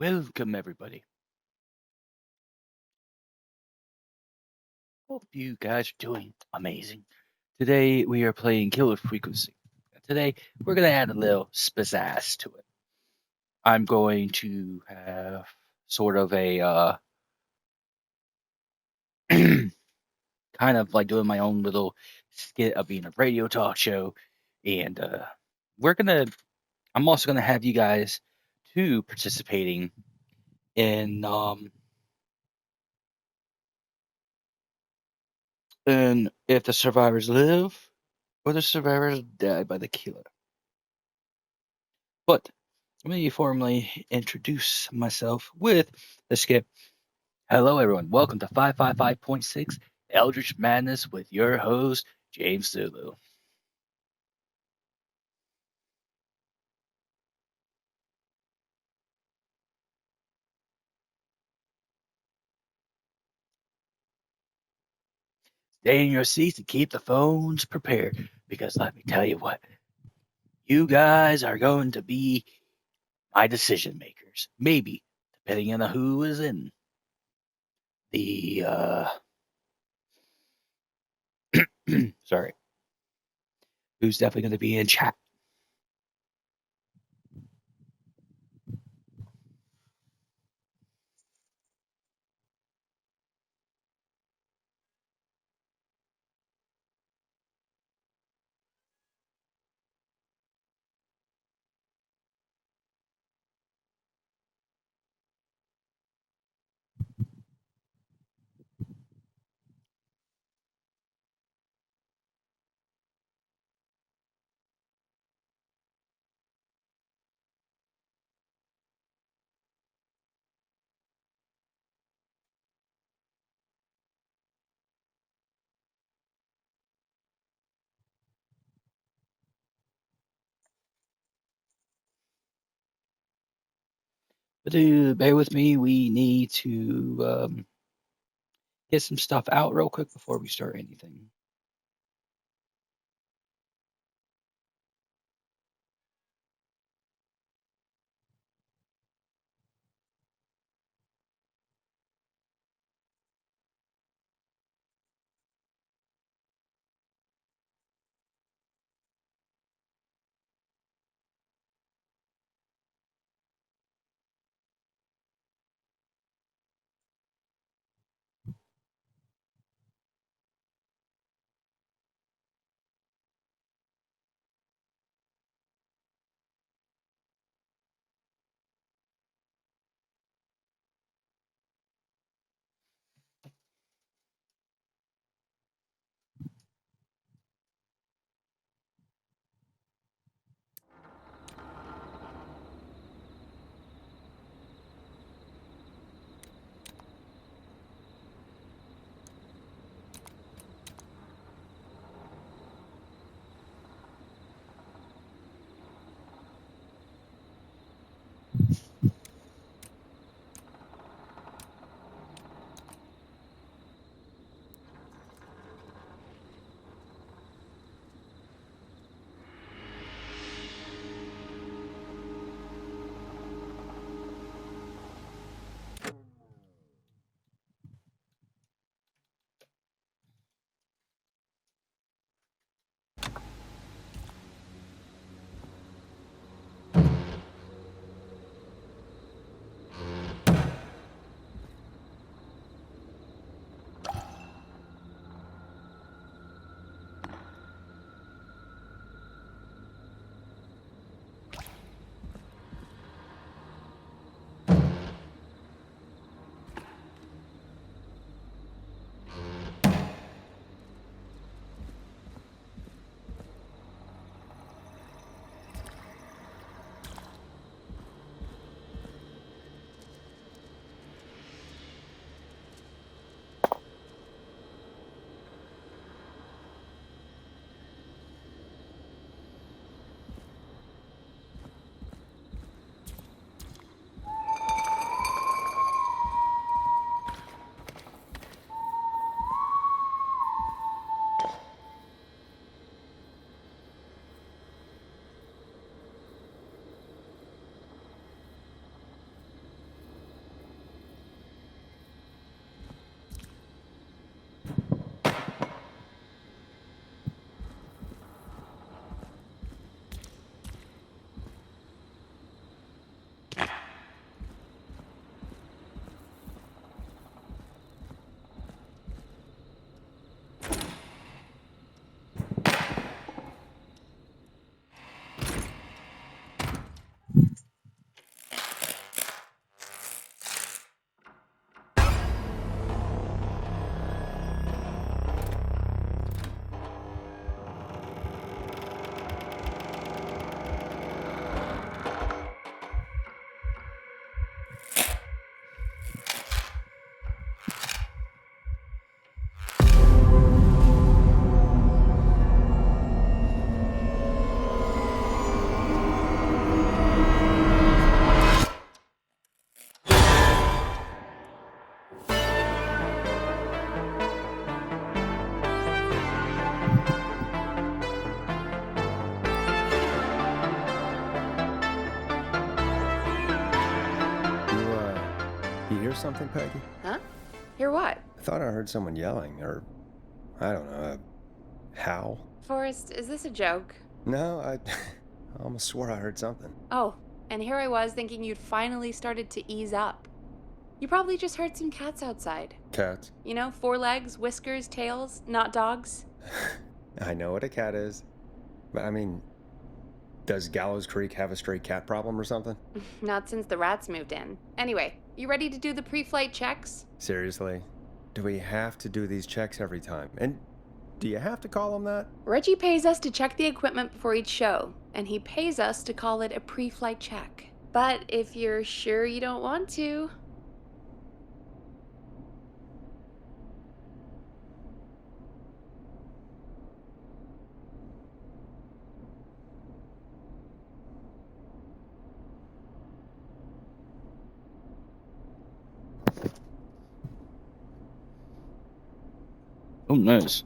Welcome, everybody. Hope you guys are doing amazing. Today, we are playing Killer Frequency. Today, we're going to add a little spazazz to it. I'm going to have sort of a kind of like doing my own little skit of being a radio talk show. And we're going to, I'm also going to have you guys too participating in if the survivors live or the survivors die by the killer. But let me formally introduce myself with the skip. Hello, everyone. Welcome to 555.6 Eldritch Madness with your host, James Zulu. Stay in your seats and keep the phones prepared because let me tell you what, you guys are going to be my decision makers. Maybe, depending on who is in the, sorry, who's definitely going to be in chat. But bear with me, we need to get some stuff out real quick before we start anything. something, Peggy? Huh? Hear what? I thought I heard someone yelling, or I don't know, a howl. Forrest, is this a joke? No, I almost swore I heard something. Oh, and here I was thinking you'd finally started to ease up. You probably just heard some cats outside. Cats? You know, 4 legs, whiskers, tails, not dogs. I know what a cat is. But I mean, does Gallows Creek have a stray cat problem or something? Not since the rats moved in. Anyway, you ready to do the pre-flight checks? Seriously? Do we have to do these checks every time? And do you have to call them that? Reggie pays us to check the equipment before each show, and he pays us to call it a pre-flight check. But if you're sure you don't want to... Oh, nice.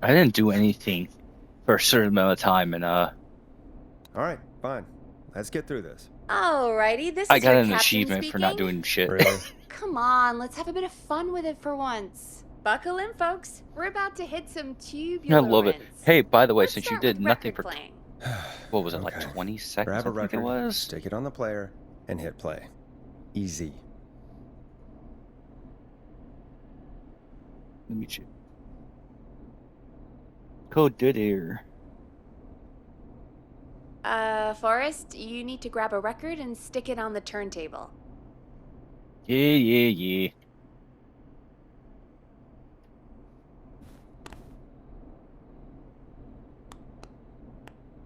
I didn't do anything for a certain amount of time, and All right, fine. Let's get through this. Alrighty, this I is got your an captain achievement speaking. for not doing shit. Really? Come on, let's have a bit of fun with it for once. Buckle in, folks. We're about to hit some tubular I love it. rinse. Hey, by the way, Let's since you start did with nothing record for playing. what was it, like Okay. 20 seconds? Grab a I think it record, was. stick it on the player, and hit play. Easy. Let me check. Code dead air. Forrest, you need to grab a record and stick it on the turntable. Yeah.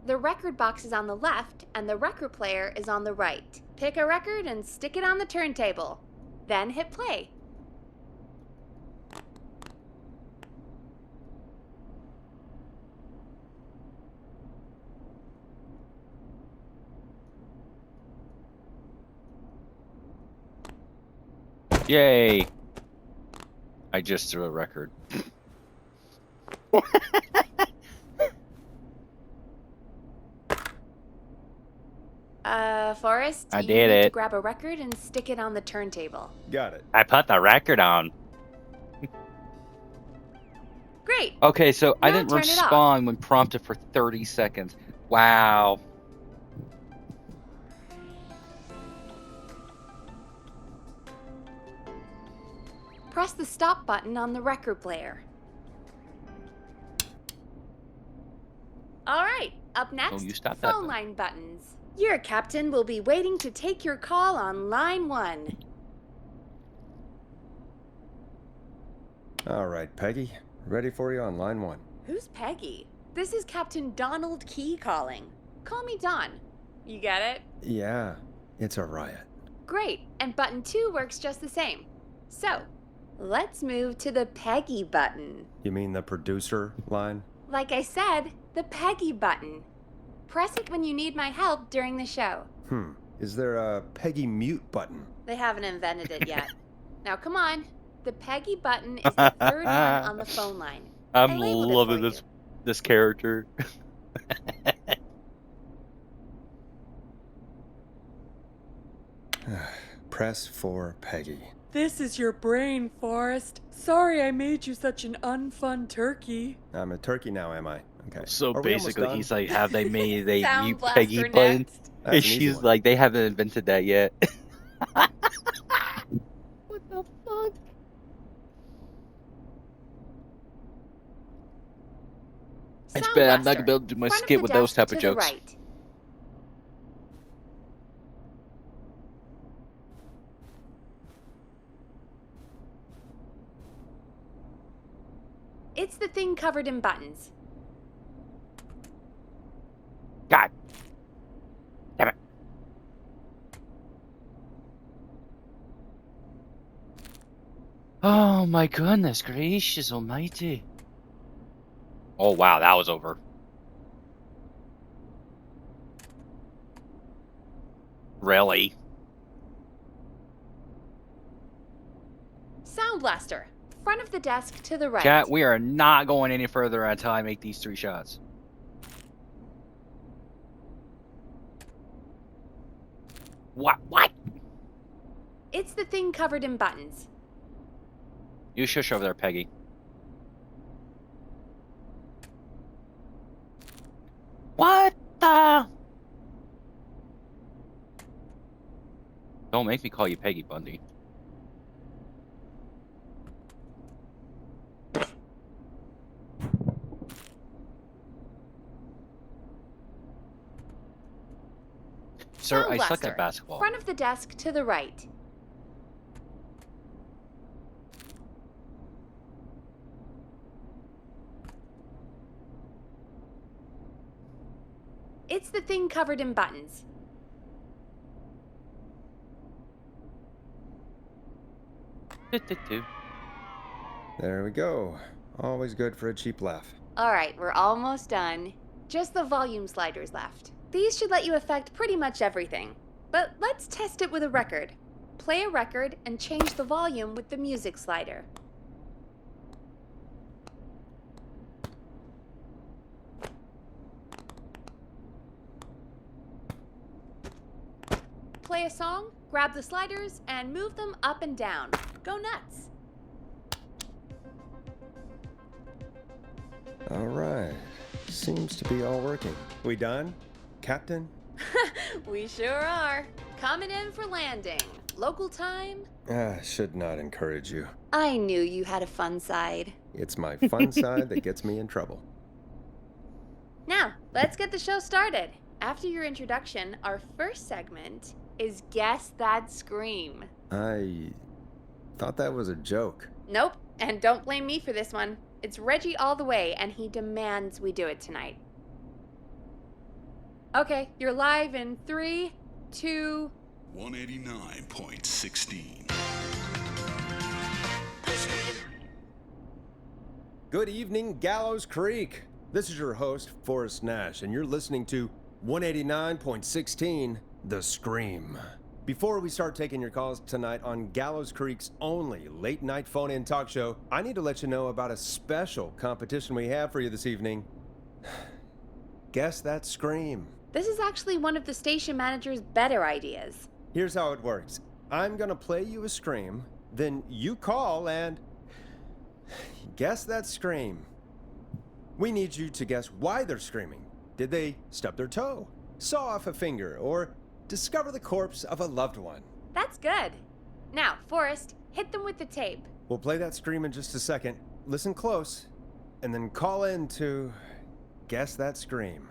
The record box is on the left, and the record player is on the right. Pick a record and stick it on the turntable. Then hit play. Yay! I just threw a record. Forrest, I you did need it. to grab a record and stick it on the turntable. Got it. I put the record on. Great. Okay, so I Now didn't turn it off. respond when prompted for 30 seconds. Wow. Press the stop button on the record player. All right, up next, Oh, you stopped that phone then. line buttons. Your captain will be waiting to take your call on line 1. All right, Peggy. Ready for you on line 1. Who's Peggy? This is Captain Donald Key calling. Call me Don. You get it? Yeah, it's a riot. Great, and button 2 works just the same. So, let's move to the Peggy button. You mean the producer line? Like I said, the Peggy button. Press it when you need my help during the show. Is there a Peggy mute button? They haven't invented it yet. Now come on. The Peggy button is the third one on the phone line. I'm I labeled it loving for this character. Press for Peggy. This is your brain, Forrest. Sorry I made you such an unfun turkey. I'm a turkey now, am I? Okay. So Are we almost basically, done? he's like, have they made they Sound mute blaster Peggy button? next. That's an And easy she's one. like, they haven't invented that yet. What the fuck? It's Sound bad. I'm not blaster. gonna be able to do my Front of skit the with those desk type to of the jokes. right. It's the thing covered in buttons. God. Damn it. Oh my goodness gracious almighty. Oh wow, that was over. Really? Sound Blaster. Front of the desk to the right. Chat, we are not going any further until I make these 3 shots. What? It's the thing covered in buttons. You shush over there, Peggy. What the? Don't make me call you Peggy Bundy. Sir, Sound I suck Blaster. at basketball. Front of the desk to the right. It's the thing covered in buttons. There we go. Always good for a cheap laugh. All right, we're almost done. Just the volume sliders left. These should let you affect pretty much everything. But let's test it with a record. Play a record and change the volume with the music slider. Play a song, grab the sliders, and move them up and down. Go nuts. All right. Seems to be all working. We done, Captain? We sure are. Coming in for landing. Local time? Should not encourage you. I knew you had a fun side. It's my fun side that gets me in trouble. Now, let's get the show started. After your introduction, our first segment is Guess That Scream. I thought that was a joke. Nope, and don't blame me for this one. It's Reggie all the way, and he demands we do it tonight. Okay, you're live in 3, 2... 189.16. Good evening, Gallows Creek. This is your host, Forrest Nash, and you're listening to 189.16, The Scream. Before we start taking your calls tonight on Gallows Creek's only late-night phone-in talk show, I need to let you know about a special competition we have for you this evening. Guess That Scream. This is actually one of the station manager's better ideas. Here's how it works. I'm gonna play you a scream, then you call and guess that scream. We need you to guess why they're screaming. Did they stub their toe, saw off a finger, or discover the corpse of a loved one? That's good. Now, Forrest, hit them with the tape. We'll play that scream in just a second. Listen close, and then call in to guess that scream.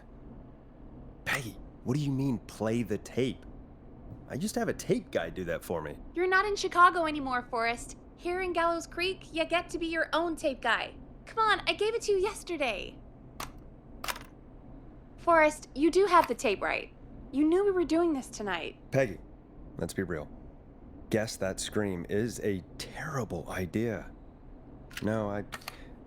Peggy, what do you mean play the tape? I used to have a tape guy do that for me. You're not in Chicago anymore, Forrest. Here in Gallows Creek, you get to be your own tape guy. Come on, I gave it to you yesterday. Forrest, you do have the tape right. You knew we were doing this tonight. Peggy, let's be real. Guess that scream is a terrible idea. No,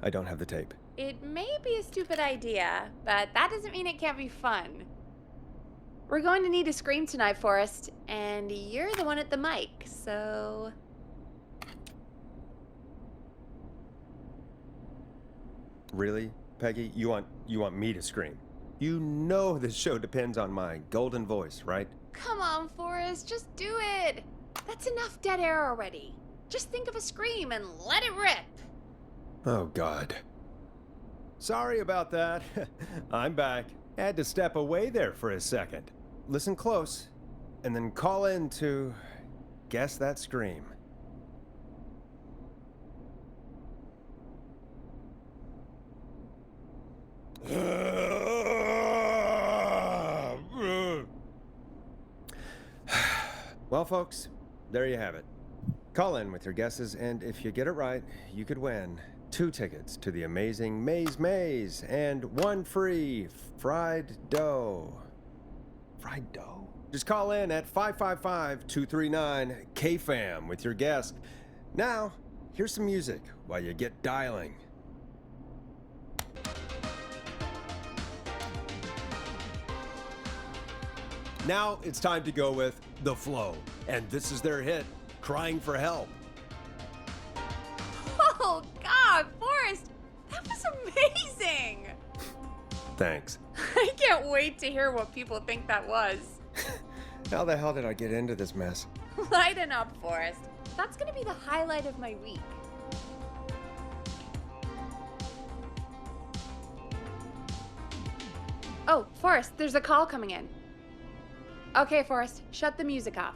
I don't have the tape. It may be a stupid idea, but that doesn't mean it can't be fun. We're going to need a scream tonight, Forrest, and you're the one at the mic, so... Really, Peggy? You want me to scream? You know this show depends on my golden voice, right? Come on, Forrest, just do it. That's enough dead air already. Just think of a scream and let it rip. Oh, God. Sorry about that. I'm back. Had to step away there for a second. Listen close, and then call in to guess that scream. Well, folks, there you have it. Call in with your guesses, and if you get it right, you could win 2 tickets to the amazing Maze and 1 free fried dough. Fried dough? Just call in at 555-239-KFAM with your guess. Now, here's some music while you get dialing. Now it's time to go with The Flow. And this is their hit, Crying for Help. Oh, God, Forrest, that was amazing. Thanks. I can't wait to hear what people think that was. How the hell did I get into this mess? Lighten up, Forrest. That's gonna be the highlight of my week. Oh, Forrest, there's a call coming in. Okay, Forrest, shut the music off.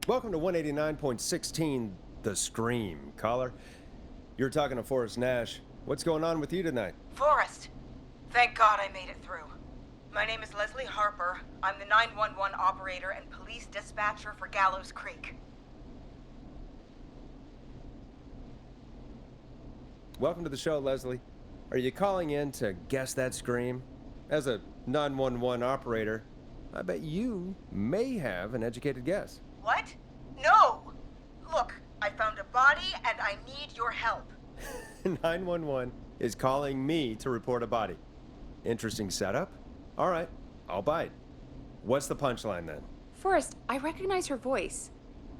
Welcome to 189.16, The Scream. Caller, you're talking to Forrest Nash. What's going on with you tonight? Forrest, thank God I made it through. My name is Leslie Harper. I'm the 911 operator and police dispatcher for Gallows Creek. Welcome to the show, Leslie. Are you calling in to guess that scream? As a 911 operator, I bet you may have an educated guess. What? No! Look, I found a body and I need your help. 911 is calling me to report a body. Interesting setup. All right, I'll bite. What's the punchline then? Forrest, I recognize her voice.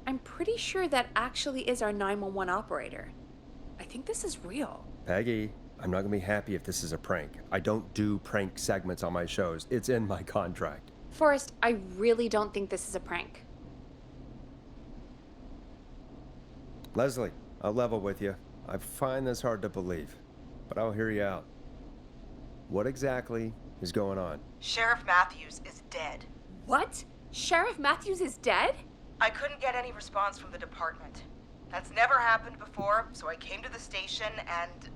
I'm pretty sure that actually is our 911 operator. I think this is real. Peggy, I'm not gonna be happy if this is a prank. I don't do prank segments on my shows. It's in my contract. Forrest, I really don't think this is a prank. Leslie, I'll level with you. I find this hard to believe, but I'll hear you out. What exactly is going on? Sheriff Matthews is dead. What? Sheriff Matthews is dead? I couldn't get any response from the department. That's never happened before, so I came to the station and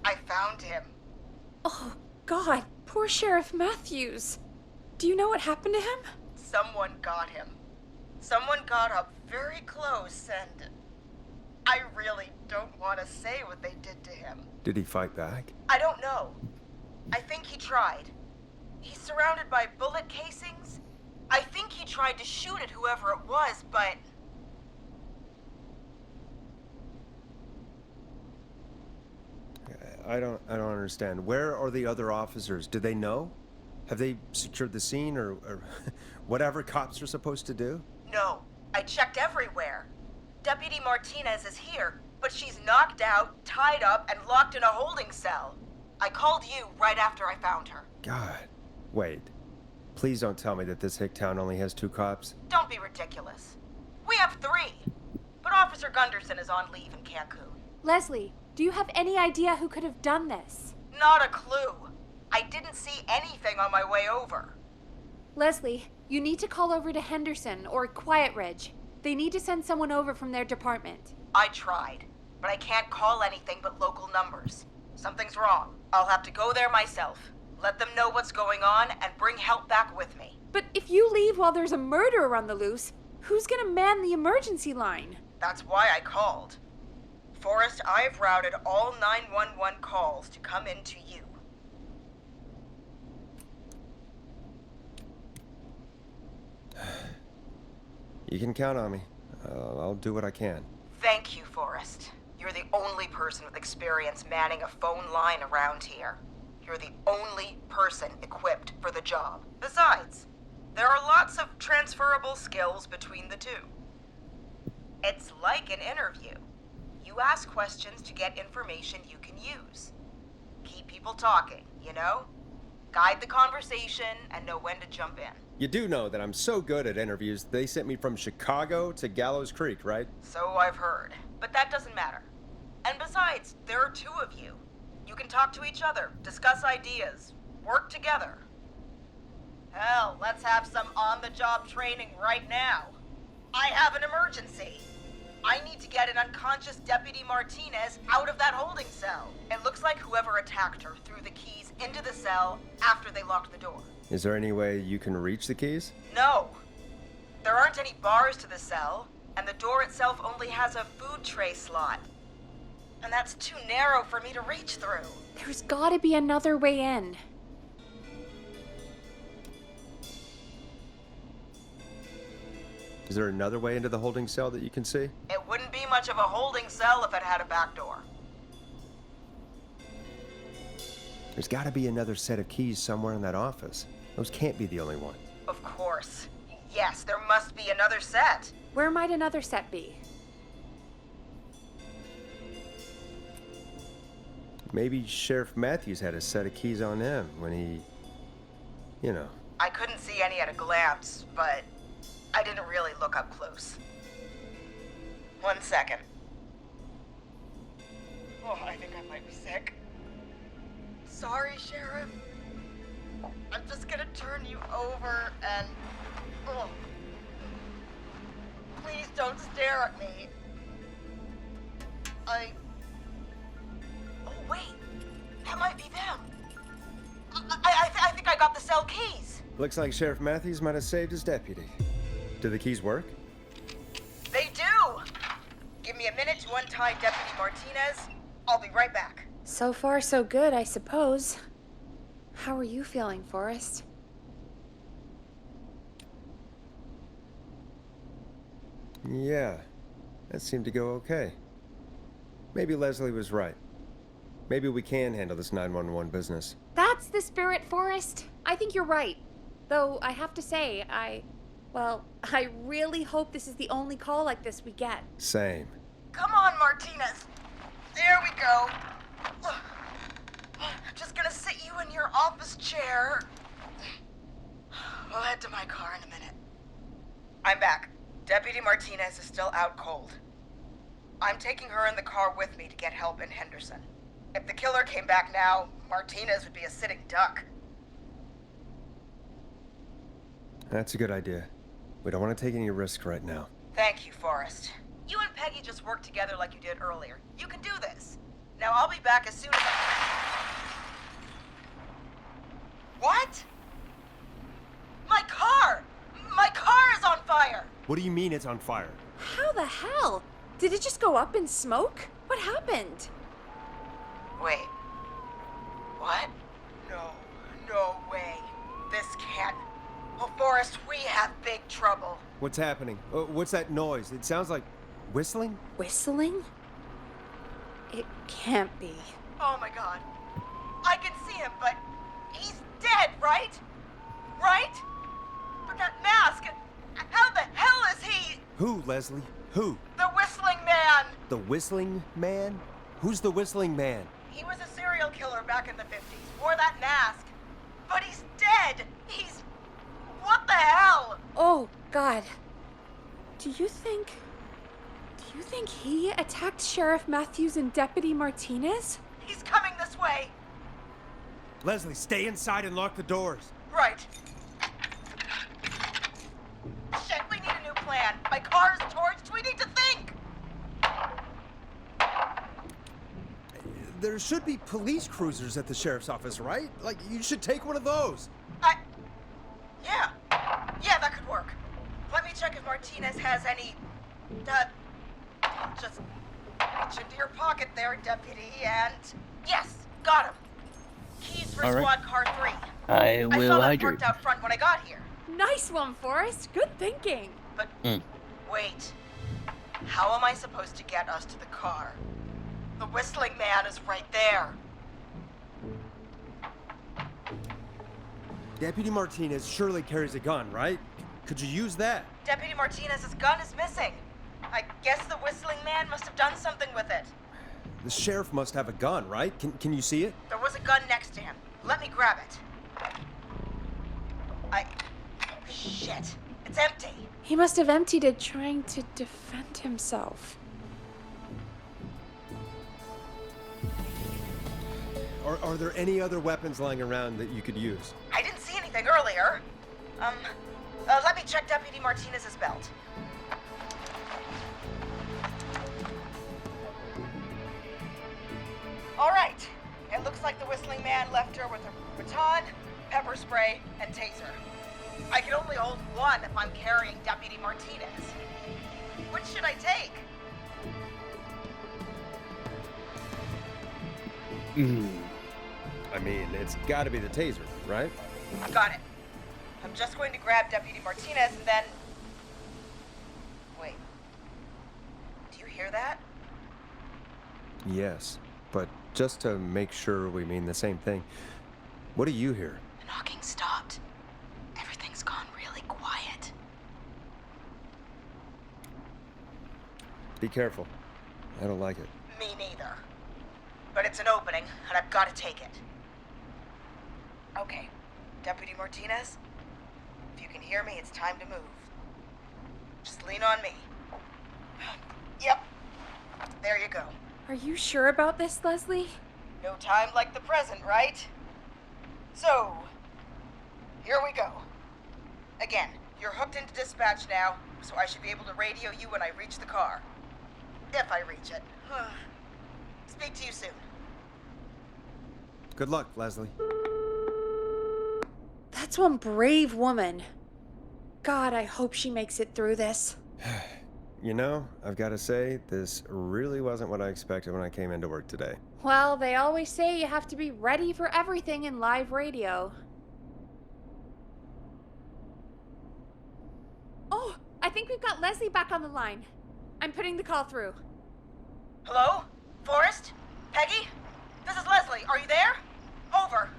I found him. Oh, God, poor Sheriff Matthews. Do you know what happened to him? Someone got him. Someone got up very close and I really don't want to say what they did to him. Did he fight back? I don't know. I think he tried. He's surrounded by bullet casings. I think he tried to shoot at whoever it was, but... I don't understand. Where are the other officers? Do they know? Have they secured the scene or whatever cops are supposed to do? No, I checked everywhere. Deputy Martinez is here, but she's knocked out, tied up, and locked in a holding cell. I called you right after I found her. God. Wait. Please don't tell me that this hick town only has 2 cops. Don't be ridiculous. We have 3. But Officer Gunderson is on leave in Cancun. Leslie, do you have any idea who could have done this? Not a clue. I didn't see anything on my way over. Leslie, you need to call over to Henderson or Quiet Ridge. They need to send someone over from their department. I tried, but I can't call anything but local numbers. Something's wrong. I'll have to go there myself. Let them know what's going on and bring help back with me. But if you leave while there's a murderer on the loose, who's gonna man the emergency line? That's why I called. Forrest, I've routed all 911 calls to come in to you. You can count on me. I'll do what I can. Thank you, Forrest. You're the only person with experience manning a phone line around here. You're the only person equipped for the job. Besides, there are lots of transferable skills between the two. It's like an interview. You ask questions to get information you can use. Keep people talking, you know? Guide the conversation and know when to jump in. You do know that I'm so good at interviews, they sent me from Chicago to Gallows Creek, right? So I've heard. But that doesn't matter. And besides, there are 2 of you. You can talk to each other, discuss ideas, work together. Hell, let's have some on-the-job training right now. I have an emergency. I need to get an unconscious Deputy Martinez out of that holding cell. It looks like whoever attacked her threw the keys into the cell after they locked the door. Is there any way you can reach the keys? No. There aren't any bars to the cell, and the door itself only has a food tray slot. And that's too narrow for me to reach through. There's gotta be another way in. Is there another way into the holding cell that you can see? It wouldn't be much of a holding cell if it had a back door. There's got to be another set of keys somewhere in that office. Those can't be the only one. Of course. Yes, there must be another set. Where might another set be? Maybe Sheriff Matthews had a set of keys on him when he... you know. I couldn't see any at a glance, but I didn't really look up close. 1 second. Oh, I think I might be sick. Sorry, Sheriff. I'm just gonna turn you over and... Oh. Please don't stare at me. Oh, wait. That might be them. I think I got the cell keys. Looks like Sheriff Matthews might have saved his deputy. Do the keys work? They do! Give me a minute to untie Deputy Martinez. I'll be right back. So far, so good, I suppose. How are you feeling, Forrest? Yeah, that seemed to go okay. Maybe Leslie was right. Maybe we can handle this 911 business. That's the spirit, Forrest. I think you're right. Though, I have to say, I really hope this is the only call like this we get. Same. Come on, Martinez. There we go. I'm just gonna sit you in your office chair. We'll head to my car in a minute. I'm back. Deputy Martinez is still out cold. I'm taking her in the car with me to get help in Henderson. If the killer came back now, Martinez would be a sitting duck. That's a good idea. We don't want to take any risks right now. Thank you, Forrest. You and Peggy just worked together like you did earlier. You can do this. Now I'll be back as soon as What? My car! My car is on fire! What do you mean it's on fire? How the hell? Did it just go up in smoke? What happened? Wait. What? No way. This can't... Oh, Forrest, we have big trouble. What's happening? What's that noise? It sounds like whistling? Whistling? It can't be. Oh my god. I can see him, but he's dead, right? Right? But that mask, how the hell is he? Who, Leslie? Who? The Whistling Man! The Whistling Man? Who's the Whistling Man? He was a serial killer back in the 50s, wore that mask. But he's dead! He's... What the hell? Oh, God. Do you think he attacked Sheriff Matthews and Deputy Martinez? He's coming this way. Leslie, stay inside and lock the doors. Right. Shit, we need a new plan. My car is torched. We need to think. There should be police cruisers at the sheriff's office, right? Like, you should take one of those. Yeah, that could work. Let me check if Martinez has any... Just reach into your pocket there, Deputy, and... Yes, got him. Keys for All right. Squad Car 3. I I will saw them hide parked out front when I got here. Nice one, Forrest. Good thinking. But wait. How am I supposed to get us to the car? The Whistling Man is right there. Deputy Martinez surely carries a gun, right? Could you use that? Deputy Martinez's gun is missing. I guess the Whistling Man must have done something with it. The sheriff must have a gun, right? Can you see it? There was a gun next to him. Let me grab it. Oh, shit. It's empty. He must have emptied it trying to defend himself. Are there any other weapons lying around that you could use? I didn't see anything earlier. Let me check Deputy Martinez's belt. All right. It looks like the Whistling Man left her with a baton, pepper spray, and taser. I can only hold one if I'm carrying Deputy Martinez. Which should I take? I mean, it's gotta be the taser, right? Got it. I'm just going to grab Deputy Martinez and then... hear that? Yes, but just to make sure we mean the same thing, what do you hear? The knocking stopped. Everything's gone really quiet. Be careful. I don't like it. Me neither. But it's an opening, and I've got to take it. Okay, Deputy Martinez, if you can hear me, it's time to move. Just lean on me. Yep. There you go. Are you sure about this, Leslie? No time like the present, right? So, here we go. Again, you're hooked into dispatch now, so I should be able to radio you when I reach the car. If I reach it. Speak to you soon. Good luck, Leslie. That's one brave woman. God, I hope she makes it through this. You know, I've got to say, this really wasn't what I expected when I came into work today. Well, they always say you have to be ready for everything in live radio. Oh, I think we've got Leslie back on the line. I'm putting the call through. Hello? Forrest? Peggy? This is Leslie. Are you there? Over.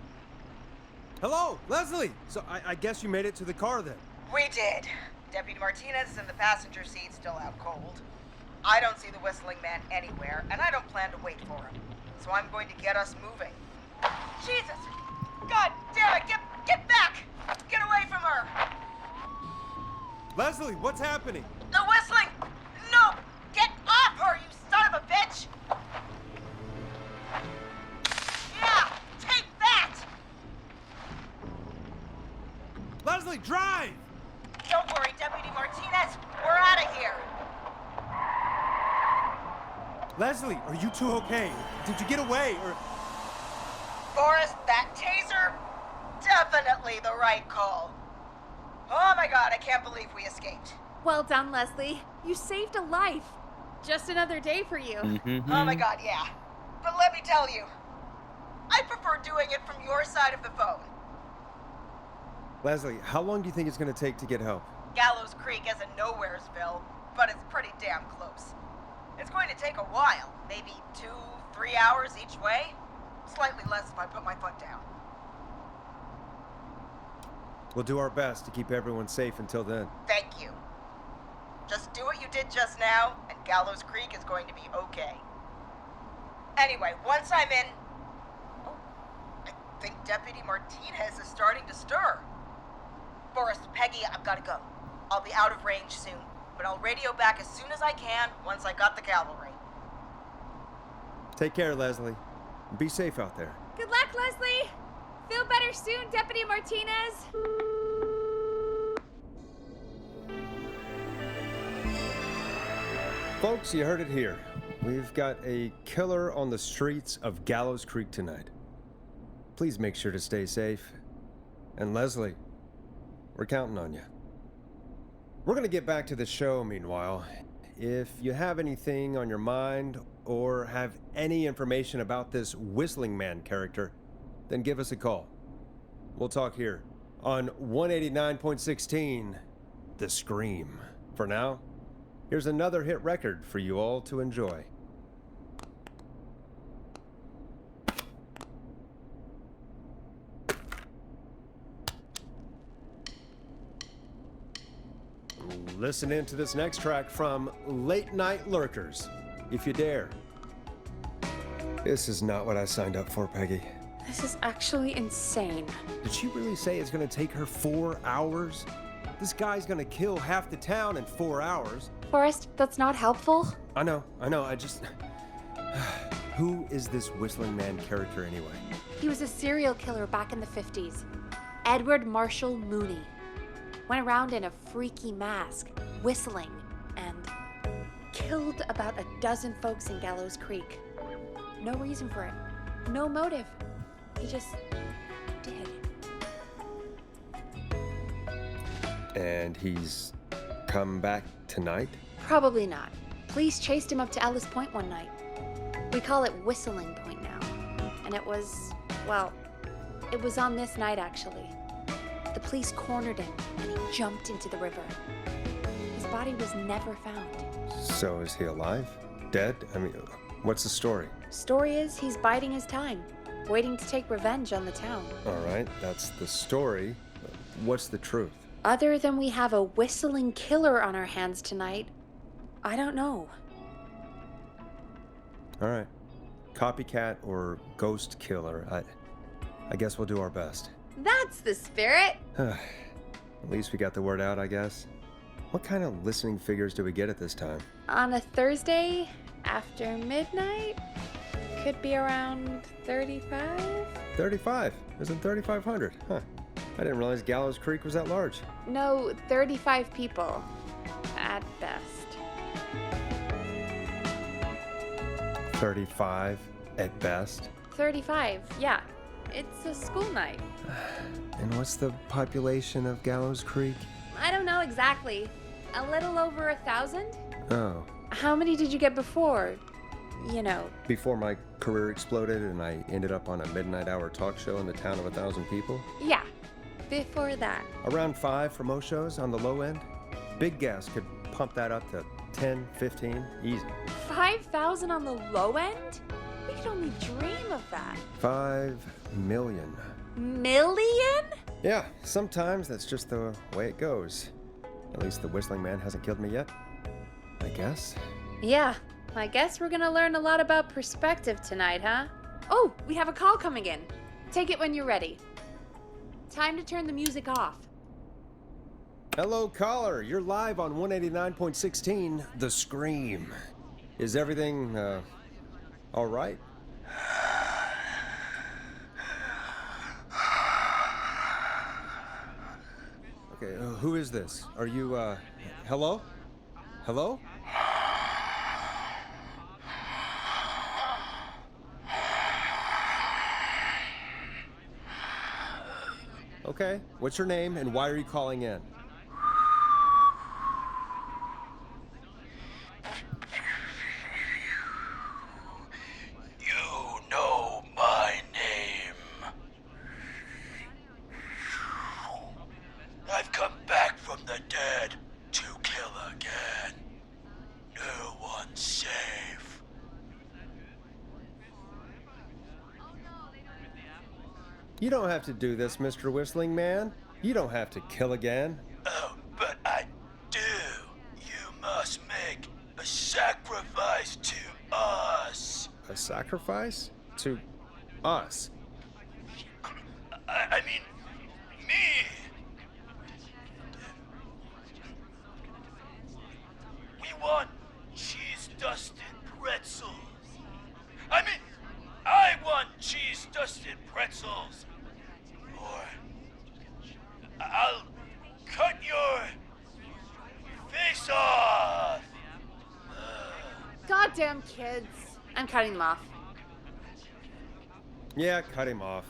Hello, Leslie! So I guess you made it to the car then. We did. Deputy Martinez is in the passenger seat, still out cold. I don't see the whistling man anywhere, and I don't plan to wait for him. So I'm going to get us moving. Jesus! God damn it! Get back! Get away from her! Leslie, what's happening? The whistling! No! Get off her, you son of a bitch! Yeah! Take that! Leslie, drive! Don't worry, Deputy Martinez. We're out of here. Leslie, are you two okay? Did you get away, or... Forrest, that taser? Definitely the right call. Oh my god, I can't believe we escaped. Well done, Leslie. You saved a life. Just another day for you. Oh my god, yeah. But let me tell you, I prefer doing it from your side of the phone. Leslie, how long do you think it's going to take to get help? Gallows Creek isn't Nowheresville, but it's pretty damn close. It's going to take a while, maybe 2-3 hours each way. Slightly less if I put my foot down. We'll do our best to keep everyone safe until then. Thank you. Just do what you did just now, and Gallows Creek is going to be okay. Anyway, once I'm in... Oh, I think Deputy Martinez is starting to stir. Forrest, Peggy, I've got to go. I'll be out of range soon, but I'll radio back as soon as I can once I got the cavalry. Take care, Leslie. Be safe out there. Good luck, Leslie. Feel better soon, Deputy Martinez. Folks, you heard it here. We've got a killer on the streets of Gallows Creek tonight. Please make sure to stay safe. And Leslie, we're counting on you. We're going to get back to the show meanwhile. If you have anything on your mind or have any information about this Whistling Man character, then give us a call. We'll talk here on 189.16, The Scream. For now, here's another hit record for you all to enjoy. Listen in to this next track from Late Night Lurkers, if you dare. This is not what I signed up for, Peggy. This is actually insane. Did she really say it's gonna take her 4 hours? This guy's gonna kill half the town in 4 hours. Forrest, that's not helpful. I know, I just... Who is this Whistling Man character anyway? He was a serial killer back in the 50s. Edward Marshall Mooney. Went around in a freaky mask, whistling, and killed about a dozen folks in Gallows Creek. No reason for it. No motive. He just did. And he's come back tonight? Probably not. Police chased him up to Ellis Point one night. We call it Whistling Point now. And it was, well, it was on this night actually. The police cornered him and he jumped into the river. His body was never found. So is he alive? Dead? I mean, what's the story? Story is he's biding his time, waiting to take revenge on the town. All right, that's the story. What's the truth? Other than we have a whistling killer on our hands tonight, I don't know. All right. Copycat or ghost killer. I guess we'll do our best. That's the spirit! At least we got the word out, I guess. What kind of listening figures do we get at this time? On a Thursday after midnight? Could be around 35? 35? Isn't 3,500? Huh. I didn't realize Gallows Creek was that large. No, 35 people. At best. 35 at best? 35, yeah. It's a school night. And what's the population of Gallows Creek? I don't know exactly. A little over 1,000? Oh. How many did you get before? You know. Before my career exploded and I ended up on a midnight hour talk show in the town of 1,000 people? Yeah, before that. Around 5 for most shows on the low end. Big gas could pump that up to 10, 15, easy. 5,000 on the low end? We could only dream of that. 5 million. Million? Yeah, sometimes that's just the way it goes. At least the Whistling Man hasn't killed me yet. I guess. Yeah, I guess we're gonna learn a lot about perspective tonight, huh? Oh, we have a call coming in. Take it when you're ready. Time to turn the music off. Hello, caller. You're live on 189.16, The Scream. Is everything, all right? Okay, who is this? Are you, hello? Hello? Okay, what's your name and why are you calling in? You know my name. I've come back from the dead to kill again. No one's safe. You don't have to do this, Mr. Whistling Man. You don't have to kill again. Oh, but I do. You must make a sacrifice to us. A sacrifice? To us? I mean, me. We want cheese-dusted pretzels. I mean, I want cheese-dusted pretzels. Or I'll cut your face off. Goddamn kids. I'm cutting them off. Yeah, cut him off.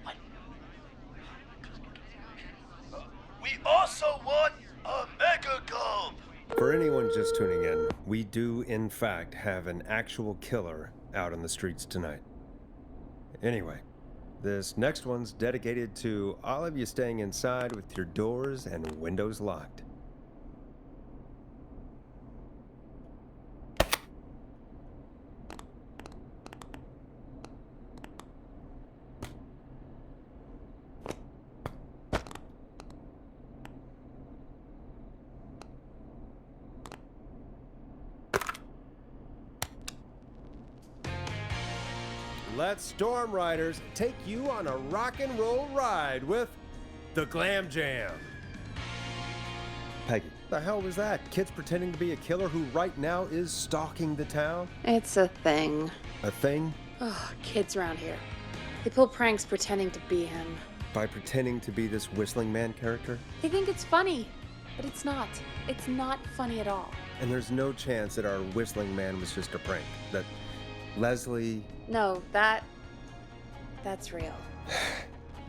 What? We also want a mega gulp. For anyone just tuning in, we do, in fact, have an actual killer out on the streets tonight. Anyway, this next one's dedicated to all of you staying inside with your doors and windows locked. Let Storm Riders take you on a rock and roll ride with the Glam Jam. Peggy, the hell was that? Kids pretending to be a killer who right now is stalking the town? It's a thing. A thing? Oh, kids around here. They pull pranks pretending to be him. By pretending to be this Whistling Man character? They think it's funny, but it's not. It's not funny at all. And there's no chance that our Whistling Man was just a prank. That Leslie... No, that's real.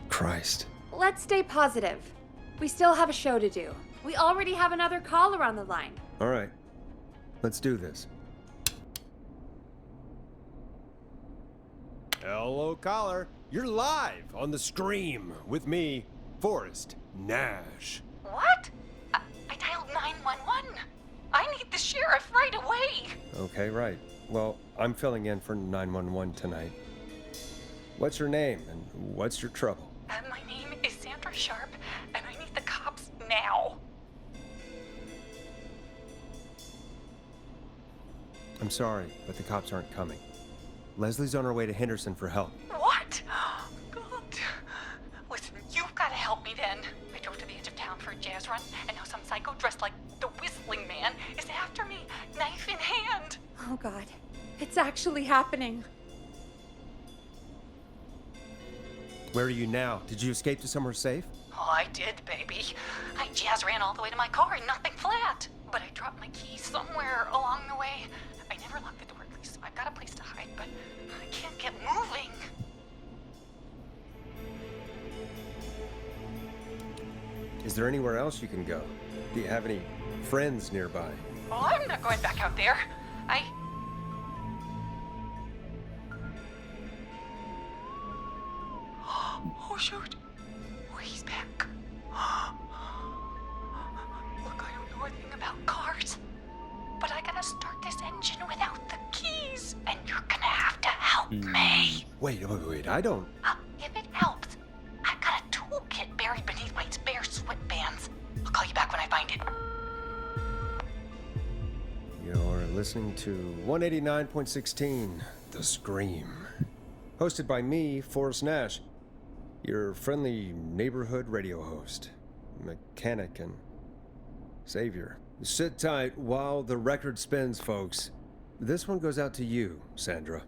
Christ. Let's stay positive. We still have a show to do. We already have another caller on the line. All right. Let's do this. Hello, caller. You're live on The Scream with me, Forrest Nash. What? I dialed 911. I need the sheriff right away. Okay, right. Well, I'm filling in for 911 tonight. What's your name and what's your trouble? My name is Sandra Sharp, and I need the cops now. I'm sorry, but the cops aren't coming. Leslie's on her way to Henderson for help. What? God. Listen, you've got to help me then. I drove to the edge of town for a jazz run, and now some psycho dressed like the Whistling Man is after me, knife in hand. Oh God, it's actually happening. Where are you now? Did you escape to somewhere safe? Oh, I did, baby. I jazz ran all the way to my car and nothing flat. But I dropped my keys somewhere along the way. I never locked the door, at least, so I've got a place to hide, but I can't get moving. Is there anywhere else you can go? Do you have any friends nearby? Well, I'm not going back out there. Oh, shoot. Oh, he's back. Look, I don't know a thing about cars, but I gotta start this engine without the keys, and you're gonna have to help me. Wait, I don't... If it helps, I've got a toolkit buried beneath my spare sweatbands. I'll call you back when I find it. You're listening to 189.16, The Scream. Hosted by me, Forrest Nash, your friendly neighborhood radio host, mechanic and savior. Sit tight while the record spins, folks. This one goes out to you, Sandra.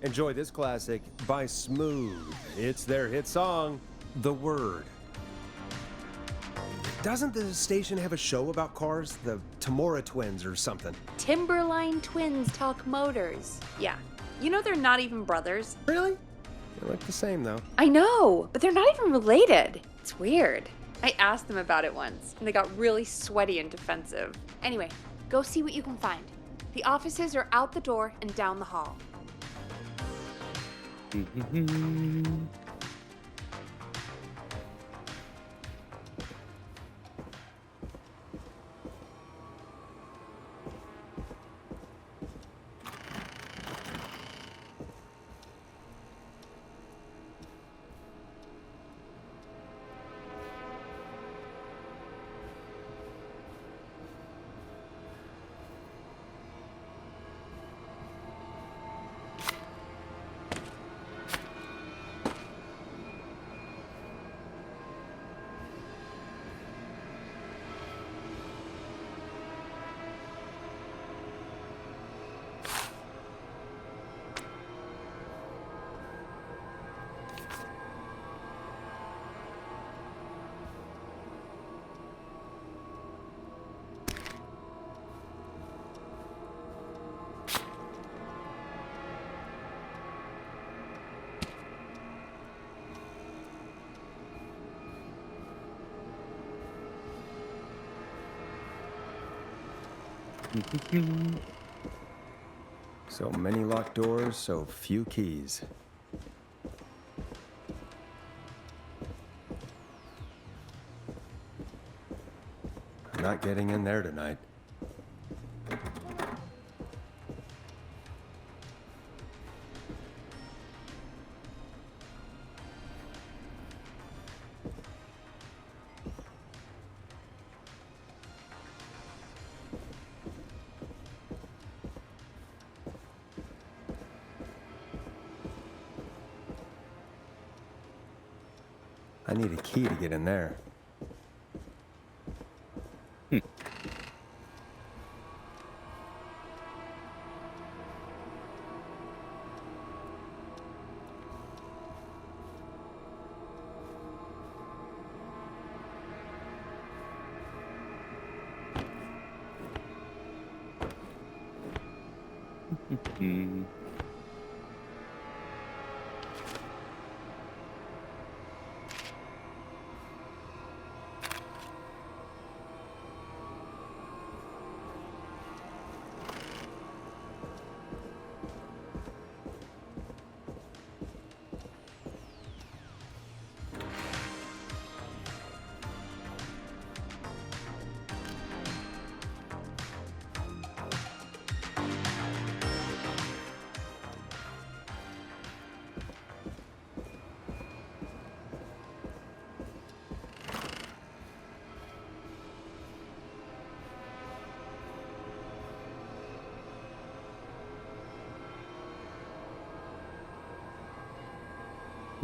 Enjoy this classic by Smooth. It's their hit song, The Word. Doesn't the station have a show about cars? The Tamora twins or something? Timberline twins talk motors. Yeah. You know they're not even brothers. Really? They look the same, though. I know, but they're not even related. It's weird. I asked them about it once, and they got really sweaty and defensive. Anyway, go see what you can find. The offices are out the door and down the hall. So many locked doors, so few keys. I'm not getting in there tonight. I need a key to get in there.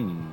Hmm.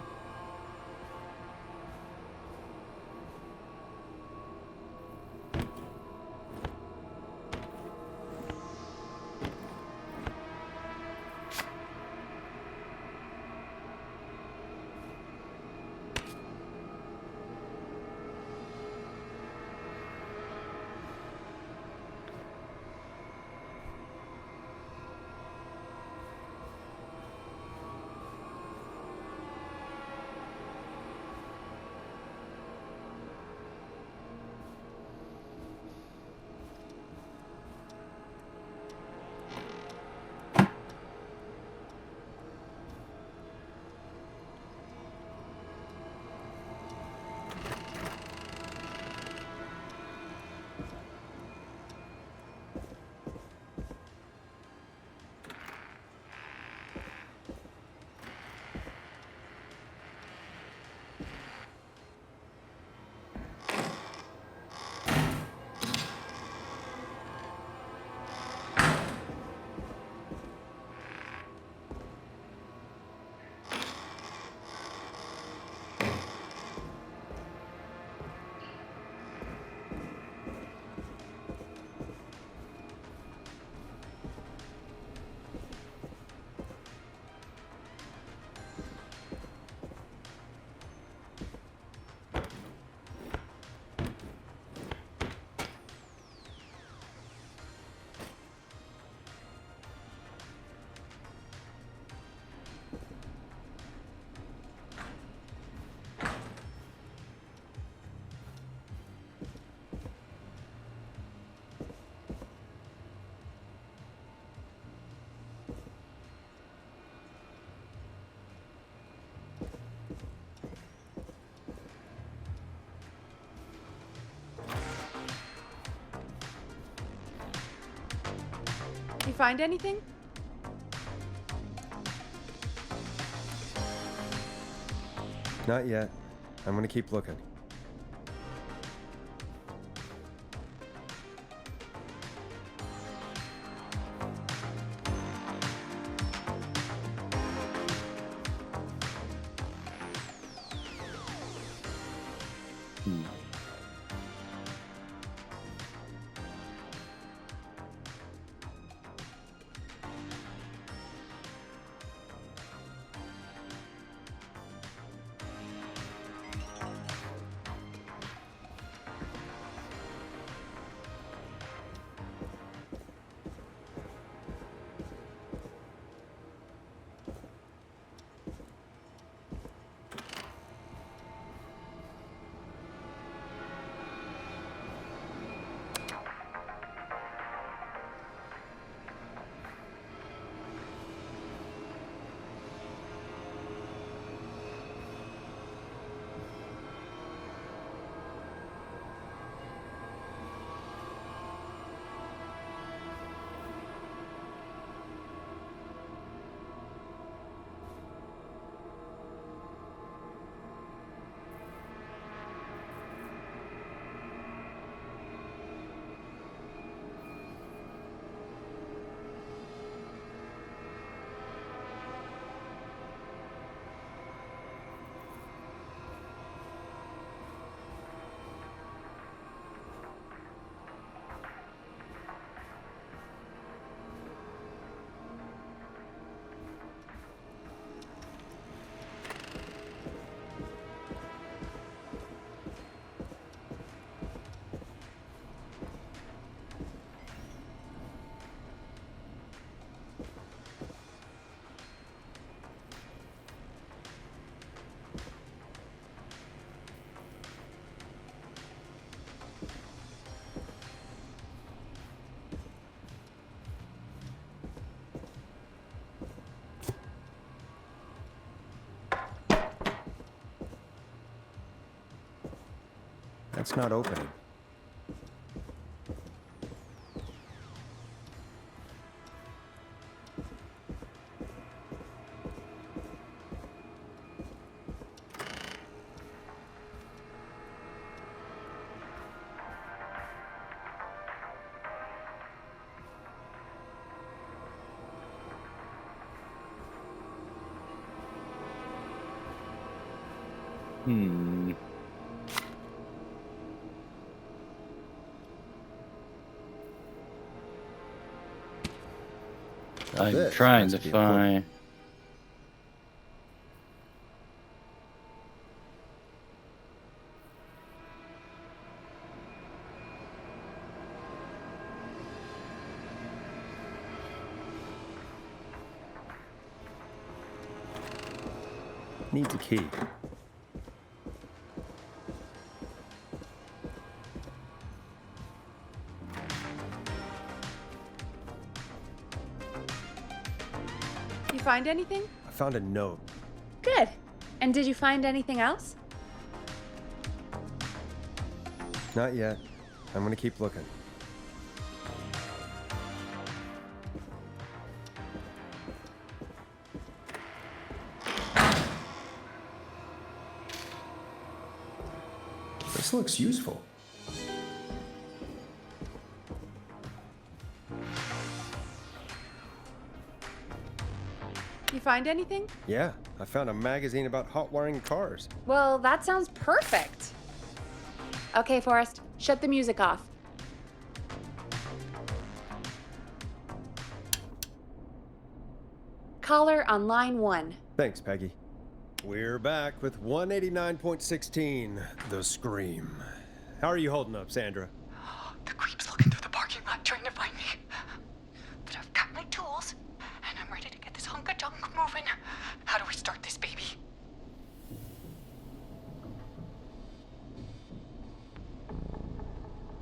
You find anything? Not yet. I'm gonna keep looking. Hmm. That's not opening. Hmm. I'm This trying has to to be a portal. find. Needs a key. You find anything? I found a note. Good. And did you find anything else? Not yet. I'm gonna keep looking. This looks useful. You find anything? Yeah, I found a magazine about hot wiring cars. Well, that sounds perfect. Okay, Forrest, shut the music off. Caller on line 1. Thanks, Peggy. We're back with 189.16, The Scream. How are you holding up, Sandra? The creep's looking through the parking lot trying to find me. But I've got my tools, and I'm ready to get this hunk of junk moving. How do we start this baby?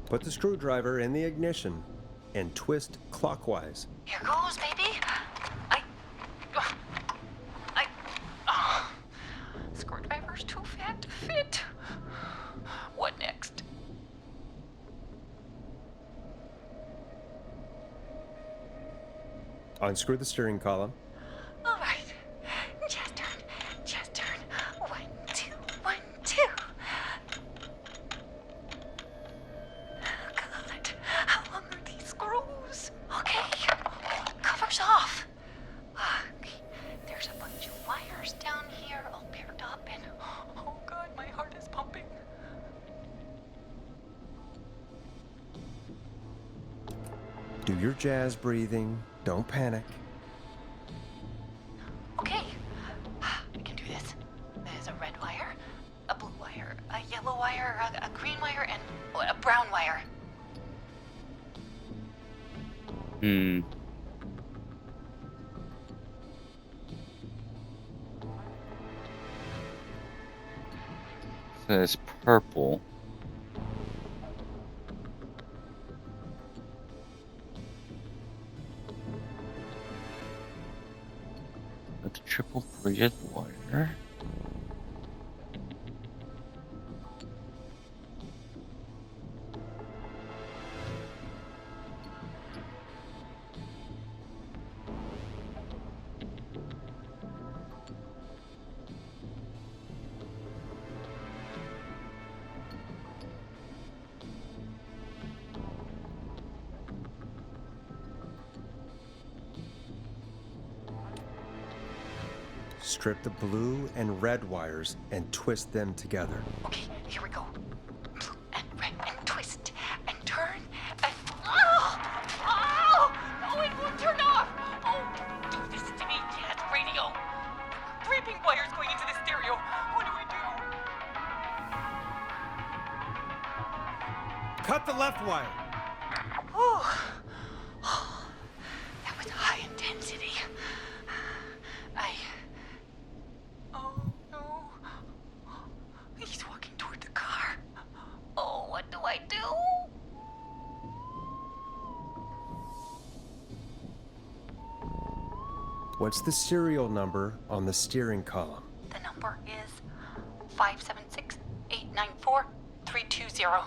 Put the screwdriver in the ignition and twist clockwise. Here goes, baby. Screwdriver's too fat to fit. What next? Unscrew the steering column. All right. Just turn. Just turn. 1, 2, 1, 2. God, how long are these screws? Okay. Cover's off. Okay. There's a bunch of wires down here all paired up, and oh God, my heart is pumping. Do your jazz breathing. Don't panic. Okay, I can do this. There's a red wire, a blue wire, a yellow wire, a green wire, and a brown wire. Hmm. Says purple. That's a triple braided wire. Strip the blue and red wires and twist them together. Okay, here we go. Blue and red and twist and turn and oh! Oh! Oh, it won't turn off! Oh, do this to me, Dad. Radio. Three pink wires going into the stereo. What do we do? Cut the left wire. Oh, that was high intensity. Oh no. He's walking toward the car. Oh, what do I do? What's the serial number on the steering column? The number is 576-894-320.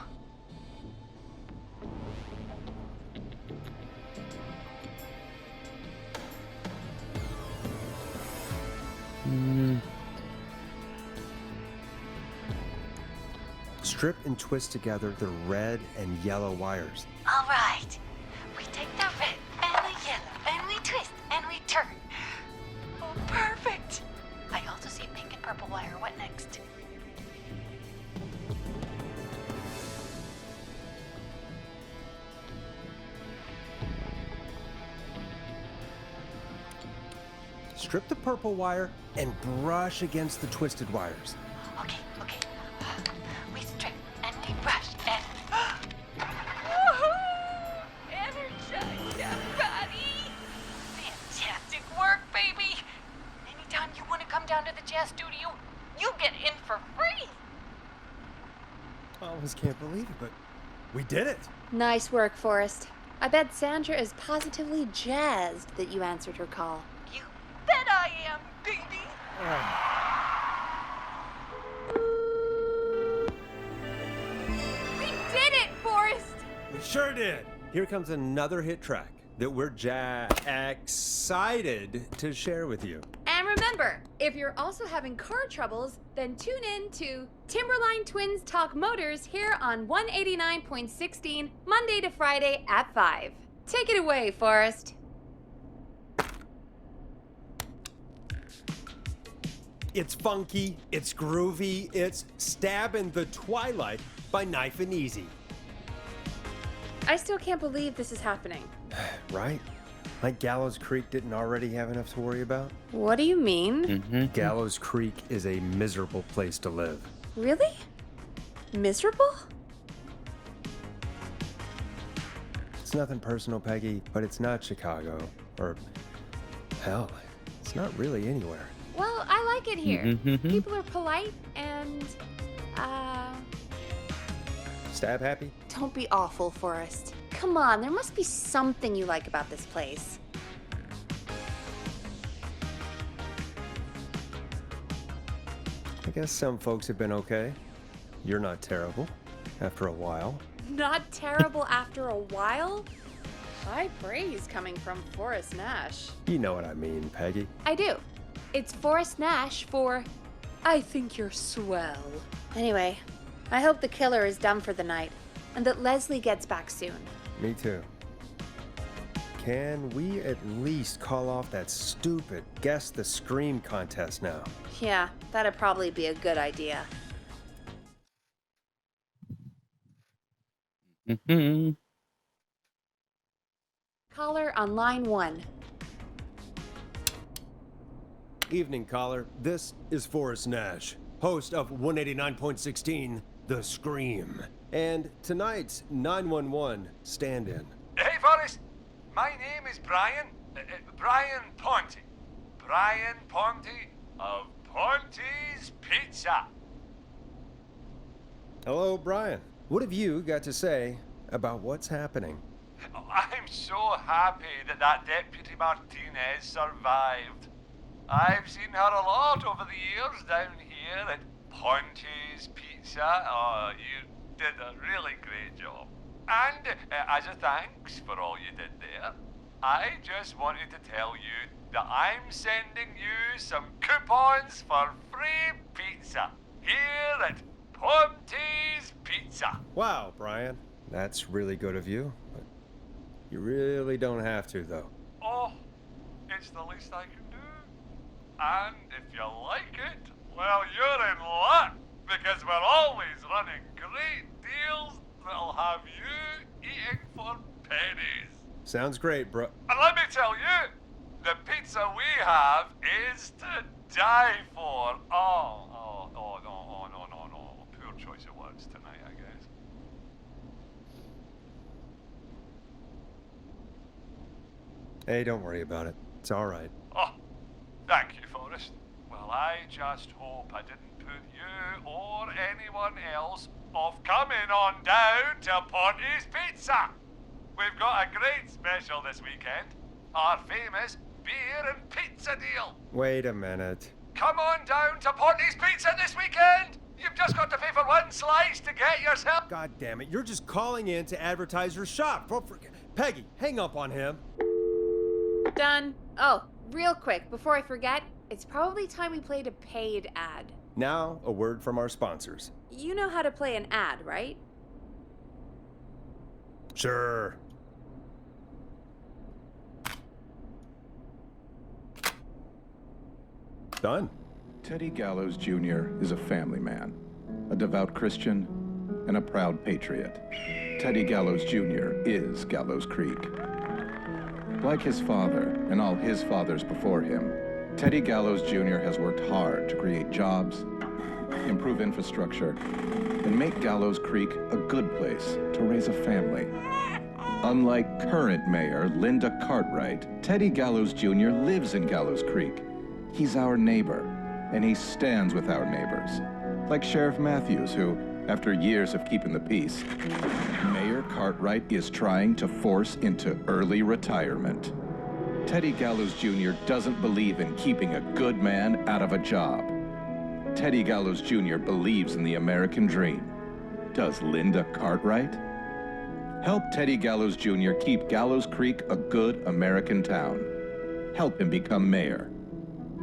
Strip and twist together the red and yellow wires. All right. We take the red and the yellow and we twist and we turn. Oh, perfect. I also see pink and purple wire. What next? strip the purple wire and brush against the twisted wires. Okay. We strip and we brush and... Energize that body! Fantastic work, baby! Anytime you want to come down to the jazz studio, you get in for free! I almost can't believe it, but we did it. Nice work, Forrest. I bet Sandra is positively jazzed that you answered her call. You bet I am, baby! We did it, Forrest! We sure did. Here comes another hit track that we're excited to share with you. And remember, if you're also having car troubles, then tune in to Timberline Twins Talk Motors here on 189.16, Monday to Friday at 5. Take it away, Forrest. It's funky, it's groovy, it's Stabbin' the Twilight by Knife and Easy. I still can't believe this is happening. Right? Like Gallows Creek didn't already have enough to worry about? What do you mean? Gallows Creek is a miserable place to live. Really? Miserable? It's nothing personal, Peggy, but it's not Chicago. Or, hell, it's not really anywhere. Well, I like it here. People are polite and, Stab happy? don't be awful, Forrest. Come on, there must be something you like about this place. I guess some folks have been okay. You're not terrible. After a while. Not terrible after a while? High praise coming from Forrest Nash. You know what I mean, Peggy. I do. It's Forrest Nash for I think you're swell. Anyway, I hope the killer is done for the night and that Leslie gets back soon. Me too. Can we at least call off that stupid Guess the Scream contest now? Yeah, that'd probably be a good idea. Caller on line 1. Evening, caller. This is Forrest Nash, host of 189.16, The Scream. And tonight's 911 stand-in. Hey, Forrest. My name is Brian. Brian Ponte. Brian Ponte of Ponte's Pizza. Hello, Brian. What have you got to say about what's happening? I'm so happy that Deputy Martinez survived. I've seen her a lot over the years down here at Ponte's Pizza. Oh, you did a really great job. And as a thanks for all you did there, I just wanted to tell you that I'm sending you some coupons for free pizza here at Ponte's Pizza. Wow, Brian. That's really good of you. But you really don't have to, though. Oh, it's the least I can do. And if you like it, well, you're in luck, because we're always running great deals that'll have you eating for pennies. Sounds great, bro. And let me tell you, the pizza we have is to die for. No. Poor choice of words tonight, I guess. Hey, don't worry about it. It's all right. Oh, thank you, Forrest. Well, I just hope I didn't put you or anyone else off coming on down to Ponte's Pizza. We've got a great special this weekend. Our famous beer and pizza deal. Wait a minute. Come on down to Ponte's Pizza this weekend. You've just got to pay for one slice to get yourself... God damn it, you're just calling in to advertise your shop. Peggy, hang up on him. Done. Oh, real quick, before I forget, it's probably time we played a paid ad. Now, a word from our sponsors. You know how to play an ad, right? Sure. Done. Teddy Gallows Jr. is a family man, a devout Christian, and a proud patriot. Teddy Gallows Jr. is Gallows Creek. Like his father and all his fathers before him, Teddy Gallows Jr. has worked hard to create jobs, improve infrastructure, and make Gallows Creek a good place to raise a family. Unlike current mayor Linda Cartwright, Teddy Gallows Jr. lives in Gallows Creek. He's our neighbor, and he stands with our neighbors. Like Sheriff Matthews, who, after years of keeping the peace, Mayor Cartwright is trying to force into early retirement. Teddy Gallows Jr. doesn't believe in keeping a good man out of a job. Teddy Gallows Jr. believes in the American dream. Does Linda Cartwright? Help Teddy Gallows Jr. keep Gallows Creek a good American town. Help him become mayor.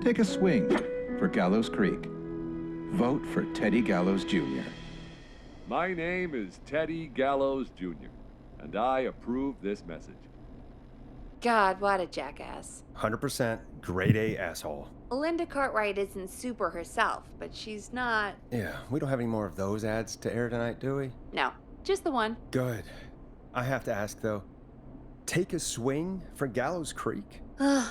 Take a swing for Gallows Creek. Vote for Teddy Gallows Jr. My name is Teddy Gallows Jr., and I approve this message. God, what a jackass. 100% grade A asshole. Linda Cartwright isn't super herself, but she's not... Yeah, we don't have any more of those ads to air tonight, do we? No, just the one. Good. I have to ask, though. Take a swing for Gallows Creek?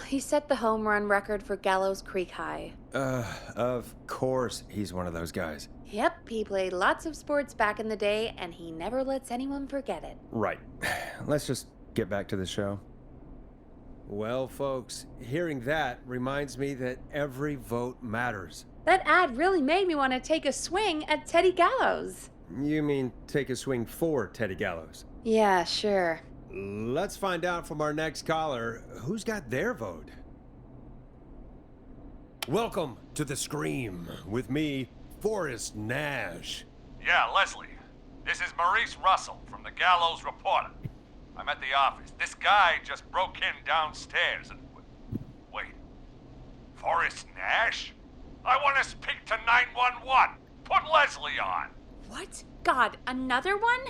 He set the home run record for Gallows Creek High. Of course he's one of those guys. Yep, he played lots of sports back in the day, and he never lets anyone forget it. Right. Let's just get back to the show. Well, folks, hearing that reminds me that every vote matters. That ad really made me want to take a swing at Teddy Gallows. You mean take a swing for Teddy Gallows? Yeah, sure. Let's find out from our next caller who's got their vote. Welcome to The Scream with me, Forrest Nash. Yeah, Leslie. This is Maurice Russell from the Gallows Reporter. I'm at the office. This guy just broke in downstairs and... Wait. Forrest Nash? I want to speak to 911. Put Leslie on. What? God, another one?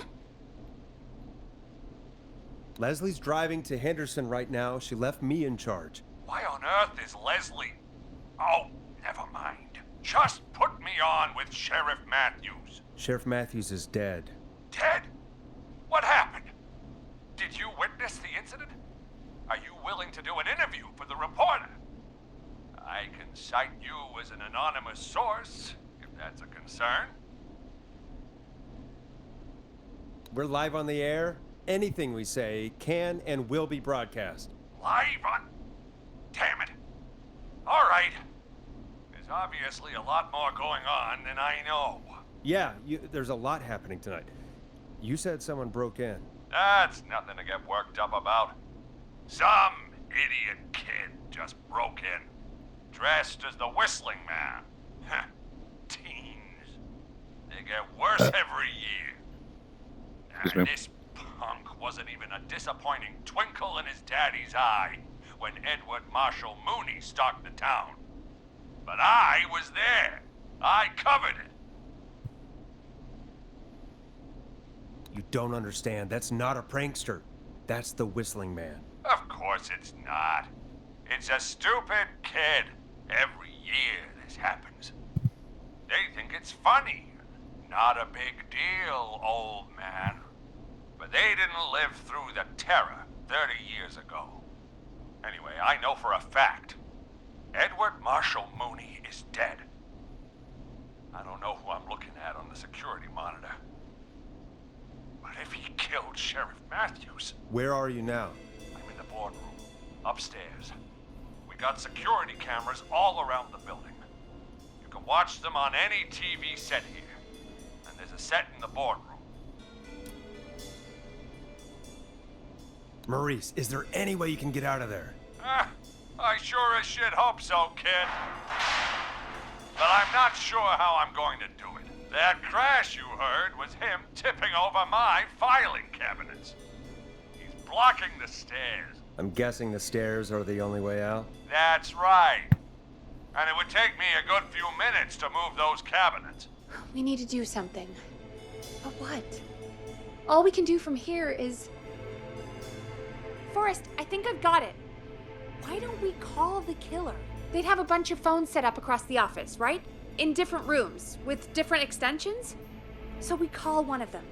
Leslie's driving to Henderson right now. She left me in charge. Why on earth is Leslie? Oh, never mind. Just put me on with Sheriff Matthews. Sheriff Matthews is dead. Dead? What happened? Did you witness the incident? Are you willing to do an interview for the reporter? I can cite you as an anonymous source, if that's a concern. We're live on the air. Anything we say can and will be broadcast. Live on... Damn it. All right. There's obviously a lot more going on than I know. Yeah, there's a lot happening tonight. You said someone broke in. That's nothing to get worked up about. Some idiot kid just broke in, dressed as the Whistling Man. Heh, teens. They get worse every year. And this punk wasn't even a disappointing twinkle in his daddy's eye when Edward Marshall Mooney stalked the town. But I was there. I covered it. You don't understand. That's not a prankster. That's the Whistling Man. Of course it's not. It's a stupid kid. Every year this happens. They think it's funny. Not a big deal, old man. But they didn't live through the terror 30 years ago. Anyway, I know for a fact. Edward Marshall Mooney is dead. I don't know who I'm looking at on the security monitor. But if he killed Sheriff Matthews... Where are you now? I'm in the boardroom, upstairs. We got security cameras all around the building. You can watch them on any TV set here. And there's a set in the boardroom. Maurice, is there any way you can get out of there? I sure as shit hope so, kid. But I'm not sure how I'm going to do it. That crash you heard was him tipping over my filing cabinets. He's blocking the stairs. I'm guessing the stairs are the only way out? That's right. And it would take me a good few minutes to move those cabinets. We need to do something. But what? All we can do from here is... Forrest, I think I've got it. Why don't we call the killer? They'd have a bunch of phones set up across the office, right? In different rooms, with different extensions? So we call one of them.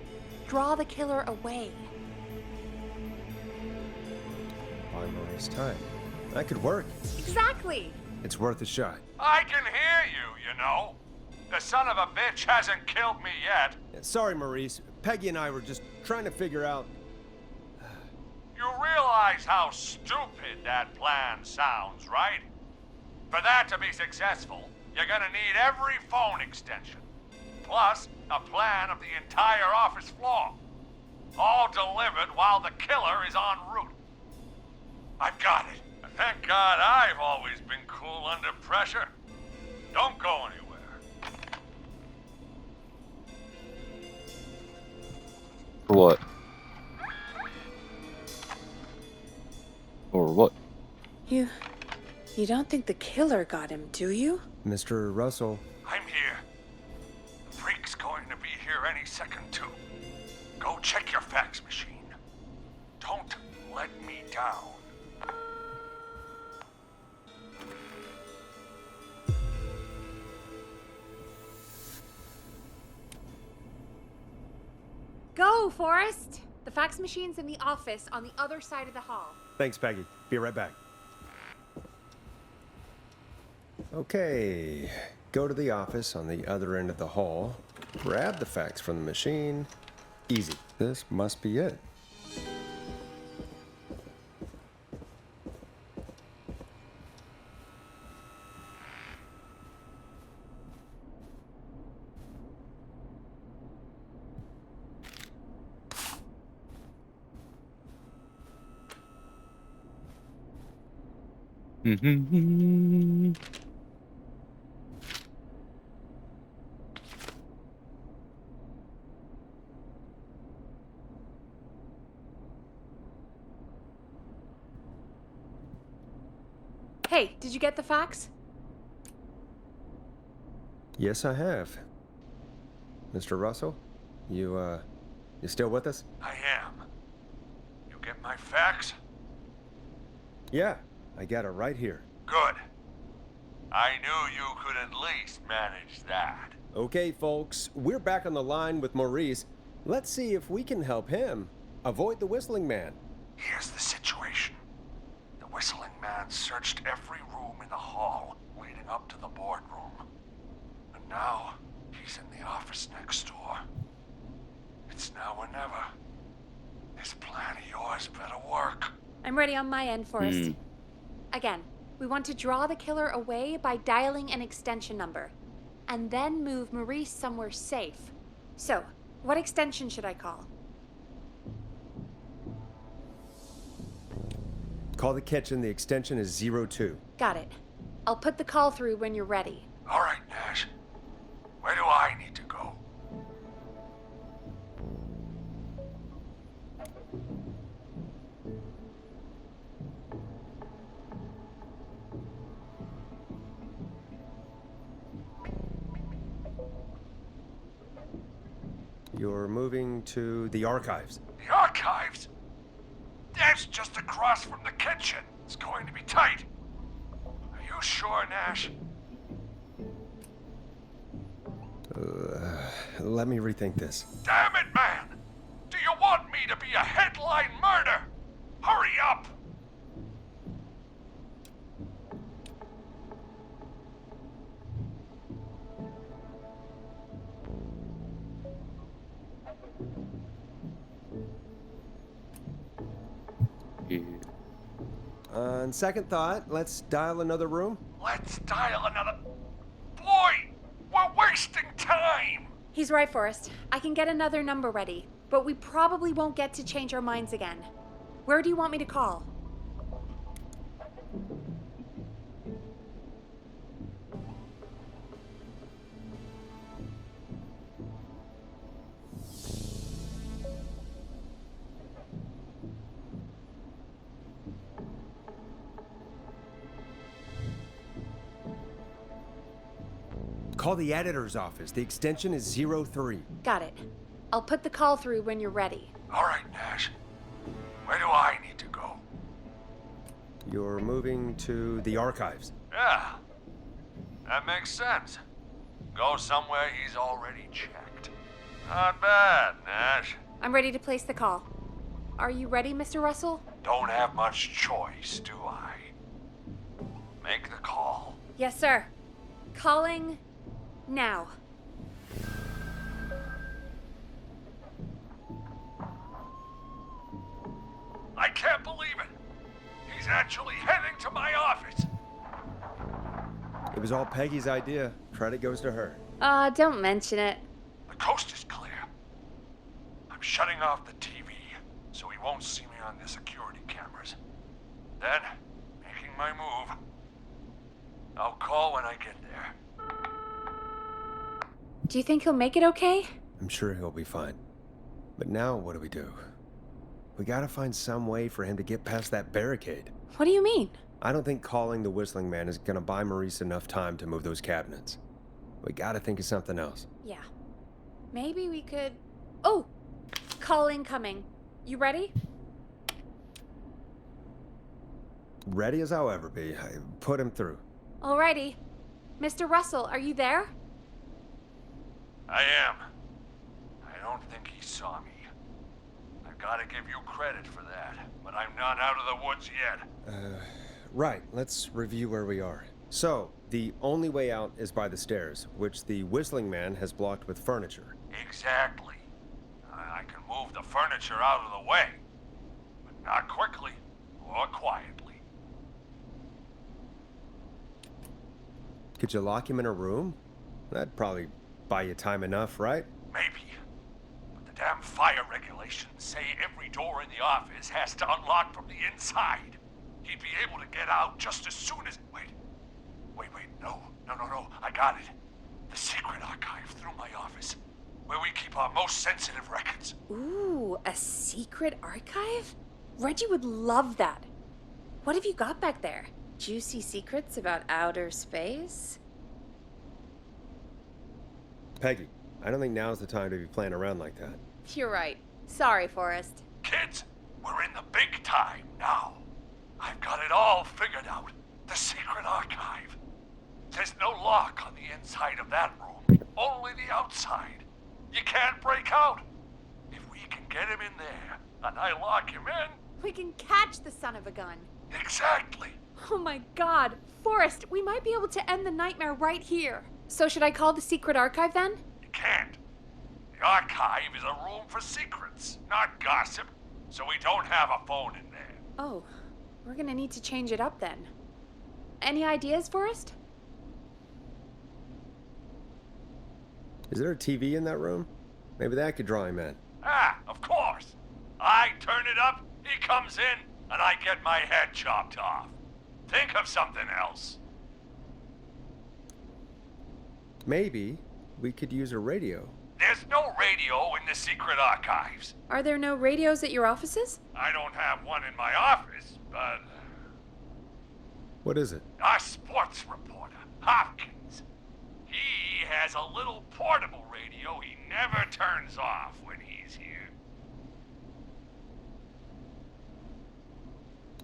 Draw the killer away. Buy Maurice time. That could work. Exactly! It's worth a shot. I can hear you, you know. The son of a bitch hasn't killed me yet. Sorry, Maurice. Peggy and I were just trying to figure out... You realize how stupid that plan sounds, right? For that to be successful, you're gonna need every phone extension. Plus, a plan of the entire office floor. All delivered while the killer is en route. I've got it. And thank God I've always been cool under pressure. Don't go anywhere. For what? Or what? You don't think the killer got him, do you? Mr. Russell. I'm here. The freak's going to be here any second, too. Go check your fax machine. Don't let me down. Go, Forrest! The fax machine's in the office on the other side of the hall. Thanks, Peggy. Be right back. Okay. Go to the office on the other end of the hall. Grab the fax from the machine. Easy. This must be it. Hey, did you get the fax? Yes, I have. Mr. Russell, you still with us? I am. You get my fax? Yeah, I got it right here. Good. I knew you could at least manage that. Okay, folks, we're back on the line with Maurice. Let's see if we can help him avoid the Whistling Man. Here's the situation. The Whistling Man searched every room in the hall leading up to the boardroom. And now, he's in the office next door. It's now or never. This plan of yours better work. I'm ready on my end, Forrest. Again, we want to draw the killer away by dialing an extension number, and then move Maurice somewhere safe. So, what extension should I call? Call the kitchen. The extension is 02. Got it. I'll put the call through when you're ready. All right, Nash. Where do I need to go? You're moving to the archives. The archives? That's just across from the kitchen. It's going to be tight. Are you sure, Nash? Let me rethink this. Damn it, man! Do you want me to be a headline murder? Hurry up! On second thought, let's dial another room. Let's dial another... Boy! We're wasting time! He's right, Forrest. I can get another number ready, but we probably won't get to change our minds again. Where do you want me to call? Call the editor's office. The extension is 03. Got it. I'll put the call through when you're ready. All right, Nash. Where do I need to go? You're moving to the archives. Yeah. That makes sense. Go somewhere he's already checked. Not bad, Nash. I'm ready to place the call. Are you ready, Mr. Russell? Don't have much choice, do I? Make the call. Yes, sir. Calling now. I can't believe it. He's actually heading to my office. It was all Peggy's idea. Credit goes to her. Don't mention it. The coast is clear. I'm shutting off the TV so he won't see me on the security cameras. Then, making my move. I'll call when I get there. Do you think he'll make it okay? I'm sure he'll be fine. But now what do? We gotta find some way for him to get past that barricade. What do you mean? I don't think calling the Whistling Man is gonna buy Maurice enough time to move those cabinets. We gotta think of something else. Yeah. Maybe we could... Oh! Call incoming. You ready? Ready as I'll ever be. Put him through. Alrighty. Mr. Russell, are you there? I am. I don't think he saw me. I've got to give you credit for that, but I'm not out of the woods yet. Right. Let's review where we are. So, the only way out is by the stairs, which the Whistling Man has blocked with furniture. Exactly. I can move the furniture out of the way, but not quickly or quietly. Could you lock him in a room? That'd probably buy you time enough, right? Maybe. But the damn fire regulations say every door in the office has to unlock from the inside. He'd be able to get out just as soon as... Wait, no. I got it. The secret archive through my office, where we keep our most sensitive records. Ooh, a secret archive? Reggie would love that. What have you got back there? Juicy secrets about outer space? Peggy, I don't think now's the time to be playing around like that. You're right. Sorry, Forrest. Kids, we're in the big time now. I've got it all figured out. The secret archive. There's no lock on the inside of that room, only the outside. You can't break out. If we can get him in there, and I lock him in... We can catch the son of a gun. Exactly. Oh my god. Forrest, we might be able to end the nightmare right here. So should I call the secret archive then? You can't. The archive is a room for secrets, not gossip, so we don't have a phone in there. Oh, we're gonna need to change it up then. Any ideas, Forrest? Is there a TV in that room? Maybe that could draw him in. Ah, of course. I turn it up, he comes in, and I get my head chopped off. Think of something else. Maybe we could use a radio. There's no radio in the secret archives. Are there no radios at your offices? I don't have one in my office, but... What is it? Our sports reporter, Hopkins. He has a little portable radio he never turns off when he's here.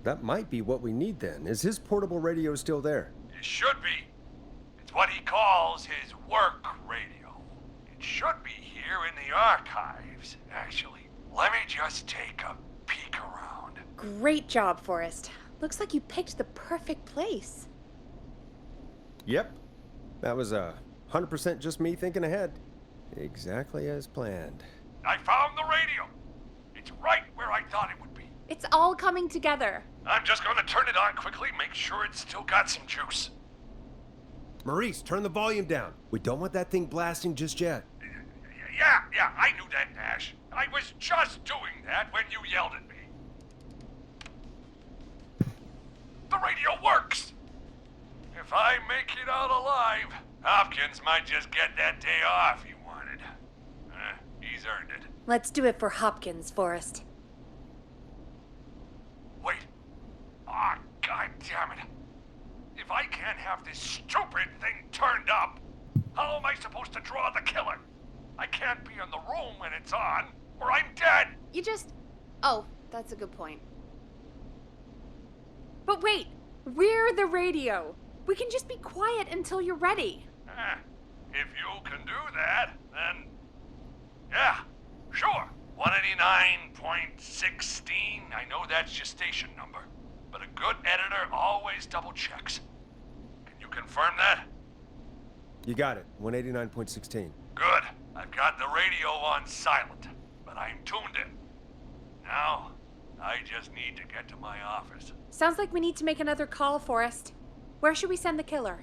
That might be what we need then. Is his portable radio still there? It should be. It's what he calls his work radio. It should be here in the archives, actually. Let me just take a peek around. Great job, Forrest. Looks like you picked the perfect place. Yep. That was 100% just me thinking ahead. Exactly as planned. I found the radio. It's right where I thought it would be. It's all coming together. I'm just gonna turn it on quickly, make sure it's still got some juice. Maurice, turn the volume down. We don't want that thing blasting just yet. Yeah, I knew that, Nash. I was just doing that when you yelled at me. The radio works! If I make it out alive, Hopkins might just get that day off he wanted. He's earned it. Let's do it for Hopkins, Forrest. Wait. Ah, God damn it. If I can't have this stupid thing turned up, how am I supposed to draw the killer? I can't be in the room when it's on, or I'm dead. You just... Oh, that's a good point. But wait, we're the radio. We can just be quiet until you're ready. If you can do that, then... Yeah, sure. 189.16. I know that's your station number. But a good editor always double checks. You confirm that? You got it. 189.16. Good. I've got the radio on silent, but I'm tuned in. Now, I just need to get to my office. Sounds like we need to make another call, Forrest. Where should we send the killer?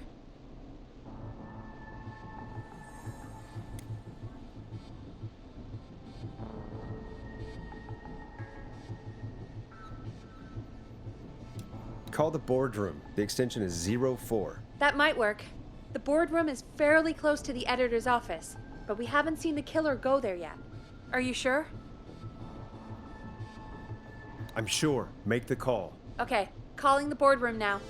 Call the boardroom. The extension is 04. That might work. The boardroom is fairly close to the editor's office, but we haven't seen the killer go there yet. Are you sure? I'm sure. Make the call. Okay, calling the boardroom now.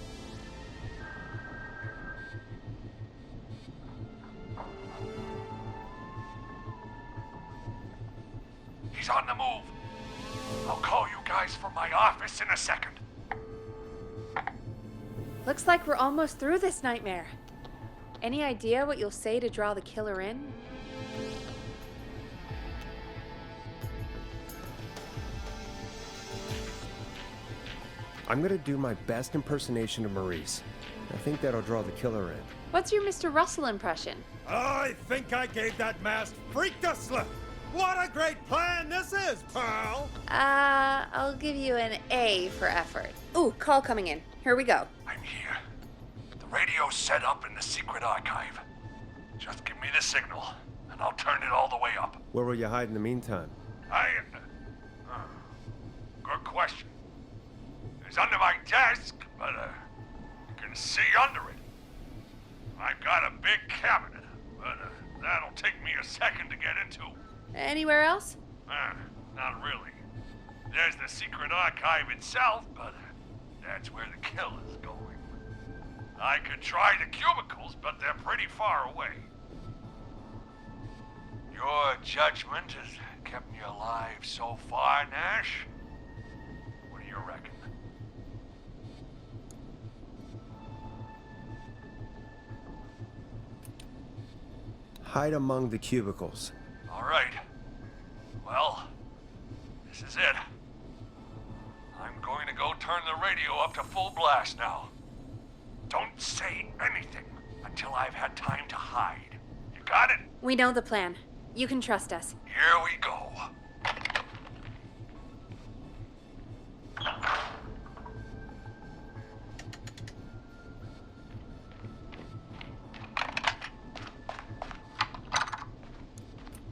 He's on the move. I'll call you guys from my office in a second. Looks like we're almost through this nightmare. Any idea what you'll say to draw the killer in? I'm gonna do my best impersonation of Maurice. I think that'll draw the killer in. What's your Mr. Russell impression? I think I gave that masked freak a slip. What a great plan this is, pal! I'll give you an A for effort. Ooh, call coming in. Here we go. I'm here. The radio's set up in the secret archive. Just give me the signal, and I'll turn it all the way up. Where will you hide in the meantime? Good question. It's under my desk, but you can see under it. I've got a big cabinet, but that'll take me a second to get into. Anywhere else? Not really. There's the secret archive itself, but that's where the killer's going. I could try the cubicles, but they're pretty far away. Your judgment has kept me alive so far, Nash. What do you reckon? Hide among the cubicles. All right. Well, this is it. I'm going to go turn the radio up to full blast now. Don't say anything until I've had time to hide. You got it? We know the plan. You can trust us. Here we go.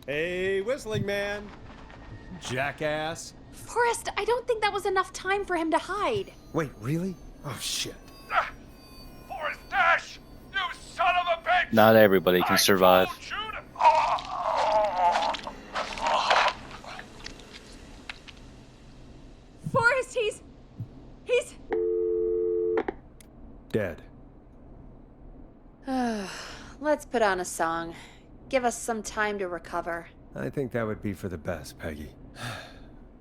Hey, whistling man. Jackass. Forrest, I don't think that was enough time for him to hide. Wait, really? Oh, shit. Forrest Dash! You son of a bitch! Not everybody can survive. Told you to- Forrest, he's... Dead. Let's put on a song. Give us some time to recover. I think that would be for the best, Peggy.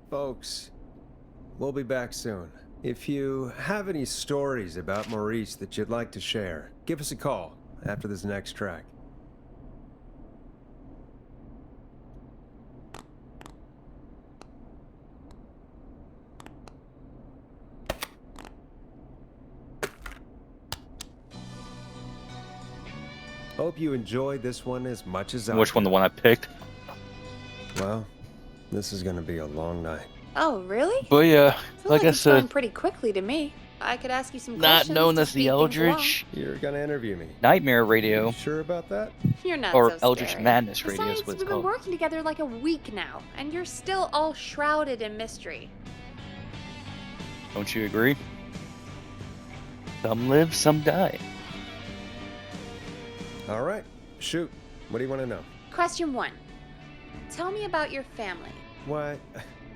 Folks, we'll be back soon. If you have any stories about Maurice that you'd like to share, give us a call after this next track. Hope you enjoyed this one as much as I Which one? The one I picked? Well, this is gonna be a long night. Oh, really? But yeah, Feels like I it's going said, pretty quickly to me. I could ask you some not questions known to as the speed things Eldritch You're gonna interview me. Nightmare Radio, You sure about that? along. You're not or so Eldritch scary. Madness Radio Besides, is what it's we've been called. working together like a week now, and you're still all shrouded in mystery. Don't you agree? Some live, some die. All right, shoot. What do you want to know? Question 1. Tell me about your family. What?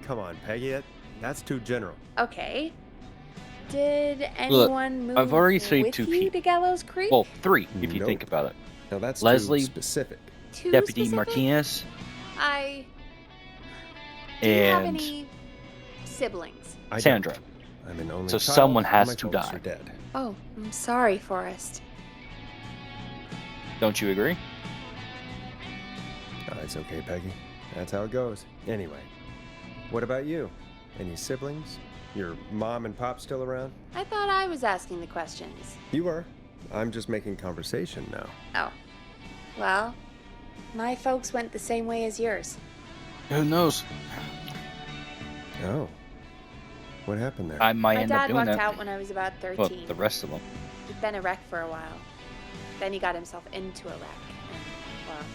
Come on, Peggy. That's too general. Okay. Did anyone move I've already saved with 2 you people. to Gallows Creek? Well, 3, if you Nope. think about it. Now that's Leslie, too specific. Too Deputy specific? Martinez, Do you have and any siblings? I don't. Sandra. I'm an only So child, someone and has my to folks die. Are dead. Oh, I'm sorry, Forrest. Don't you agree? Oh, it's okay, Peggy. That's how it goes. Anyway, what about you? Any siblings? Your mom and pop still around? I thought I was asking the questions. You were. I'm just making conversation now. Oh. Well, my folks went the same way as yours. Who knows? Oh. What happened there? I might My end up dad doing walked that. out when I was about 13. Well, the rest of them. He'd been a wreck for a while. Then he got himself into a wreck. And, well,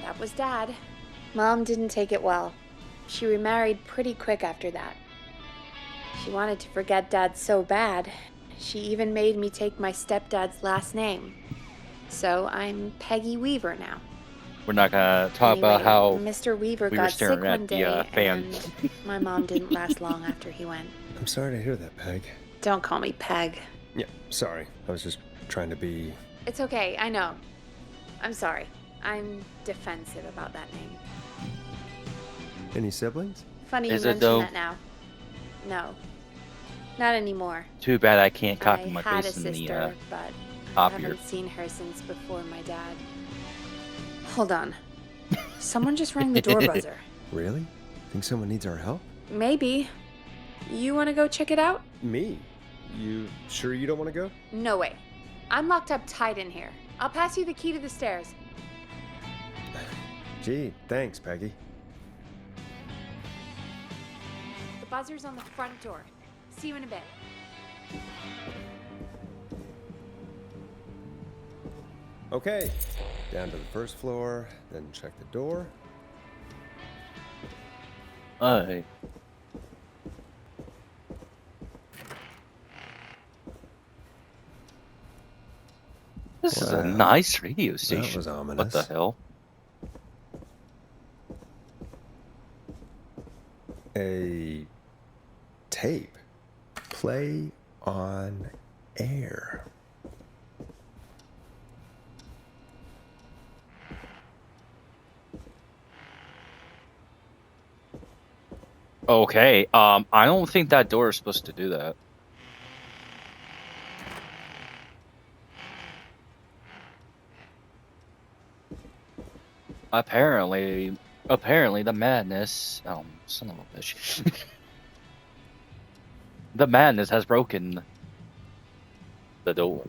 that was Dad. Mom didn't take it well. She remarried pretty quick after that. She wanted to forget Dad so bad, she even made me take my stepdad's last name. So I'm Peggy Weaver now. We're not gonna talk Anyway, about how Mr. Weaver we were got sick staring one at day, the fan. and my mom didn't last long after he went. I'm sorry to hear that, Peg. Don't call me Peg. Yeah, sorry. I was just trying to be... It's okay, I know. I'm sorry. I'm defensive about that name. Any siblings? Funny you Is it mention though? that now. No. Not anymore. Too bad I can't I copy my had a face in the sister, but I copier. haven't seen her since before my dad. Hold on. Someone just rang the door buzzer. Really? Think someone needs our help? Maybe. You want to go check it out? Me? You sure you don't want to go? No way. I'm locked up tight in here. I'll pass you the key to the stairs. Gee, thanks, Peggy. The buzzer's on the front door. See you in a bit. Okay, down to the first floor, then check the door. Hey. This is a Wow. nice radio station. was ominous. What the hell? A tape. Play on air. Okay. I don't think that door is supposed to do that. Apparently the madness. Son of a bitch. The madness has broken the door.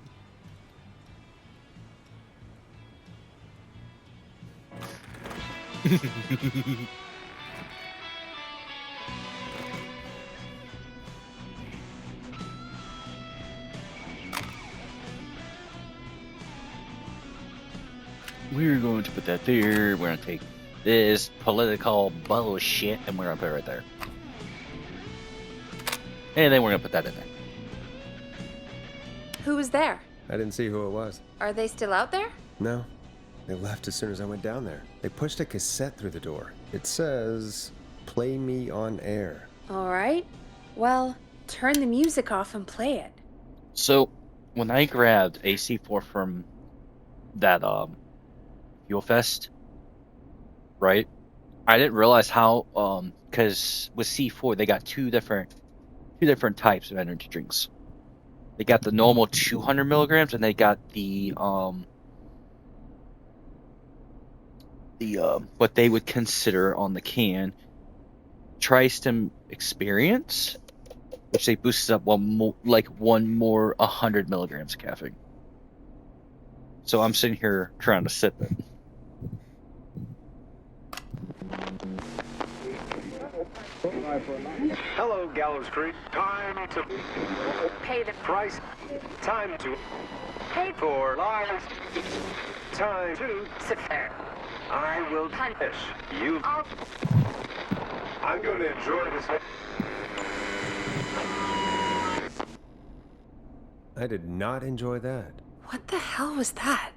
We're going to put that there. We're going to take this political bullshit and we're going to put it right there. And then we're going to put that in there. Who was there? I didn't see who it was. Are they still out there? No. They left as soon as I went down there. They pushed a cassette through the door. It says, "Play me on air." All right. Well, turn the music off and play it. So, when I grabbed a C4 from that Fuel Fest, right? I didn't realize how because with C4 they got two different types of energy drinks. They got the normal 200 milligrams, and they got the what they would consider on the can Tristem Experience, which they boosted up one more 100 milligrams of caffeine. So I'm sitting here trying to sip it. Hello, Gallows Creek. Time to Pay the price. Time to pay for lives. Time to sit there. I will punish you. I'm going to enjoy this. I did not enjoy that. What the hell was that?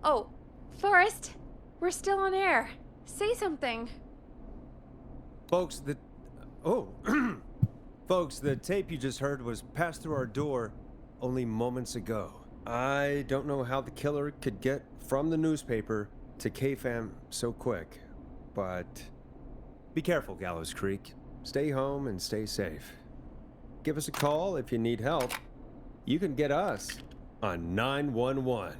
Oh, Forrest, we're still on air. Say something. Folks, Folks, the tape you just heard was passed through our door only moments ago. I don't know how the killer could get from the newspaper to K-Fam so quick, but be careful, Gallows Creek. Stay home and stay safe. Give us a call if you need help. You can get us on 911.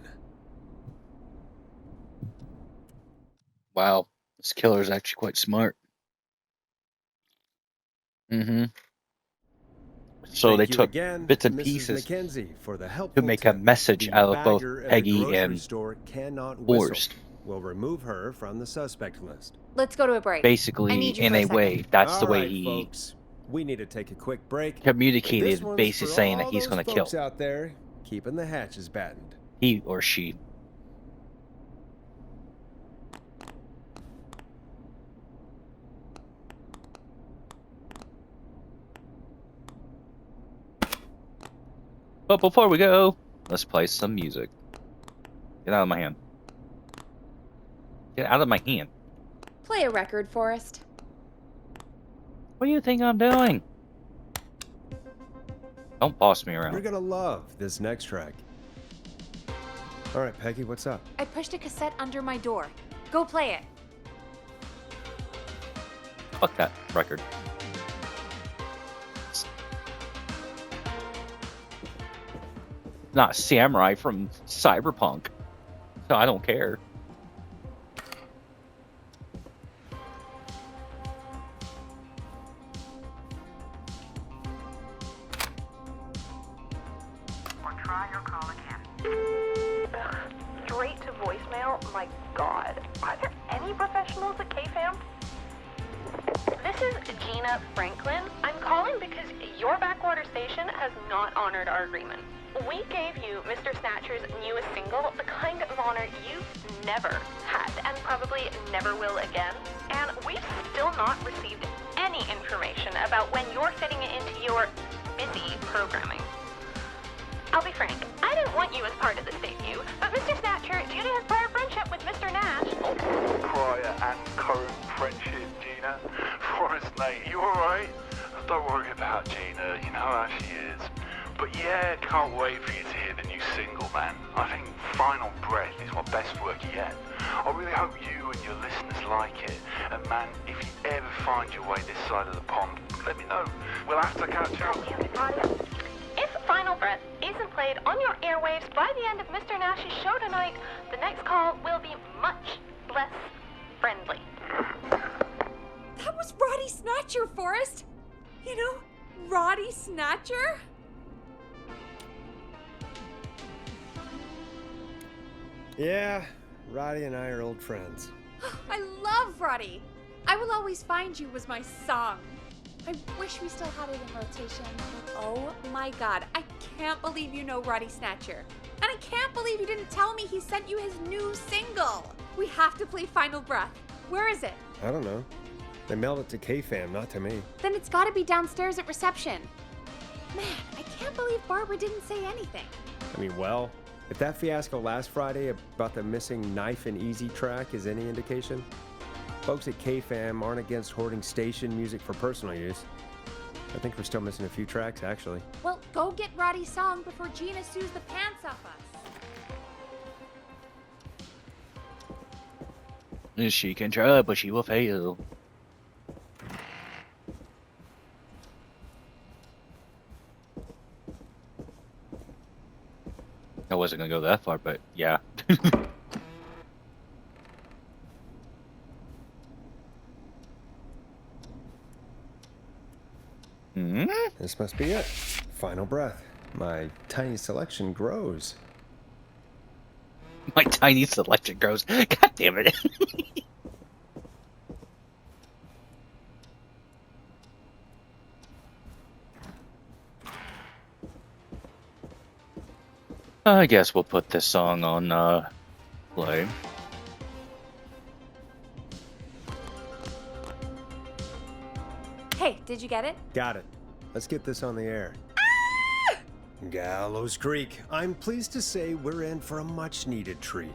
Wow, this killer is actually quite smart. So Thank they you took again, bits and Mrs. pieces McKenzie, for the to helpful make a tip. message The out of both bagger at the Peggy grocery and store cannot whistle. Forrest. We'll remove her from the suspect list. Let's go to a break. I Basically, need you in for a a way, second. that's All the way right, he folks. We need to take a quick break. This communicated, one's basically for saying that all he's those going to kill. folks out there keeping the hatches battened. He or she. But before we go, let's play some music. Get out of my hand. Get out of my hand. Play a record, Forrest. What do you think I'm doing? Don't boss me You're around. gonna love this next track. All right, Peggy, what's up? I pushed a cassette under my door. Go play it. Fuck that record. Not Samurai from Cyberpunk. So I don't care. Or try your call again. Straight to voicemail? My God. Are there any professionals at KFAM? This is Gina Franklin. I'm calling because your backwater station has not honored our agreement. We gave you Mr. Snatcher's newest single, the kind of honor you've never had and probably never will again. And we've still not received any information about when you're fitting it into your busy programming. I'll be frank, I didn't want you as part of this debut, but Mr. Snatcher, due to his prior friendship with Mr. Nash... Prior and current friendship, Gina. Forrest, mate, you alright? Don't worry about Gina, you know how she is. But yeah, can't wait for you to hear the new single, man. I think Final Breath is my best work yet. I really hope you and your listeners like it. And man, if you ever find your way this side of the pond, let me know. We'll have to catch up. If Final Breath isn't played on your airwaves by the end of Mr. Nash's show tonight, the next call will be much less friendly. That was Roddy Snatcher, Forrest. You know, Roddy Snatcher? Yeah, Roddy and I are old friends. I love Roddy. I Will Always Find You was my song. I wish we still had it in rotation. Oh my God, I can't believe you know Roddy Snatcher. And I can't believe you didn't tell me he sent you his new single. We have to play Final Breath. Where is it? I don't know. They mailed it to KFAM, not to me. Then it's gotta be downstairs at reception. Man, I can't believe Barbara didn't say anything. I mean, well, if that fiasco last Friday about the missing Knife and Easy track is any indication, folks at KFAM aren't against hoarding station music for personal use. I think we're still missing a few tracks, actually. Well, go get Roddy's song before Gina sues the pants off us. She can try, but she will fail. I wasn't gonna go that far, but yeah. This must be it. Final Breath. My tiny selection grows. My tiny selection grows. God damn it. I guess we'll put this song on play. Hey, did you get it? Got it. Let's get this on the air. Gallows Creek. I'm pleased to say we're in for a much-needed treat.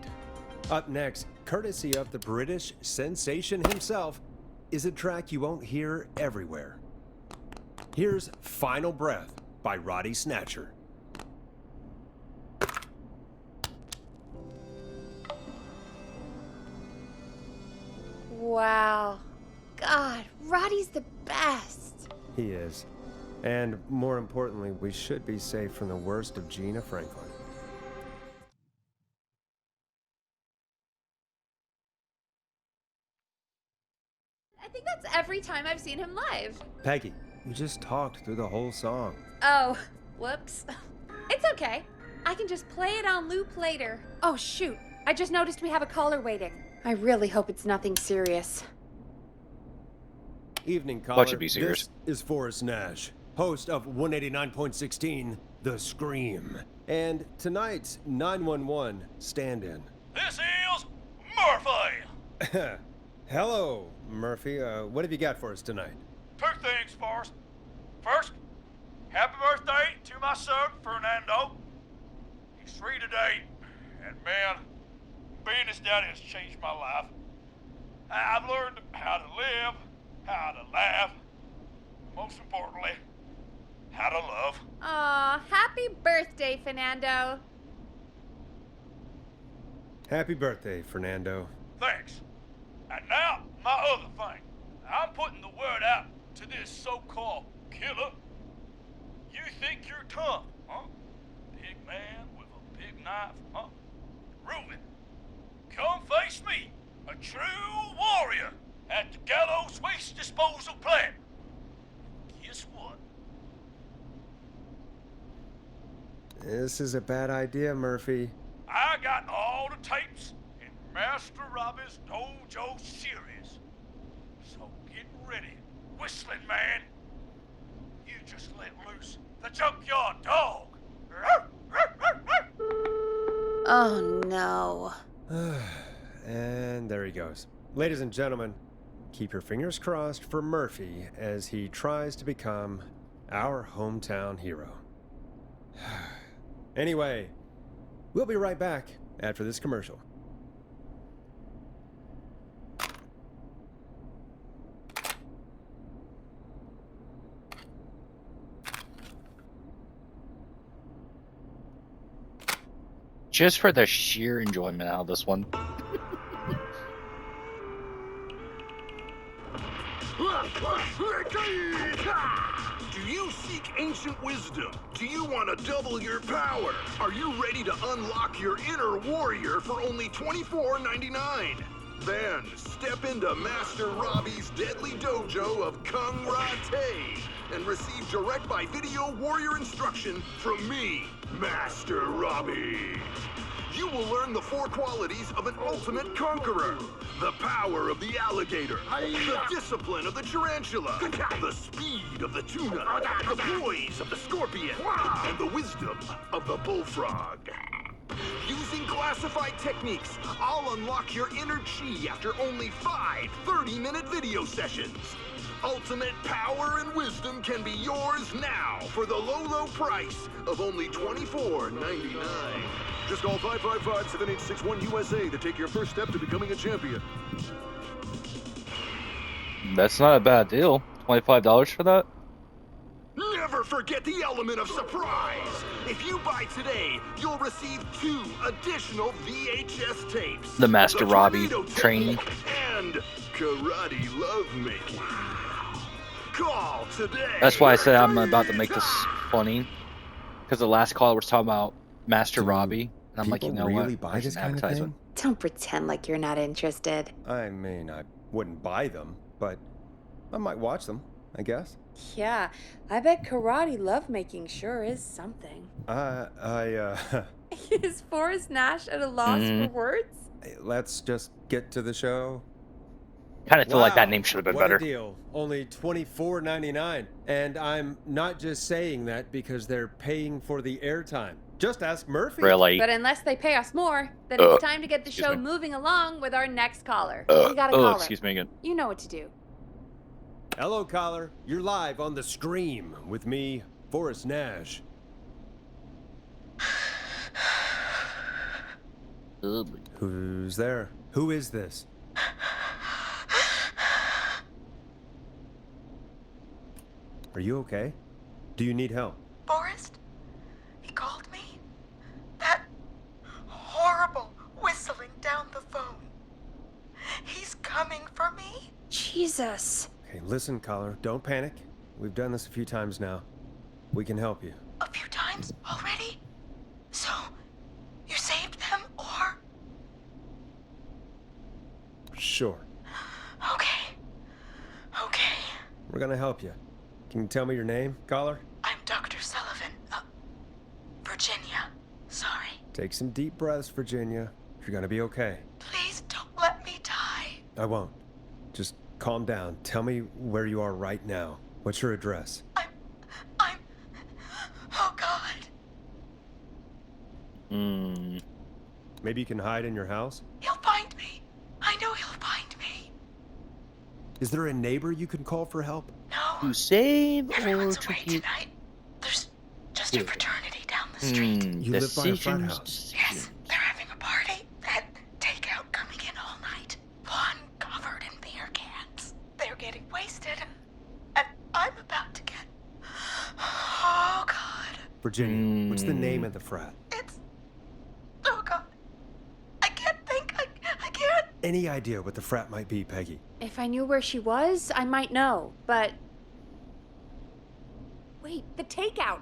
Up next, courtesy of the British sensation himself, is a track you won't hear everywhere. Here's Final Breath by Roddy Snatcher. Wow. God, Roddy's the best. He is. And more importantly, we should be safe from the worst of Gina Franklin. I think that's every time I've seen him live. Peggy, You just talked through the whole song. Oh, whoops. It's okay. I can just play it on loop later. Oh, shoot. I just noticed we have a caller waiting. I really hope it's nothing serious. Evening, caller. What should be serious? This is Forrest Nash, host of 189.16, The Scream. And tonight's 911 stand-in. This is Murphy! Hello, Murphy. What have you got for us tonight? Two things, Forrest. First, happy birthday to my son, Fernando. He's 3 today, and man, being his daddy has changed my life. I've learned how to live, how to laugh, most importantly, how to love. Aw, happy birthday, Fernando. Happy birthday, Fernando. Thanks. And now, my other thing. I'm putting the word out to this so-called killer. You think you're tough, huh? Big man with a big knife, huh? Prove it. Come face me, a true warrior, at the Gallows Waste Disposal Plant. Guess what? This is a bad idea, Murphy. I got all the tapes in Master Robbie's Dojo series. So get ready, Whistling Man. You just let loose the junkyard dog. Oh, no. And there he goes. Ladies and gentlemen, keep your fingers crossed for Murphy as he tries to become our hometown hero. Anyway, we'll be right back after this commercial. Just for the sheer enjoyment out of this one. Do you seek ancient wisdom? Do you want to double your power? Are you ready to unlock your inner warrior for only $24.99? Then step into Master Robbie's deadly dojo of Kung Ra-Te and receive direct by video warrior instruction from me, Master Robbie. You will learn the 4 qualities of an ultimate conqueror. The power of the alligator, the discipline of the tarantula, the speed of the tuna, the poise of the scorpion, and the wisdom of the bullfrog. Using classified techniques, I'll unlock your inner chi after only 5 30-minute video sessions. Ultimate power and wisdom can be yours now for the low, low price of only $24.99. Just call 555-7861 USA to take your first step to becoming a champion. That's not a bad deal. $25 for that? Never forget the element of surprise! If you buy today, you'll receive 2 additional VHS tapes. The Master Robbie Tornado training. Technique and karate lovemaking. Call today. That's why I said I'm about to make this funny. Because the last caller was talking about Master Robbie. And I'm like, you know really what? buy this kind of thing? Don't pretend like you're not interested. I mean, I wouldn't buy them, but I might watch them, I guess. Yeah, I bet karate lovemaking sure is something. Is Forrest Nash at a loss for words? Let's just get to the show. Kind of feel like that name should have been what better. A deal. Only $24.99. And I'm not just saying that because they're paying for the airtime. Just ask Murphy. Really? But unless they pay us more, then it's time to get the show moving along with our next caller. We got a caller. Excuse me again. You know what to do. Hello, caller. You're live on The Scream with me, Forrest Nash. Who's there? Who is this? Are you okay? Do you need help? Forrest? He called me? That horrible whistling down the phone. He's coming for me? Jesus. Okay, listen, caller. Don't panic. We've done this a few times now. We can help you. A few times already? So, you saved them, or? Sure. Okay. We're gonna help you. Can you tell me your name, caller? I'm Dr. Sullivan. Virginia. Sorry. Take some deep breaths, Virginia. You're gonna be okay. Please don't let me die. I won't. Just calm down. Tell me where you are right now. What's your address? Oh, God. Maybe you can hide in your house? He'll find me. I know he'll find me. Is there a neighbor you can call for help? No. To save or Everyone's to away keep? tonight. There's just a fraternity down the street. You live by a frat house? Decisions. Yes, they're having a party. That takeout coming in all night. Lawn covered in beer cans. They're getting wasted. And I'm about to get... Oh, God. Virginia, what's the name of the frat? It's... Oh, God. I can't think. I can't. Any idea what the frat might be, Peggy? If I knew where she was, I might know, but... Wait, the takeout!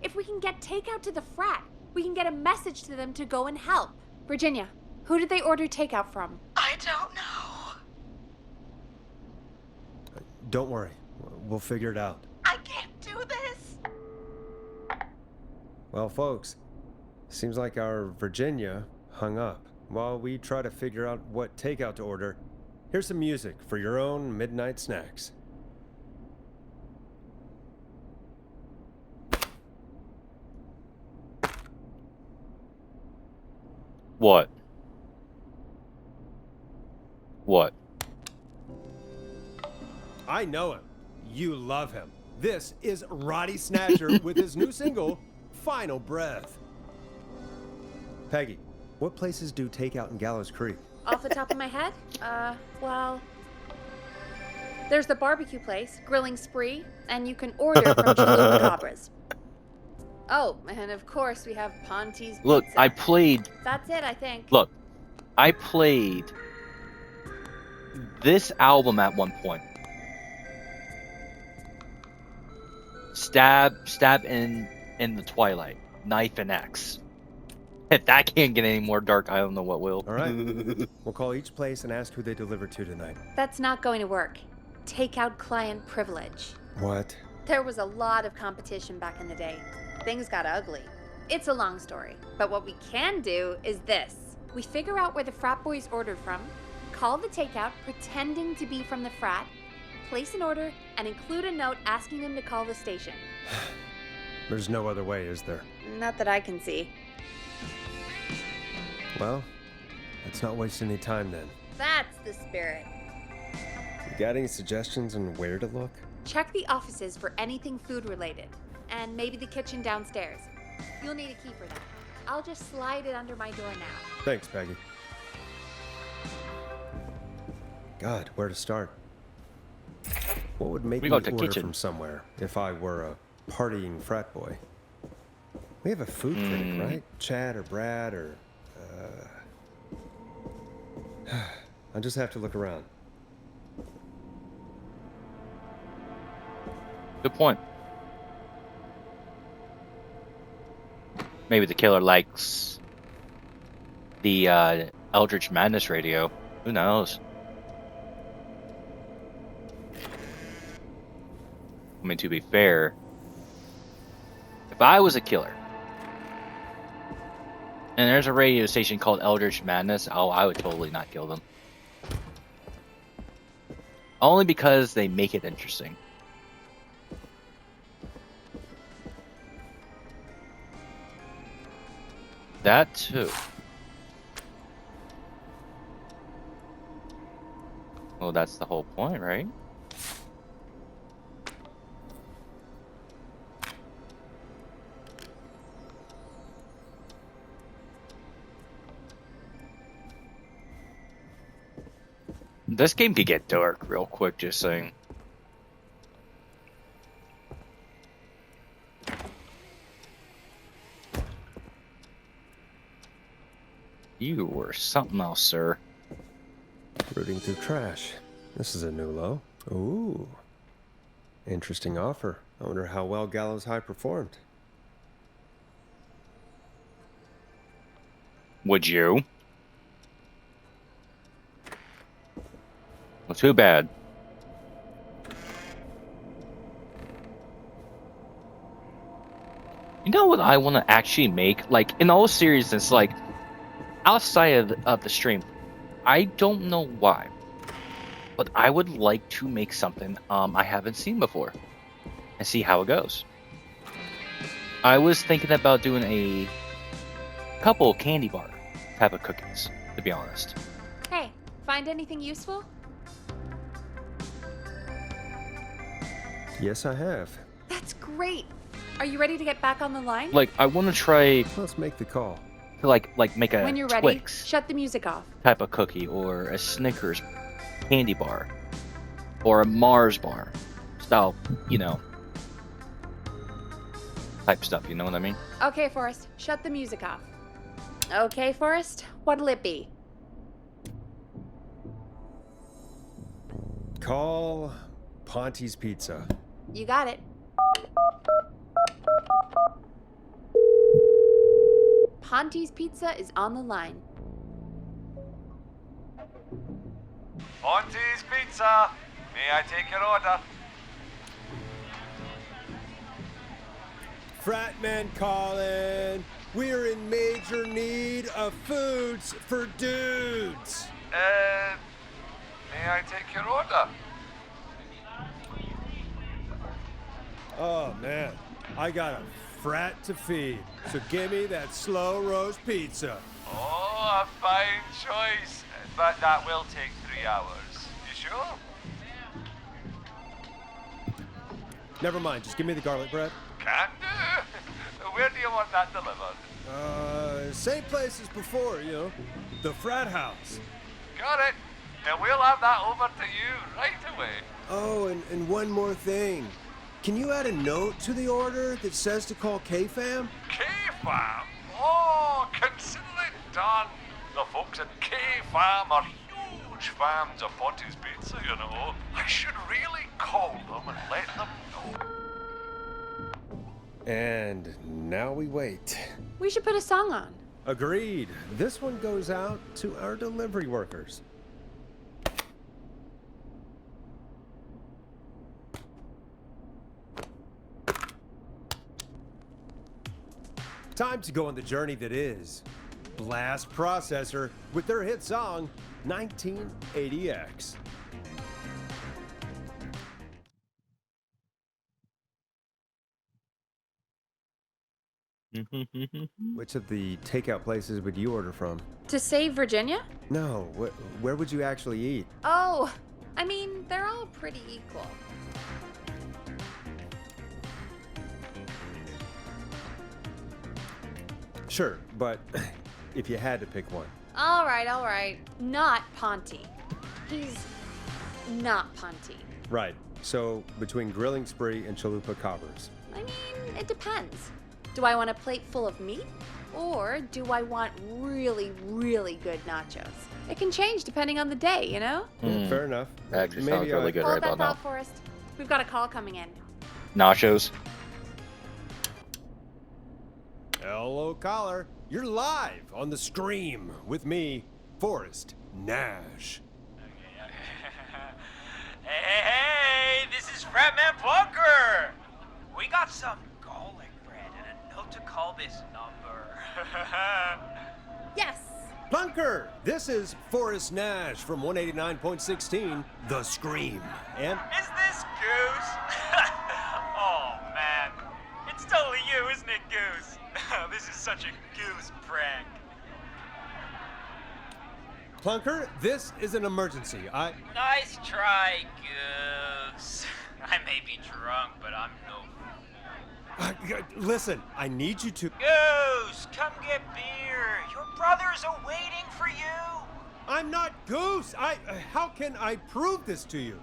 If we can get takeout to the frat, we can get a message to them to go and help. Virginia, who did they order takeout from? I don't know. Don't worry. We'll figure it out. I can't do this. Well, folks, seems like our Virginia hung up. While we try to figure out what takeout to order, here's some music for your own midnight snacks. What? What? I know him. You love him. This is Roddy Snatcher with his new single, Final Breath. Peggy, what places do takeout in Gallows Creek? Off the top of my head? Well... There's the barbecue place, Grilling Spree, and you can order from Chalupa Oh, and of course we have Ponte's Look, Pizza. I played. That's it, I think. Look, I played this album at one point. Stab in the twilight, knife and axe. If that can't get any more dark, I don't know what will. All right. We'll call each place and ask who they deliver to tonight. That's not going to work. Takeout client privilege. What? There was a lot of competition back in the day. Things got ugly. It's a long story, but what we can do is this. We figure out where the frat boys ordered from, call the takeout pretending to be from the frat, place an order, and include a note asking them to call the station. There's no other way, is there? Not that I can see. Well, let's not waste any time then. That's the spirit. You got any suggestions on where to look? Check the offices for anything food related, and maybe the kitchen downstairs. You'll need a key for that. I'll just slide it under my door now. Thanks, Peggy. God, where to start? What would make me order from somewhere if I were a partying frat boy? We have a food critic, right? Chad or Brad or... I'll just have to look around. Good point. Maybe the killer likes the Eldritch Madness radio. Who knows? I mean, to be fair, if I was a killer, and there's a radio station called Eldritch Madness, I would totally not kill them. Only because they make it interesting. That too. Well, that's the whole point, right? This game could get dark real quick, just saying. You were something else, sir. Rooting through trash. This is a new low. Ooh. Interesting offer. I wonder how well Gallows High performed. Would you? Well, too bad. You know what I want to actually make? Like, in all seriousness, like, outside of the stream, I don't know why, but I would like to make something I haven't seen before and see how it goes. I was thinking about doing a couple candy bar type of cookies, to be honest. Hey, find anything useful? Yes, I have. That's great. Are you ready to get back on the line? Like, I want to try Let's make the call. to like make a When you're ready, Twix shut the music off. type of cookie, or a Snickers candy bar, or a Mars bar style, type stuff. You know what I mean? Okay, Forrest, shut the music off. Okay, Forrest, what'll it be? Call Ponte's Pizza. You got it. Ponte's Pizza is on the line. Ponte's Pizza. May I take your order? Fratman calling. We're in major need of foods for dudes. May I take your order? Oh man, I got a frat to feed. So give me that slow roast pizza. Oh, a fine choice. But that will take 3 hours. You sure? Never mind, just give me the garlic bread. Can do. Where do you want that delivered? Same place as before, the frat house. Got it. And we'll have that over to you right away. Oh, and one more thing. Can you add a note to the order that says to call K-Fam? K-Fam? Oh, consider it done. The folks at K-Fam are huge fans of Ponte's Pizza, I should really call them and let them know. And now we wait. We should put a song on. Agreed. This one goes out to our delivery workers. Time to go on the journey that is Blast Processor with their hit song 1980X. Which of the takeout places would you order from? To save Virginia? No, where would you actually eat? Oh, I mean, they're all pretty equal. Sure, but if you had to pick one. All right. Not Ponte. He's not Ponte. Right. So between Grilling Spree and Chalupa Cobbers. I mean, it depends. Do I want a plate full of meat? Or do I want really, really good nachos? It can change depending on the day, Fair enough. That actually sounds really good right Hold about that now. thought, Forrest. We've got a call coming in. Nachos. Hello, caller. You're live on the Scream with me, Forrest Nash. Hey, this is Fratman Bunker. We got some garlic bread and a note to call this number. Yes. Bunker, this is Forrest Nash from 189.16, The Scream. And Is this Goose? Oh, man. It's totally you, isn't it, Goose? This is such a Goose prank. Plunker, this is an emergency. Nice try, Goose. I may be drunk, but I'm no... Listen, I need you to... Goose, come get beer. Your brothers are waiting for you. I'm not Goose. How can I prove this to you?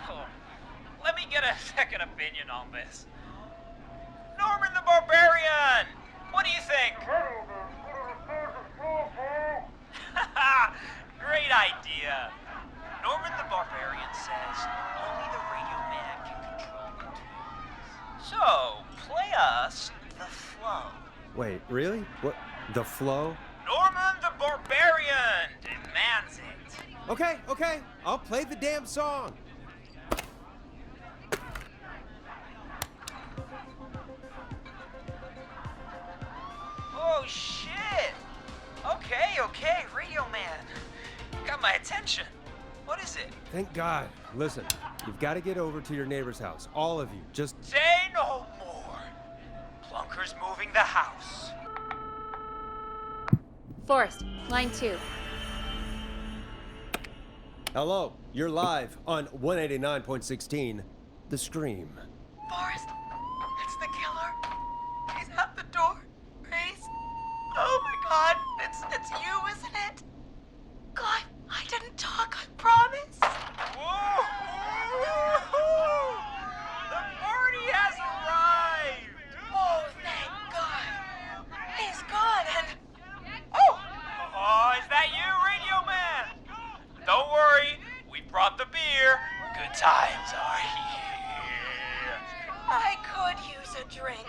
Oh, let me get a second opinion on this. Norman the Barbarian! What do you think? Great idea. Norman the Barbarian says only the radio man can control the tunes. So, play us the flow. Wait, really? What? The flow? Norman the Barbarian demands it. Okay. I'll play the damn song. attention. What is it? Thank God. Listen, you've got to get over to your neighbor's house. All of you. Just... Say no more. Plunker's moving the house. Forrest, line 2. Hello. You're live on 189.16, The Scream. Forrest, it's the killer. He's at the door. Grace. Oh my God, it's you, isn't it? God, I didn't talk, I promise. Whoa! The party has arrived! Oh, thank God. He's gone and... Oh, is that you, Radio Man? Don't worry, we brought the beer. Good times are here. I could use a drink.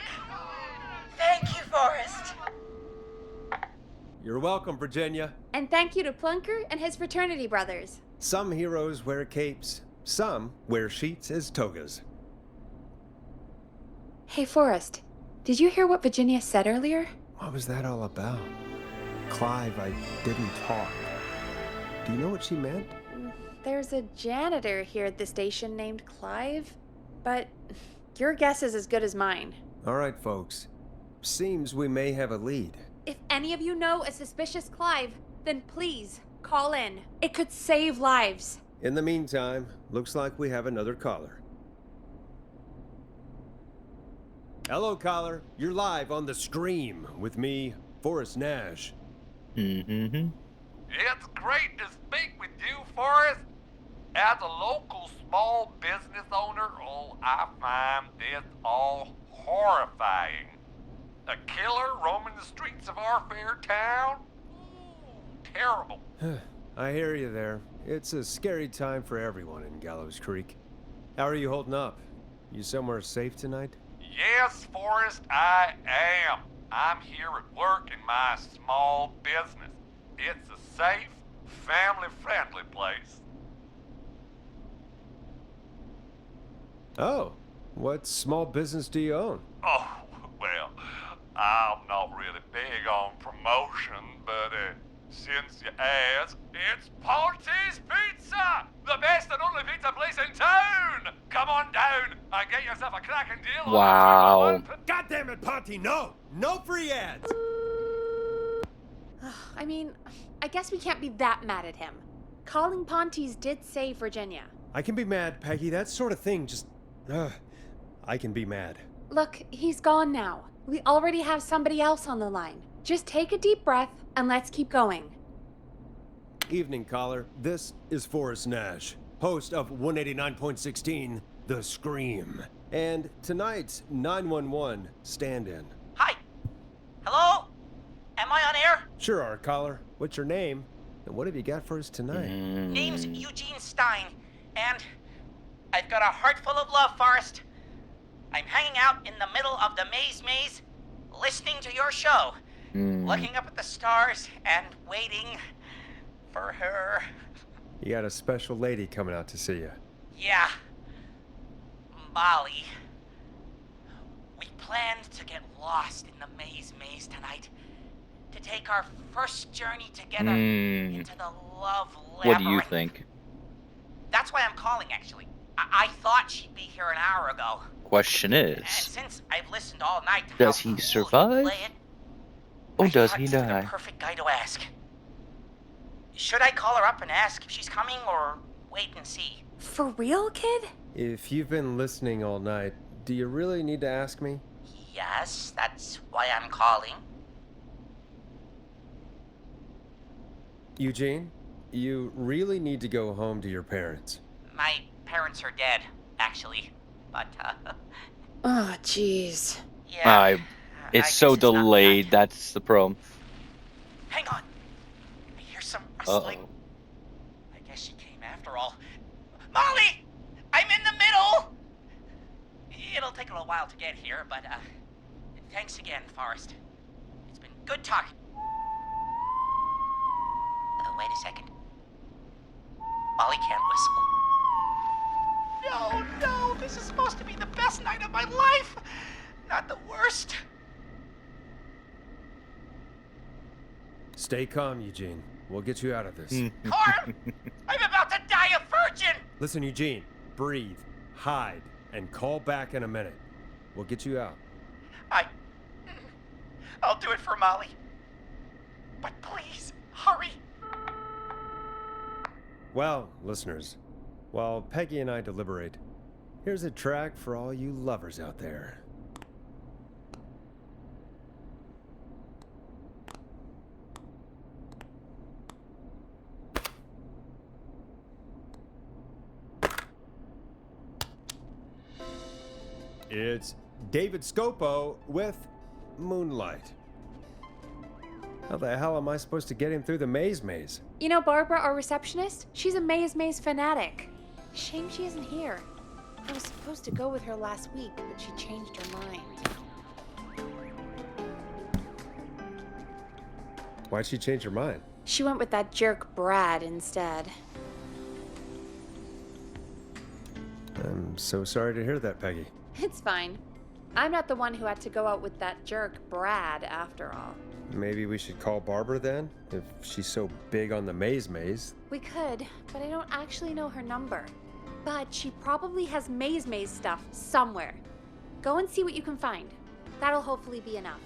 Thank you, Forrest. You're welcome, Virginia. And thank you to Plunker and his fraternity brothers. Some heroes wear capes. Some wear sheets as togas. Hey, Forrest, did you hear what Virginia said earlier? What was that all about? Clive, I didn't talk. Do you know what she meant? There's a janitor here at the station named Clive, but your guess is as good as mine. All right, folks. Seems we may have a lead. If any of you know a suspicious Clive, then please call in. It could save lives. In the meantime, looks like we have another caller. Hello, caller. You're live on The Scream with me, Forrest Nash. It's great to speak with you, Forrest. As a local small business owner, I find this all horrifying. A killer roaming the streets of our fair town? Ooh, terrible. I hear you there. It's a scary time for everyone in Gallows Creek. How are you holding up? You somewhere safe tonight? Yes, Forrest, I am. I'm here at work in my small business. It's a safe, family-friendly place. Oh, what small business do you own? Oh, well, I'm not really big on promotion, but since you ask, it's Ponty's Pizza! The best and only pizza place in town! Come on down and get yourself a cracking deal. Wow. God damn it, Ponty, no! No free ads! I mean, I guess we can't be that mad at him. Calling Ponty's did save Virginia. I can be mad, Peggy. That sort of thing just... I can be mad. Look, he's gone now. We already have somebody else on the line. Just take a deep breath and let's keep going. Evening, caller. This is Forrest Nash, host of 189.16, The Scream. And tonight's 911 stand-in. Hi. Hello? Am I on air? Sure are, caller. What's your name? And what have you got for us tonight? Name's Eugene Stein, and I've got a heart full of love, Forrest. I'm hanging out in the middle of the maze, listening to your show, looking up at the stars and waiting for her. You got a special lady coming out to see you. Yeah. Molly. We planned to get lost in the maze tonight. To take our first journey together into the love labyrinth. What do you think? That's why I'm calling, actually. I thought she'd be here an hour ago. Question And is, since I've listened all night to does how he cool survive? you play it, Or does thought he you were die? the perfect guy to ask. Should I call her up and ask if she's coming, or wait and see? For real, kid? If you've been listening all night, do you really need to ask me? Yes, that's why I'm calling. Eugene, you really need to go home to your parents. My parents are dead, actually. But, Oh, jeez. yeah. It's so delayed. That's the problem. Hang on. I hear some rustling. Uh-oh. I guess she came after all. Molly! I'm in the middle! It'll take a little while to get here, but, thanks again, Forrest. It's been good talking. Wait a second. Molly can't whistle. No, this is supposed to be the best night of my life! Not the worst. Stay calm, Eugene. We'll get you out of this. Carm! I'm about to die a virgin! Listen, Eugene. Breathe, hide, and call back in a minute. We'll get you out. I'll do it for Molly. But please, hurry. Well, listeners, while Peggy and I deliberate, here's a track for all you lovers out there. It's David Scopo with Moonlight. How the hell am I supposed to get him through the maze? You know Barbara, our receptionist? She's a maze fanatic. Shame she isn't here. I was supposed to go with her last week, but she changed her mind. Why'd she change her mind? She went with that jerk Brad instead. I'm so sorry to hear that, Peggy. It's fine. I'm not the one who had to go out with that jerk Brad after all. Maybe we should call Barbara then, if she's so big on the maze. We could, but I don't actually know her number. But she probably has maze stuff somewhere. Go and see what you can find. That'll hopefully be enough.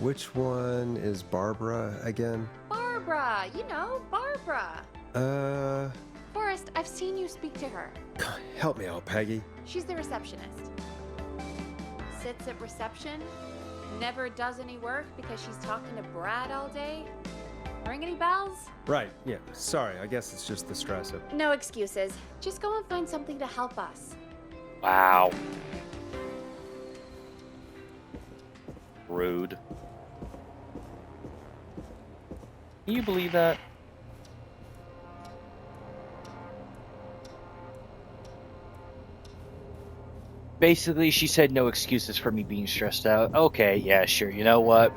Which one is Barbara again? Barbara! You know, Barbara! Forrest, I've seen you speak to her. Help me out, Peggy. She's the receptionist. Sits at reception, never does any work because she's talking to Brad all day. Ring any bells? Right, yeah. Sorry, I guess it's just the stress of... No excuses. Just go and find something to help us. Wow. Rude. Can you believe that? Basically, she said no excuses for me being stressed out. Okay, yeah, sure. You know what?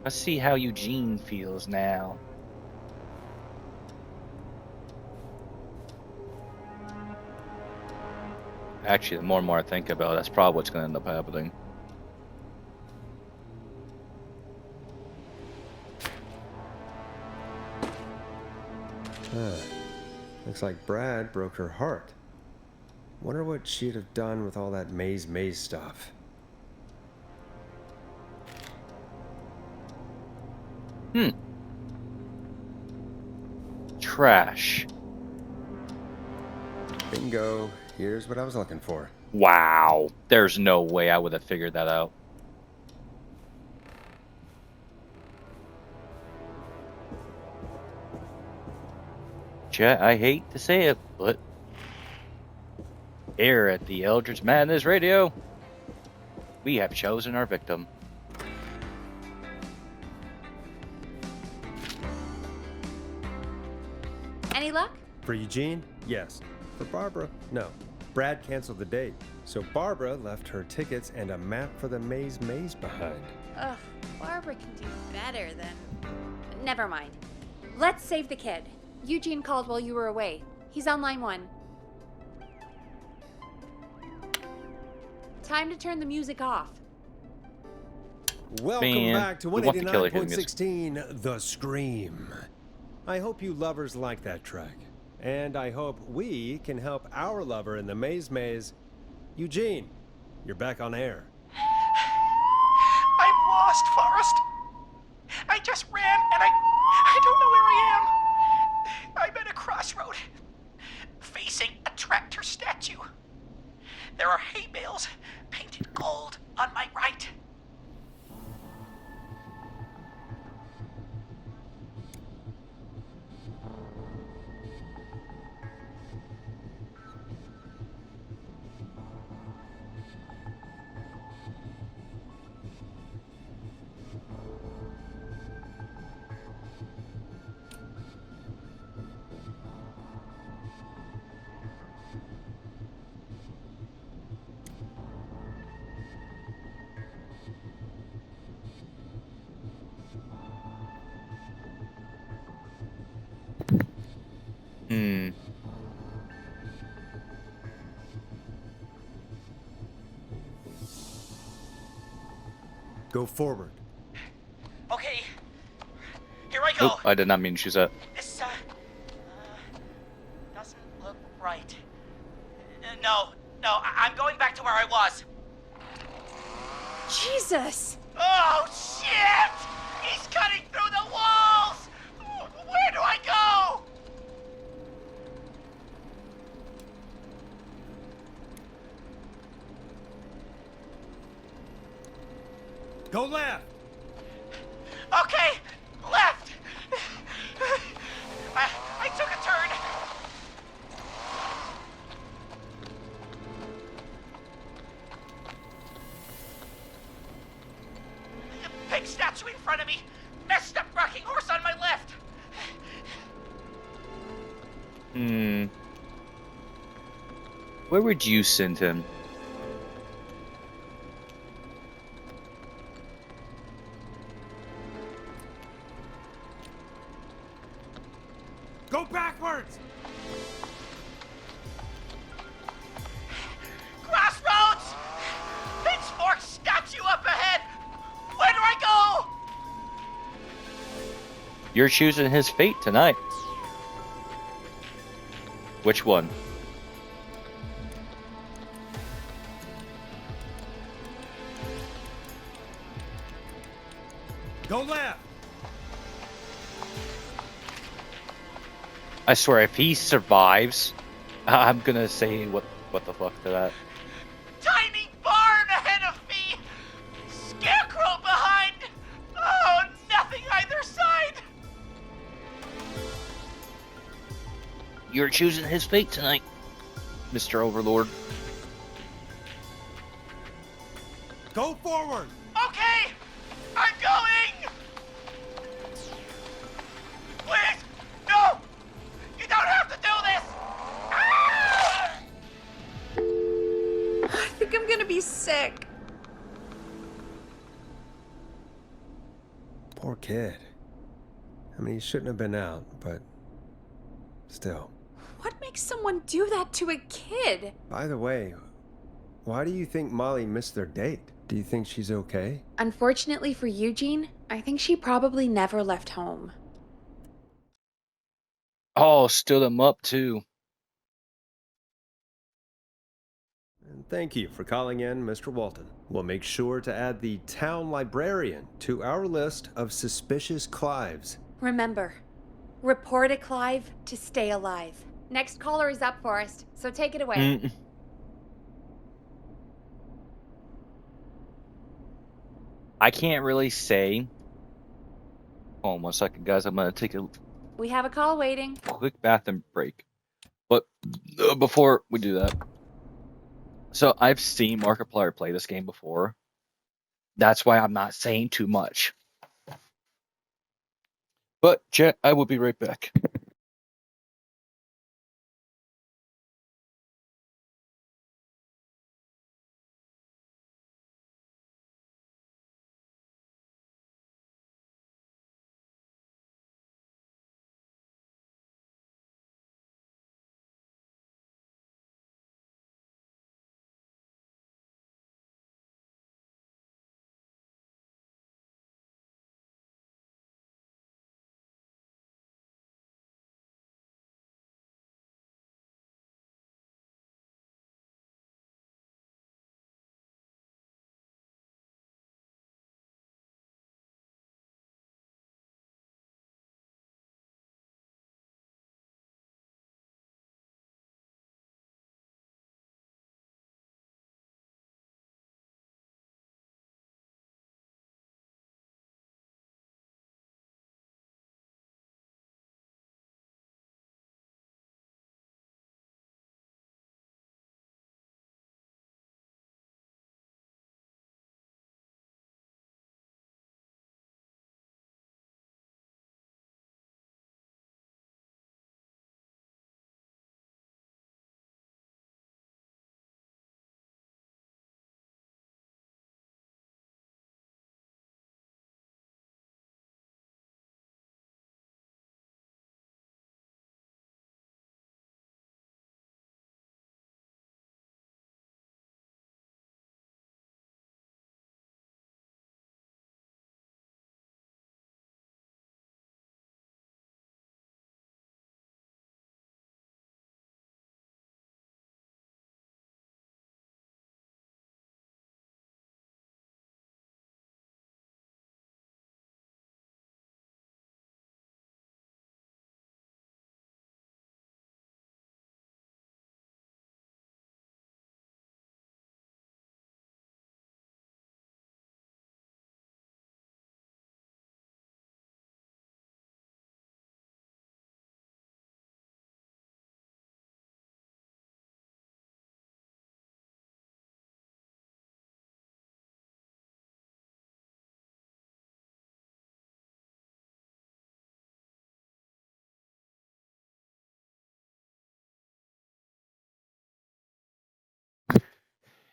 Let's see how Eugene feels now. Actually, the more and more I think about it, that's probably what's going to end up happening. Looks like Brad broke her heart. Wonder what she'd have done with all that maze stuff. Trash. Bingo. Here's what I was looking for. Wow. There's no way I would have figured that out. Chat, I hate to say it, but here at the Eldritch Madness Radio, we have chosen our victim. Any luck? For Eugene? Yes. For Barbara? No. Brad canceled the date, so Barbara left her tickets and a map for the maze behind. Ugh, Barbara can do better than... Never mind. Let's save the kid. Eugene called while you were away. He's on line 1. Time to turn the music off. Welcome back to 189.16, The Scream. I hope you lovers like that track. And I hope we can help our lover in the maze. Eugene, you're back on air. I'm lost, Forrest. I just ran and I don't know where I am. I'm at a crossroad, facing a tractor statue. There are hay bales painted gold on my right. Go forward. Nope, I did not mean to choose that. This, doesn't look right. No, I'm going back to where I was. Jesus! Oh, shit! He's cutting through the walls! Where do I go? Go left! Okay, left! I took a turn. Big statue in front of me. Messed up rocking horse on my left. Where would you send him? Go backwards! Crossroads! Pitchfork statue up ahead! Where do I go? You're choosing his fate tonight. Which one? Go left! I swear, if he survives, I'm gonna say what the fuck to that. Tiny barn ahead of me! Scarecrow behind! Oh, nothing either side! You're choosing his fate tonight, Mr. Overlord. Go forward! Okay! I'm going! Please! No! You don't have to do this! Ah! I think I'm gonna be sick. Poor kid. I mean, he shouldn't have been out, but still. What makes someone do that to a kid? By the way, why do you think Molly missed their date? Do you think she's okay? Unfortunately for Eugene, I think she probably never left home. Oh, stood him up too. And thank you for calling in, Mr. Walton. We'll make sure to add the town librarian to our list of suspicious Clives. Remember, report a Clive to stay alive. Next caller is up, Forrest, so take it away. I can't really say. Hold on 1 second, guys. I'm gonna take a We have a call waiting. quick bathroom break. But before we do that, so I've seen Markiplier play this game before. That's why I'm not saying too much. But Jet, I will be right back.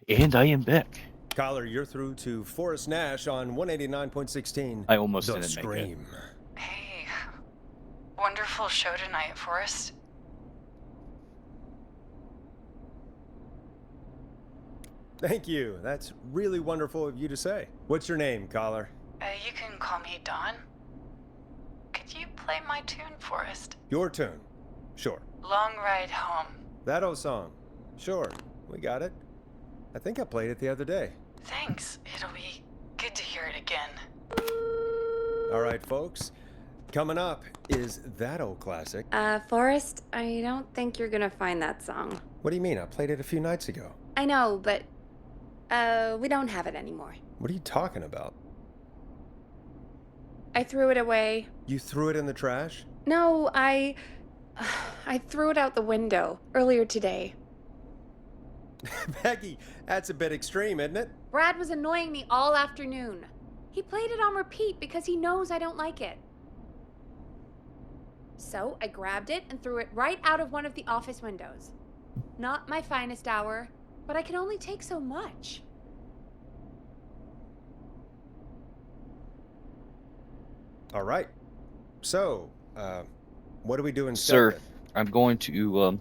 And I am back. Collar, you're through to Forrest Nash on 189.16. I almost The didn't Scream. make it. Hey, wonderful show tonight, Forrest. Thank you. That's really wonderful of you to say. What's your name, Collar? You can call me Dawn. Could you play my tune, Forrest? Your tune. Sure. Long Ride Home. That old song. Sure. We got it. I think I played it the other day. Thanks. It'll be good to hear it again. All right, folks. Coming up is that old classic. Forrest, I don't think you're gonna find that song. What do you mean? I played it a few nights ago. I know, but, we don't have it anymore. What are you talking about? I threw it away. You threw it in the trash? No, I threw it out the window earlier today. Peggy, that's a bit extreme, isn't it? Brad was annoying me all afternoon. He played it on repeat because he knows I don't like it. So I grabbed it and threw it right out of one of the office windows. Not my finest hour, but I can only take so much. All right. So, what do we do instead? Sir, I'm going to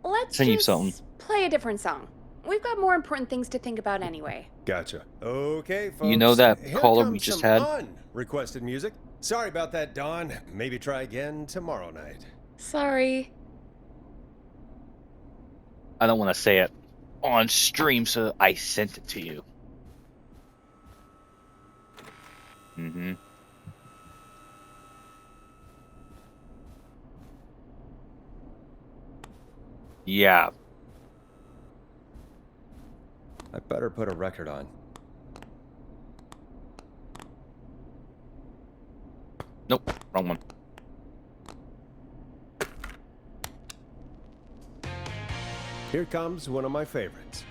Let's send you just something. play a different song. We've got more important things to think about anyway. Gotcha. Okay, folks. You know that here caller comes we just some had? unrequested music. Sorry about that, Dawn. Maybe try again tomorrow night. Sorry. I don't want to say it on stream, so I sent it to you. Mm-hmm. Yeah. I better put a record on. Nope, wrong one. Here comes one of my favorites.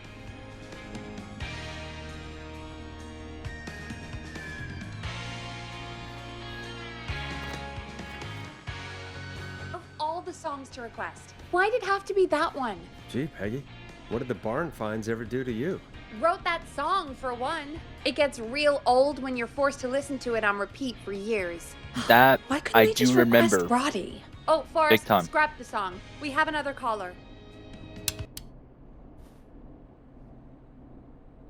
Of all the songs to request, why'd it have to be that one? Gee, Peggy, what did the barn finds ever do to you? Wrote that song, for one. It gets real old when you're forced to listen to it on repeat for years. That Why couldn't I we just do remember. request Roddy? Oh, Forrest, Big time. scrap the song. We have another caller.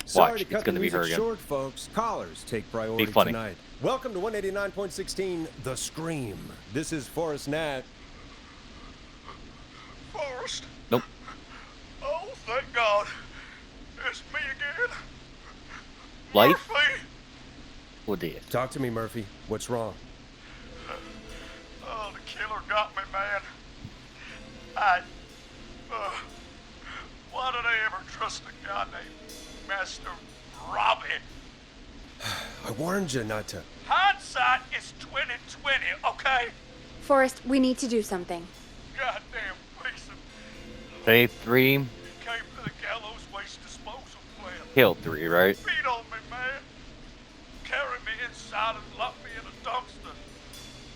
Sorry Watch, to cut it's gonna the be her music again. short, folks. Callers take priority Be funny. tonight. Welcome to 189.16, The Scream. This is Forrest Nat. Forrest? Nope. Oh, thank God. It's me again. Life? Murphy. What did? Talk to me, Murphy. What's wrong? Oh, the killer got me, man. Why did I ever trust a guy named Master Robbie? I warned you not to. Hindsight is 20/20, okay? Forrest, we need to do something. Goddamn piece of Day 3, came to the gallows waste disposal plant. killed 3, right? Beat on me, man. Carry me inside and lock me in a dumpster.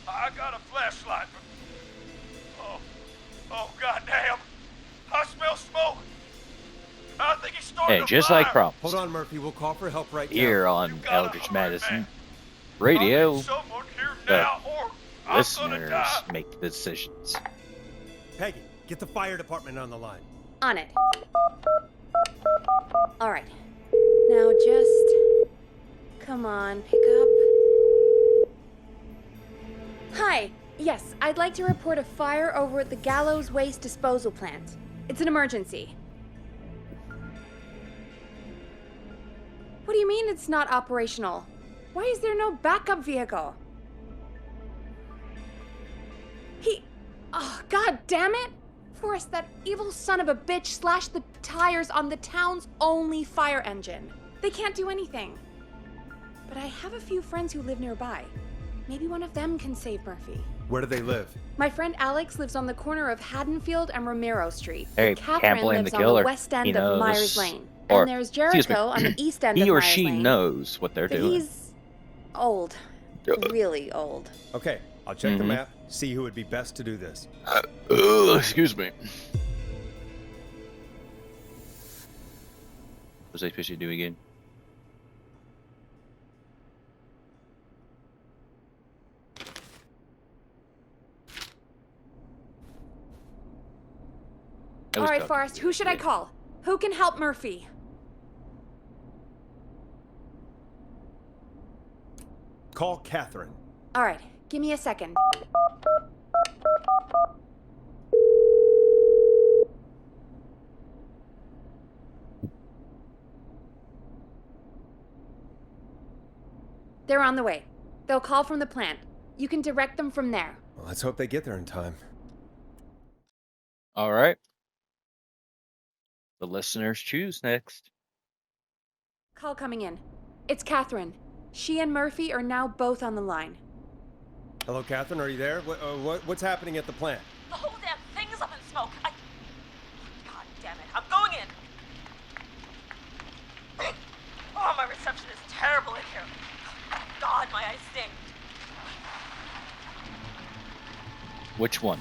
I got a flashlight, but... Oh, goddamn. I smell smoke. I think he's starting Hey, a just fire. like promised. Hold on, Murphy. We'll call for help right Here now. on Eldritch Madison I Radio, need someone here the now, or I'm gonna listeners die. make the decisions. Peggy, get the fire department on the line. On it. All right. Now just... Come on, pick up. Hi. Yes, I'd like to report a fire over at the Gallows Waste Disposal Plant. It's an emergency. What do you mean it's not operational? Why is there no backup vehicle? Oh, God damn it! Forrest, that evil son of a bitch slashed the tires on the town's only fire engine. They can't do anything. But I have a few friends who live nearby. Maybe one of them can save Murphy. Where do they live? My friend Alex lives on the corner of Haddonfield and Romero Street. Hey, Catherine can't blame lives the on killer. the west end He of knows. Myers Lane. Or, And there's excuse me, Jericho on the east end he of or Myers she Lane. knows what they're But doing. he's old. Really old. Okay, I'll check the Mhm. map, see who would be best to do this. Excuse me. was I supposed to do again? All right, Forrest, who should I call? Who can help Murphy? Call Catherine. All right, give me a second. They're on the way. They'll call from the plant. You can direct them from there. Well, let's hope they get there in time. All right. The listeners choose next. Call coming in. It's Catherine. She and Murphy are now both on the line. Hello, Catherine. Are you there? What's happening at the plant? The whole damn thing is up in smoke. God damn it. I'm going in. Oh, my reception is terrible in here. God, my eyes sting. Which one?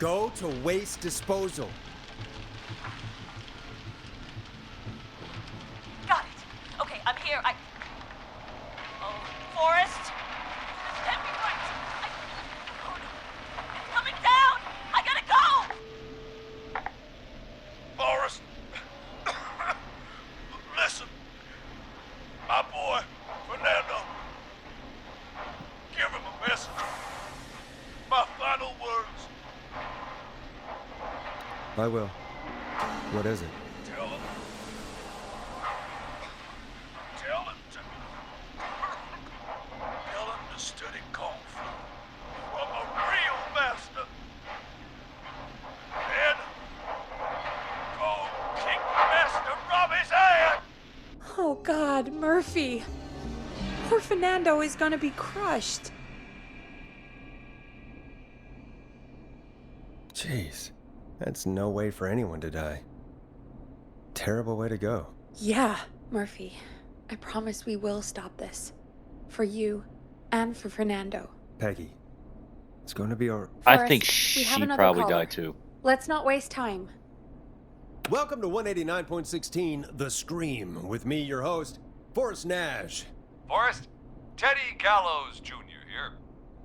Go to waste disposal. Got it. Okay, I'm here. Oh, Forrest. This can't be right. It's coming down. I gotta go. Forrest, listen. My boy, Fernando. Give him a message. My final words. I will. What is it? Tell him to study Kung Fu from a real master. And go kick Master Robbie's ass! Oh, God, Murphy. Poor Fernando is gonna be crushed. Jeez. That's no way for anyone to die. Terrible way to go. Yeah, Murphy. I promise we will stop this. For you and for Fernando. Peggy, it's going to be our... I think we have she another probably caller. died too. Let's not waste time. Welcome to 189.16 The Scream, with me, your host, Forrest Nash. Forrest, Teddy Gallows Jr. here.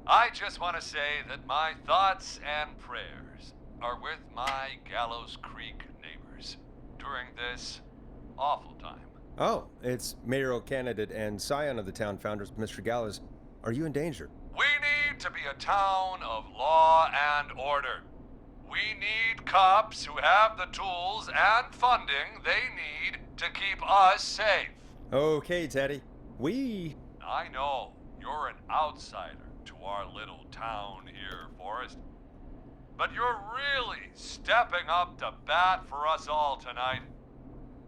I just want to say that my thoughts and prayers are with my Gallows Creek neighbors during this awful time. Oh, it's mayoral candidate and scion of the town founders, Mr. Gallows. Are you in danger? We need to be a town of law and order. We need cops who have the tools and funding they need to keep us safe. Okay, Teddy. I know you're an outsider to our little town here, Forrest. But you're really stepping up to bat for us all tonight.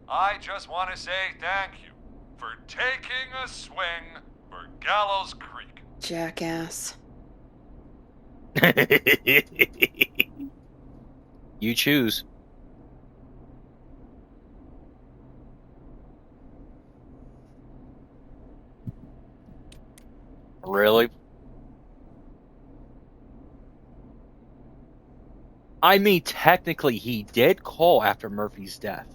I just want to say thank you for taking a swing for Gallows Creek. Jackass. You choose. Really? I mean, technically, he did call after Murphy's death.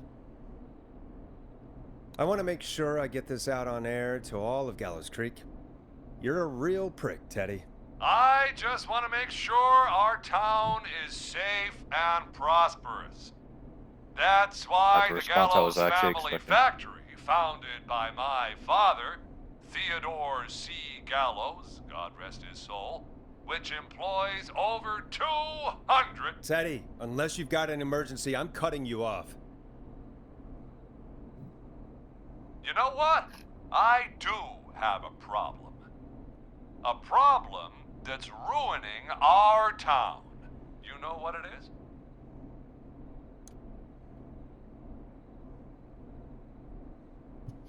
I want to make sure I get this out on air to all of Gallows Creek. You're a real prick, Teddy. I just want to make sure our town is safe and prosperous. That's why That's a the response I was Gallows actually Family expecting. Factory, founded by my father, Theodore C. Gallows, God rest his soul, which employs over 200... Teddy, unless you've got an emergency, I'm cutting you off. You know what? I do have a problem. A problem that's ruining our town. You know what it is?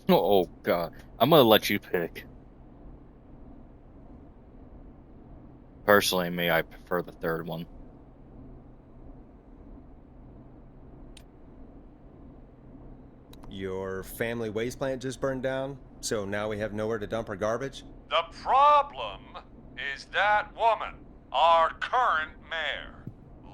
Oh, God. I'm going to let you pick. Personally, me, I prefer the third one. your family waste plant just burned down, so now we have nowhere to dump our garbage? The problem is that woman, our current mayor,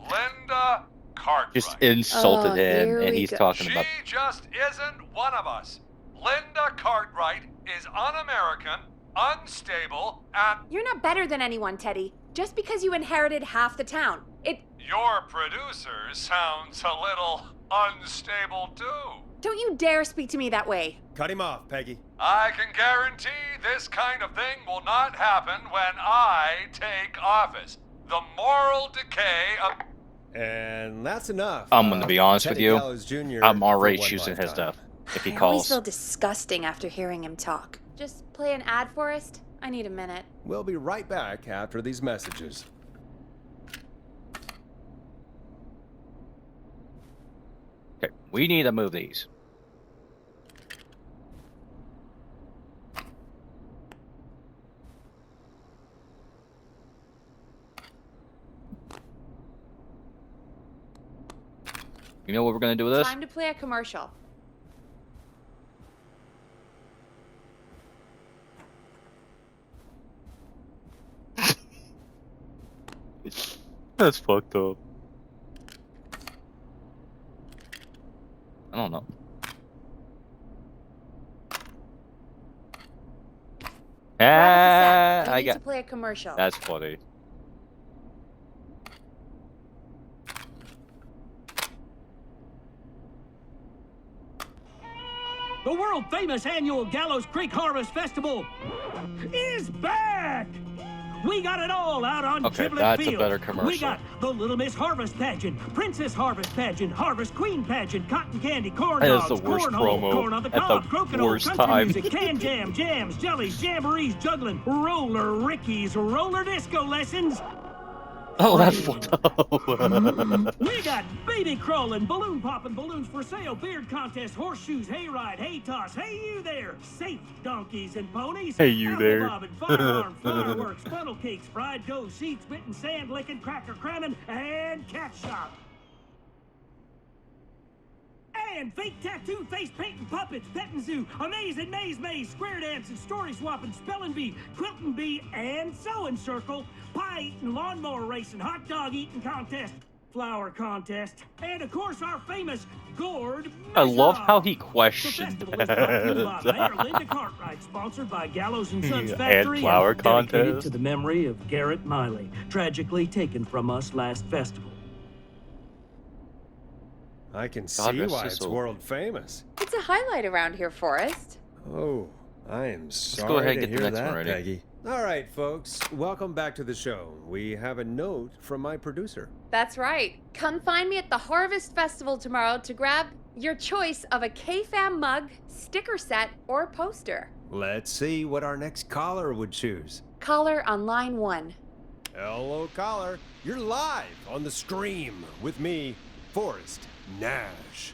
Linda Cartwright. Just insulted him, here and we he's go. talking She about. just isn't one of us. Linda Cartwright is un-American, unstable, and You're not better than anyone, Teddy. Just because you inherited half the town. your producer sounds a little unstable too. Don't you dare speak to me that way. Cut him off, Peggy. I can guarantee this kind of thing will not happen when I take office. The moral decay of... And that's enough. I'm gonna be honest with Teddy you. Gallows Jr. I'm already for one choosing his lifetime. stuff if he I always calls. feel disgusting after hearing him talk. Just play an ad, Forrest. I need a minute. We'll be right back after these messages. Okay, we need to move these. You know what we're gonna do with this? Time to play a commercial. That's fucked up. I don't know. Grab a cassette. I We need to got. play a commercial. That's funny. The world-famous annual Gallows Creek Harvest Festival is back! We got it all out on Okay, Giblet that's a Field. better commercial. We got the Little Miss Harvest Pageant, Princess Harvest Pageant, Harvest Queen Pageant, Cotton Candy, Corn That is Dogs, the worst Cornhole, promo Corn on the at Cob, the Crokinole, worst Country time. Music, Can Jam, Jams, Jellies, Jamborees, Juggling, Roller Rickies, Roller Disco Lessons. Oh, that's fucked up. We got baby crawling, balloon popping, balloons for sale, beard contest, horseshoes, hayride, hay toss, hey you there, safe donkeys and ponies. Hey you apple there. bobbing, firearm, fireworks, funnel cakes, fried dough, seeds bitten, sand licking, cracker cramming, and cat shop. And fake tattoo, face painting, puppets, petting zoo, amazing maze, square dancing, story swapping, spelling bee, quilting bee, and sewing circle, pie eating, lawnmower racing, hot dog eating contest, flower contest, and of course our famous gourd. I love how he The questioned festival was brought to you by Mayor that. Linda Cartwright, sponsored by Gallows and Sons And Factory, flower dedicated contest. to the memory of Garrett Miley, tragically taken from us last festival. I can God see rest why his it's soul. world famous. It's a highlight around here, Forrest. Oh, I am sorry go ahead and to get the hear next one that, ready. Peggy. All right, folks, welcome back to the show. We have a note from my producer. That's right. Come find me at the Harvest Festival tomorrow to grab your choice of a K-Fam mug, sticker set, or poster. Let's see what our next caller would choose. Caller on line 1. Hello, caller. You're live on the stream with me, Forrest Nash.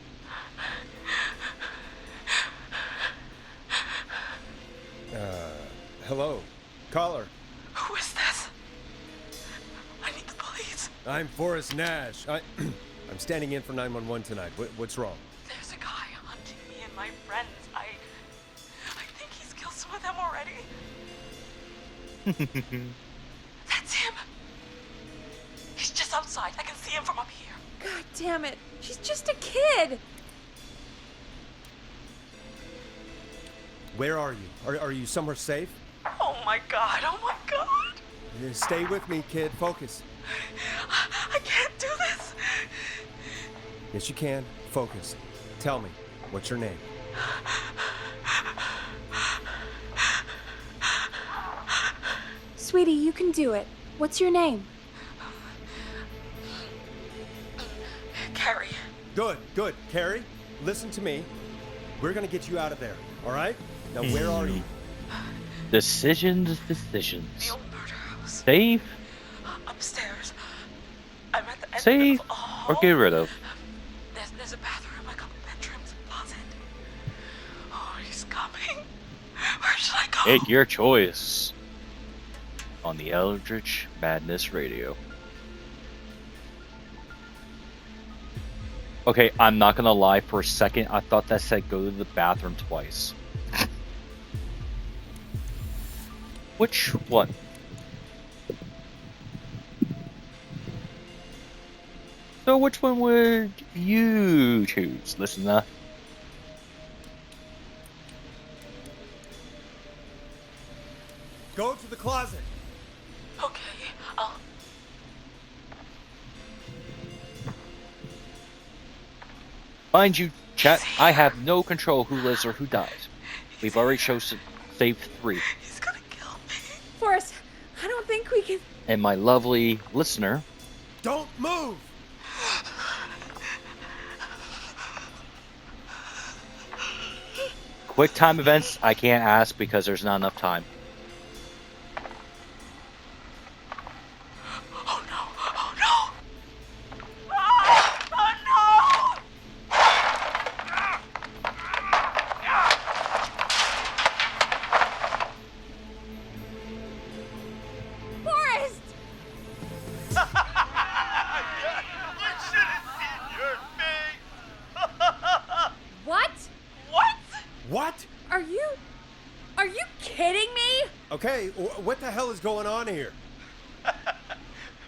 Hello, caller. Who is this? I need the police. I'm Forrest Nash. I'm standing in for 911 tonight. What's wrong? There's a guy hunting me and my friends. I think he's killed some of them already. That's him. He's just outside. I can see him from up here. God damn it. She's just a kid. Where are you? Are you somewhere safe? Oh my god. Oh my god. Stay with me, kid. Focus. I can't do this. Yes, you can. Focus. Tell me, what's your name? Sweetie, you can do it. What's your name? Carrie. Good. Carrie, listen to me. We're gonna get you out of there, all right? Now, where are you? Decisions. The old murder house. Safe, Upstairs. I'm at the end safe, of the hall. or get rid of. There's a bathroom, a couple bedrooms, a closet. Oh, he's coming. Where should I go? Make your choice on the Eldritch Madness Radio. Okay, I'm not gonna lie. For a second, I thought that said go to the bathroom twice. Which one? So which one would you choose, listener? Go to the closet. Okay, I'll... Mind you, chat, I have no control who lives or who dies. We've already saved 3. He's gonna kill me. Forrest, I don't think we can... And my lovely listener... Don't move! Quick time events, I can't ask because there's not enough time. Oh no! Oh no! Ah! Oh no! Forrest! You should have seen your face! What? What? What? Are you kidding me? Okay, what the hell is going on here?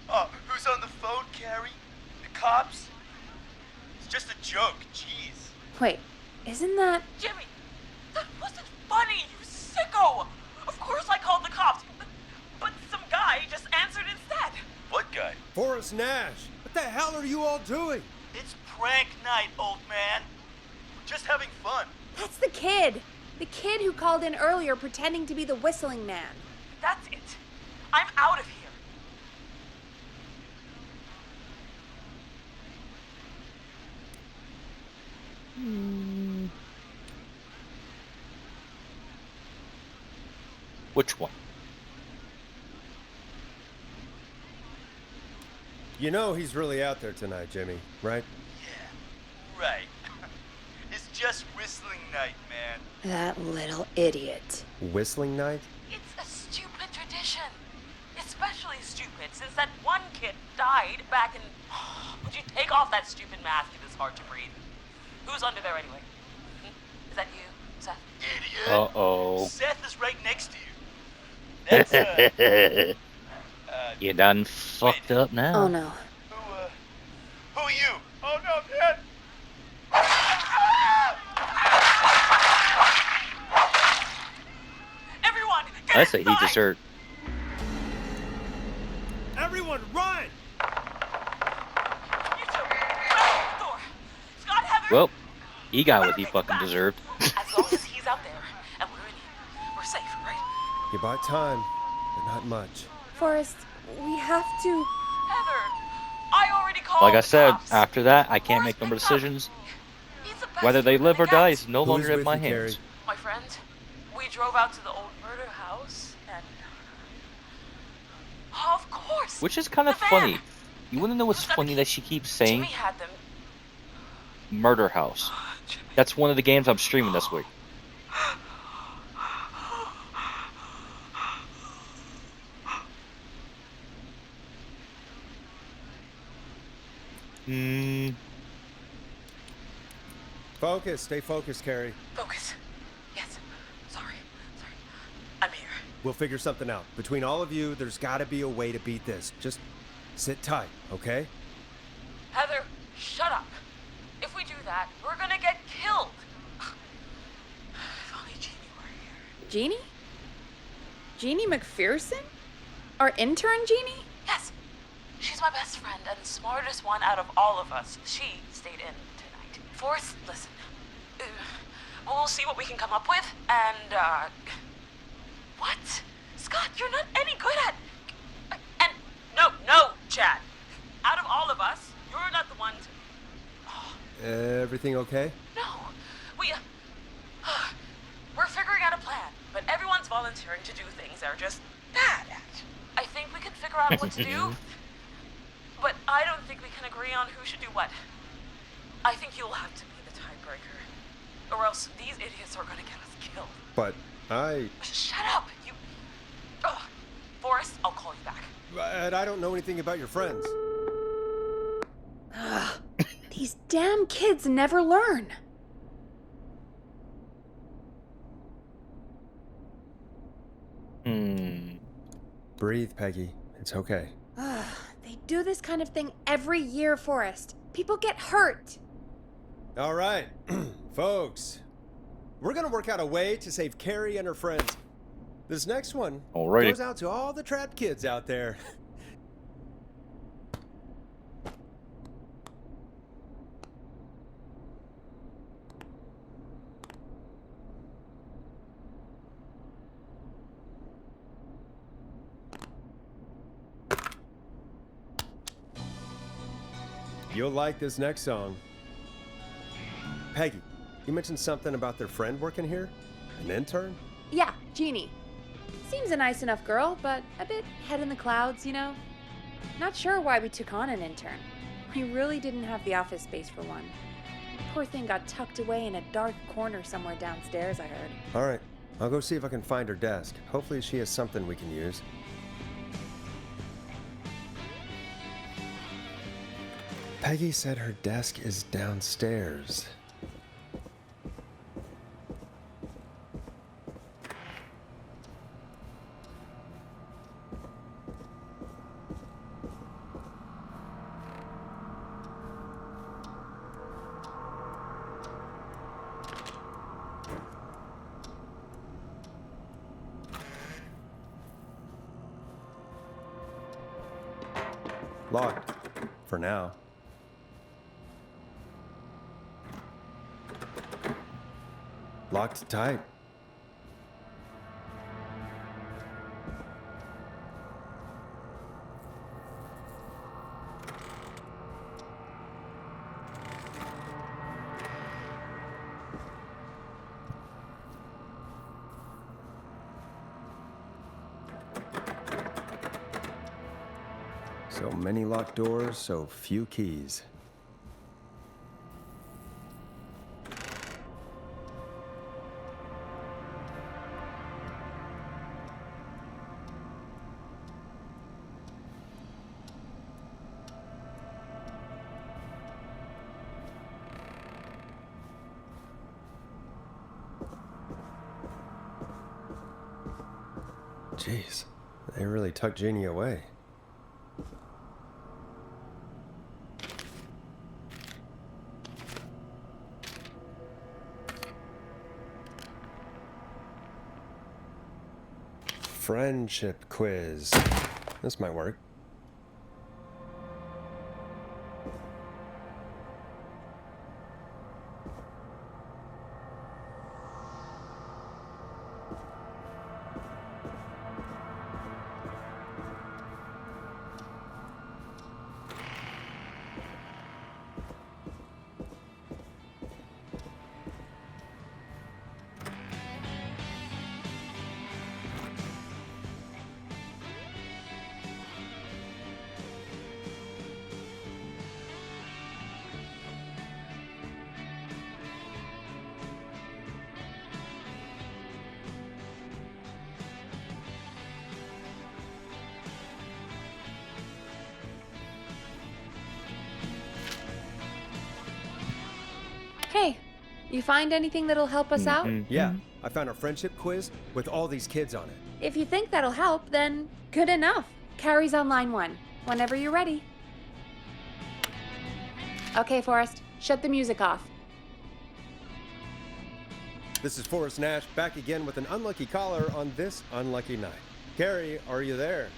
Oh, who's on the phone, Carrie? The cops? It's just a joke, jeez. Wait, isn't that... Jimmy, that wasn't funny, you sicko! Of course I called the cops, but some guy just answered instead. What guy? Forrest Nash. What the hell are you all doing? It's prank night, old man. We're just having fun. That's the kid. The kid who called in earlier pretending to be the whistling man. That's it. I'm out of here. Which one? You know he's really out there tonight, Jimmy, right? Yeah, right. It's just whistling night, man. That little idiot. Whistling night? It's a stupid tradition. Especially stupid since that one kid died back in... Would you take off that stupid mask? It is hard to breathe. Who's under there anyway? Is that you, Seth? Idiot. Uh-oh. Seth is right next to you. That's, you done fucked up now. Oh no. Who are you? Oh no, Dad! Everyone, get I say he inside! deserved. Everyone, run! You two, run the door. Scott, Heather. Well, he got what he fucking deserved. As long as he's out there and we're in here, we're safe, right? You bought time, but not much. Forrest, we have to... Heather, I already called Like I the said, cops. after that, I can't make no more decisions. He's the best Whether they you're live or gonna die get. is no Who's longer in with my you, hands. Carrie? My friend, we drove out to the old murder house and... Of course! Which is kind of the van. funny. You wanna know what's funny that she keeps saying? Jimmy had them. Murder House. That's one of the games I'm streaming this week. Focus, stay focused, Carrie. Focus. Yes. Sorry. I'm here. We'll figure something out. Between all of you, there's gotta be a way to beat this. Just sit tight, okay? Heather, shut up. If we do that, we're gonna get killed. If only Jeannie were here. Jeannie? Jeannie McPherson? Our intern Jeannie? Yes. She's my best friend and the smartest one out of all of us. She stayed in tonight. Forrest, listen. We'll see what we can come up with, and, What? Scott, you're not any good at... And... No, Chad. Out of all of us, you're not the one to... Everything okay? No. We're figuring out a plan, but everyone's volunteering to do things they're just bad at. I think we can figure out what to do, but I don't think we can agree on who should do what. I think you'll have to be the tiebreaker, or else these idiots are gonna get us killed. But I... Shut up, you... Ugh. Forrest, I'll call you back. I don't know anything about your friends. Ugh, These damn kids never learn. Breathe, Peggy. It's okay. They do this kind of thing every year, Forrest. People get hurt. All right, folks. We're gonna work out a way to save Carrie and her friends. This next one Alrighty. goes out to all the trapped kids out there. You'll like this next song. Peggy, you mentioned something about their friend working here? An intern? Yeah, Jeannie. Seems a nice enough girl, but a bit head in the clouds, you know? Not sure why we took on an intern. We really didn't have the office space for one. Poor thing got tucked away in a dark corner somewhere downstairs, I heard. All right, I'll go see if I can find her desk. Hopefully she has something we can use. Peggy said her desk is downstairs. Locked. For now. Locked tight. So many locked doors, so few keys. Jeez, they really tucked Jeannie away. Friendship quiz. This might work. Hey, you find anything that'll help us out? Yeah, I found a friendship quiz with all these kids on it. If you think that'll help, then good enough. Carrie's on line 1, whenever you're ready. Okay, Forrest, shut the music off. This is Forrest Nash, back again with an unlucky caller on this unlucky night. Carrie, are you there?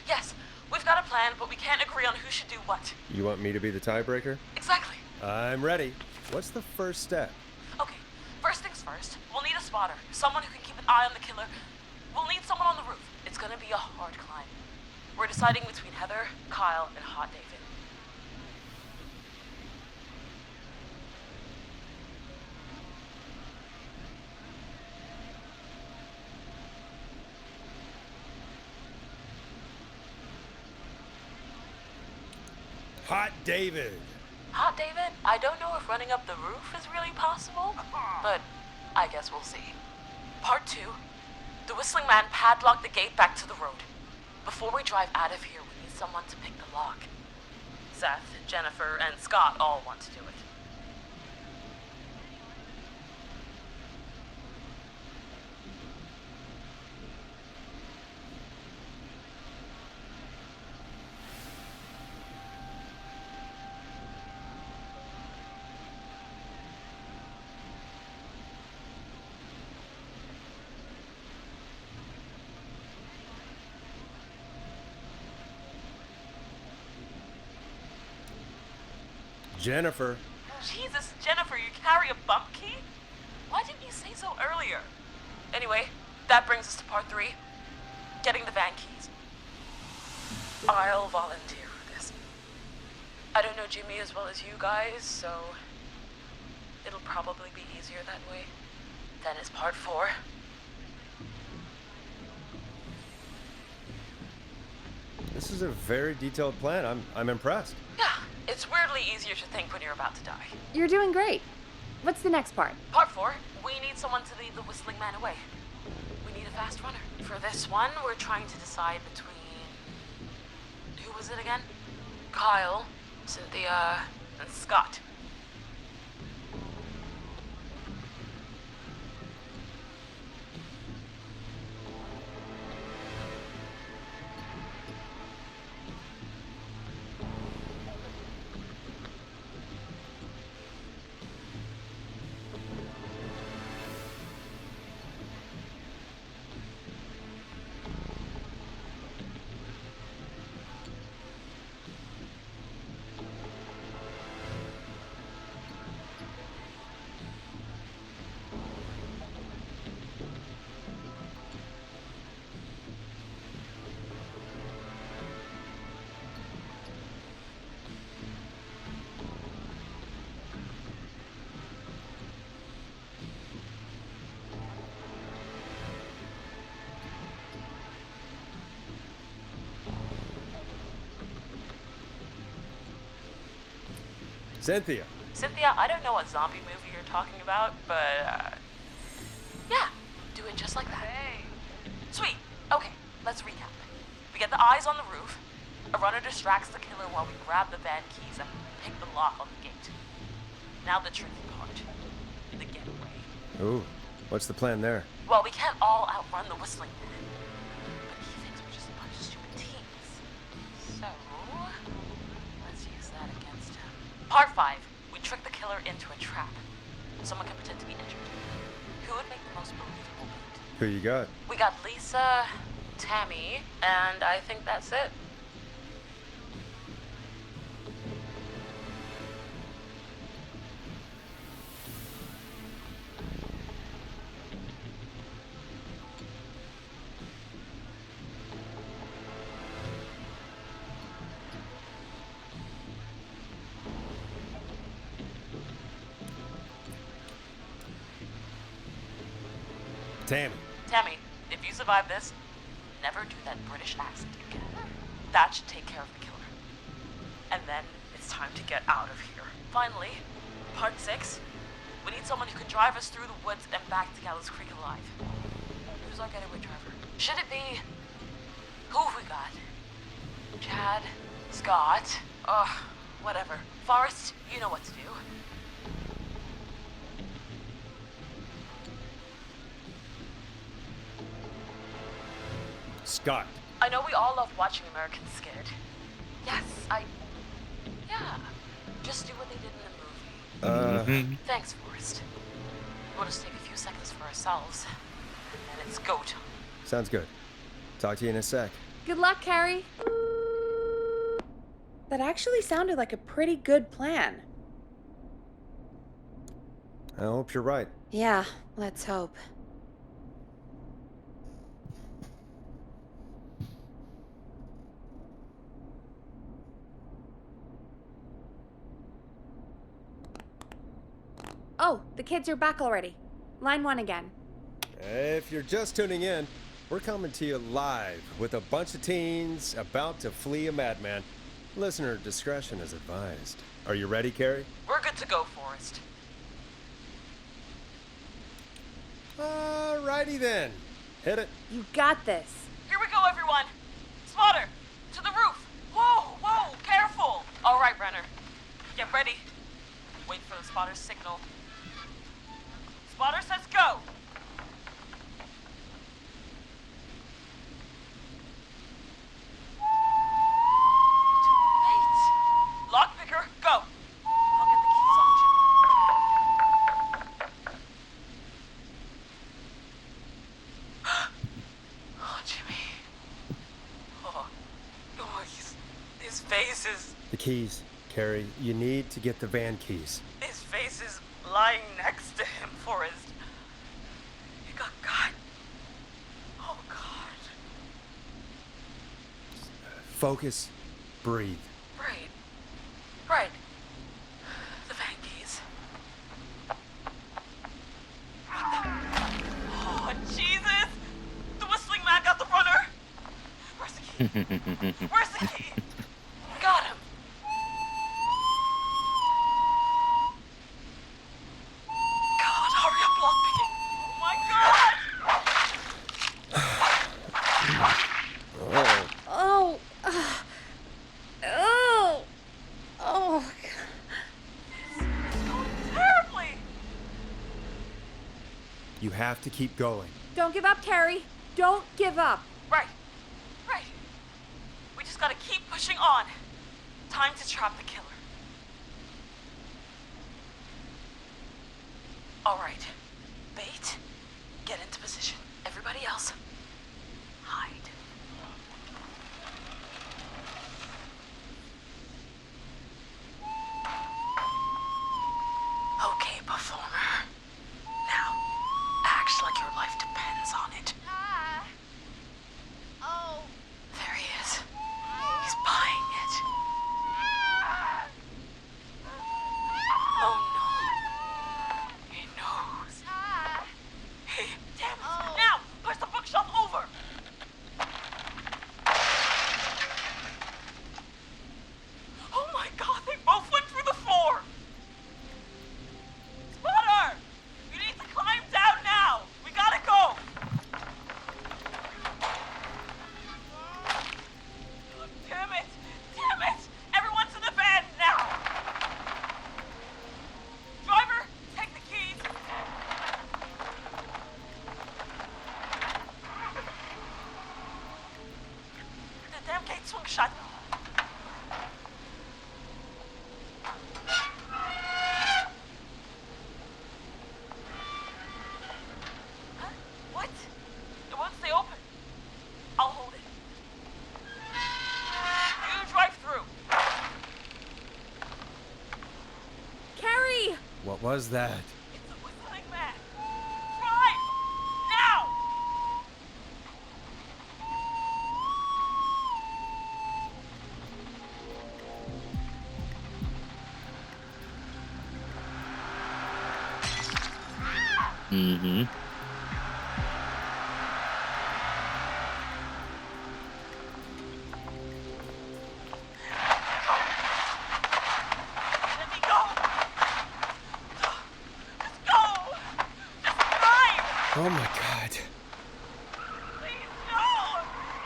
Yes, we've got a plan, but we can't agree on who should do what. You want me to be the tiebreaker? Exactly. I'm ready. What's the first step? Okay, first things first, we'll need a spotter, someone who can keep an eye on the killer. We'll need someone on the roof. It's gonna be a hard climb. We're deciding between Heather, Kyle, and Hot David. Hot David. Hot David, I don't know if running up the roof is really possible, but I guess we'll see. Part 2. The Whistling Man padlocked the gate back to the road. Before we drive out of here, we need someone to pick the lock. Seth, Jennifer, and Scott all want to do it. Jennifer. Jesus, Jennifer, you carry a bump key? Why didn't you say so earlier? Anyway, that brings us to part 3. Getting the van keys. I'll volunteer for this. I don't know Jimmy as well as you guys, so it'll probably be easier that way. Then it's part 4. This is a very detailed plan. I'm impressed. Yeah, it's weirdly easier to think when you're about to die. You're doing great. What's the next part? Part 4, we need someone to lead the whistling man away. We need a fast runner. For this one, we're trying to decide between... Who was it again? Kyle, Cynthia, and Scott. Cynthia. Cynthia, I don't know what zombie movie you're talking about, but, yeah, do it just like that. Hey. Sweet. Okay, let's recap. We get the eyes on the roof. A runner distracts the killer while we grab the van keys and pick the lock on the gate. Now the tricky part. The getaway. Ooh, what's the plan there? Well, we can't all outrun the whistling man. But he thinks we're just a bunch of stupid teens. So, let's use that against him. Part 5. We trick the killer into a trap. Someone can pretend to be injured. Who would make the most believable lead? Who you got? We got Lisa, Tammy, and I think that's it. Tammy, if you survive this, never do that British accent again. That should take care of the killer. And then it's time to get out of here. Finally, part 6. We need someone who can drive us through the woods and back to Gallows Creek alive. Who's our getaway driver? Should it be... Who have we got? Chad? Scott? Whatever. Forrest, you know what to do. Scott. I know we all love watching American Skid. Yes, yeah. Just do what they did in the movie. Thanks, Forrest. We'll just take a few seconds for ourselves, and then it's go time. Sounds good. Talk to you in a sec. Good luck, Carrie. That actually sounded like a pretty good plan. I hope you're right. Yeah, let's hope. Oh, the kids are back already. Line 1 again. If you're just tuning in, we're coming to you live with a bunch of teens about to flee a madman. Listener discretion is advised. Are you ready, Carrie? We're good to go, Forrest. Alrighty then. Hit it. You got this. Here we go, everyone. Spotter, to the roof. Whoa, careful. All right, Ready. Wait for the spotter's signal. Spotter says go! Wait! Lockpicker, go! I'll get the keys off Jimmy. Oh, Jimmy. Oh, his face is... The keys, Carrie. You need to get the van keys. His face is lying next to him, Forrest. He got cut. Oh, God. Focus. Breathe. Right. Right. The van keys. Oh, Jesus! The whistling man got the runner! Where's the key? Where's the key? Got him! God, hurry up, lockpicking! Oh my God! Oh. Oh. Oh. Terribly! You have to keep going. Don't give up, Carrie. Don't give up. Right. Right. We just gotta keep pushing on. Time to trap the killer. Alright. Bait. Get into position. Everybody else. Hide. Okay, performer. Now, act like your life depends on it. Oh. There he is. He's buying it. Oh no. He knows. Hey, damn it. Now, push the bookshelf over. Oh my God, they both went through the floor. Spotter! You need to climb down now. We gotta go. Damn it! Damn it! Everyone's in the van now! Driver, take the keys! The damn gate swung shut. Huh? What? It won't stay open. I'll hold it. You drive through. Carrie! What was that? It's a whistling man. Drive! Now! Mm-hmm. Let me go! Let's go! Just drive! Oh my God. Please, no!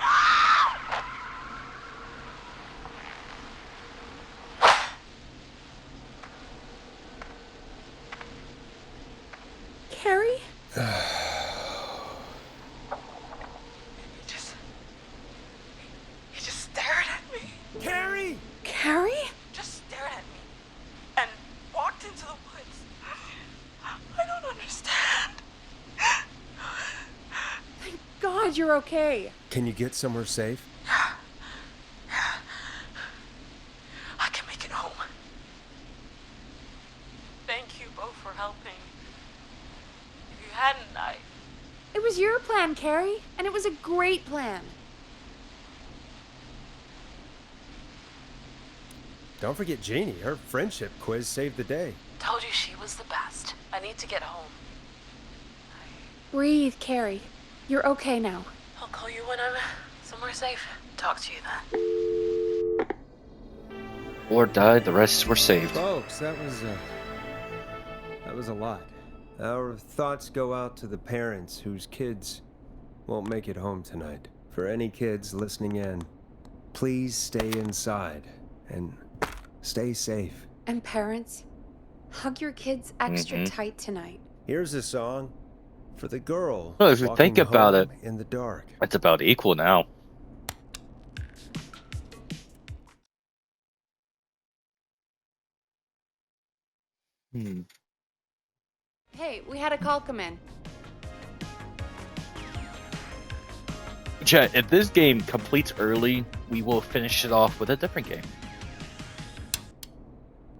Ah! Carrie? He just stared at me. Carrie! Carrie? Just stared at me. And walked into the woods. I don't understand. Thank God you're okay. Can you get somewhere safe? I can make it home. Thank you both for helping. If you hadn't, It was your plan, Carrie, and it was a great plan. Don't forget Jeannie. Her friendship quiz saved the day. told you she was the best. I need to get home. Breathe, Carrie. You're okay now. I'll call you when I'm somewhere safe. Talk to you then. Or died, the rest were saved. Folks, that was a lot. Our thoughts go out to the parents whose kids won't make it home tonight. For any kids listening in, please stay inside and stay safe. And parents, hug your kids extra tight tonight. Here's a song for the girl Well, if you walking think about home it, in the dark. it's about equal now. Hey, we had a call come in. Chat, if this game completes early, we will finish it off with a different game.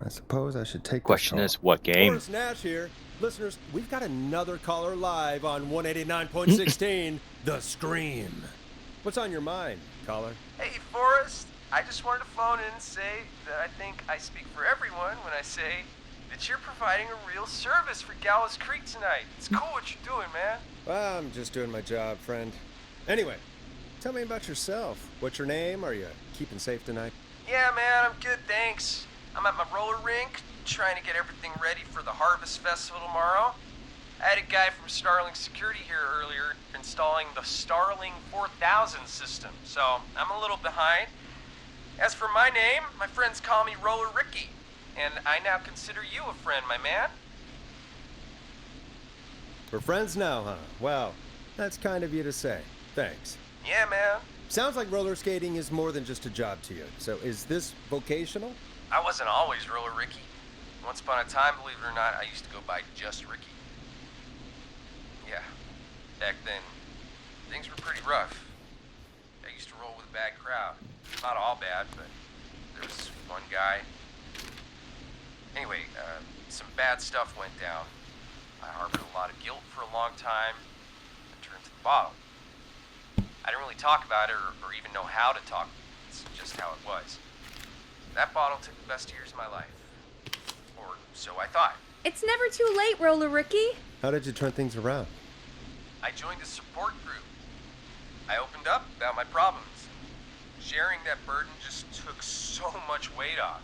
I suppose I should take Question this is, what game? Forrest Nash here. Listeners, we've got another caller live on 189.16, The Scream. What's on your mind, caller? Hey, Forrest. I just wanted to phone in and say that I think I speak for everyone when I say that you're providing a real service for Gallows Creek tonight. It's cool what you're doing, man. Well, I'm just doing my job, friend. Anyway, tell me about yourself. What's your name? Are you keeping safe tonight? Yeah, man, I'm good, thanks. I'm at my roller rink, trying to get everything ready for the Harvest Festival tomorrow. I had a guy from Starling Security here earlier installing the Starling 4000 system, so I'm a little behind. As for my name, my friends call me Roller Ricky, and I now consider you a friend, my man. We're friends now, huh? Well, that's kind of you to say. Thanks. Yeah, man. Sounds like roller skating is more than just a job to you. So is this vocational? I wasn't always Roller Ricky. Once upon a time, believe it or not, I used to go by just Ricky. Yeah, back then, things were pretty rough. I used to roll with a bad crowd. Not all bad, but there was one guy. Anyway, some bad stuff went down. I harbored a lot of guilt for a long time and turned to the bottle. I didn't really talk about it or even know how to talk. It's just how it was. That bottle took the best years of my life. Or so I thought. It's never too late, Roller Ricky. How did you turn things around? I joined a support group. I opened up about my problems. Sharing that burden just took so much weight off.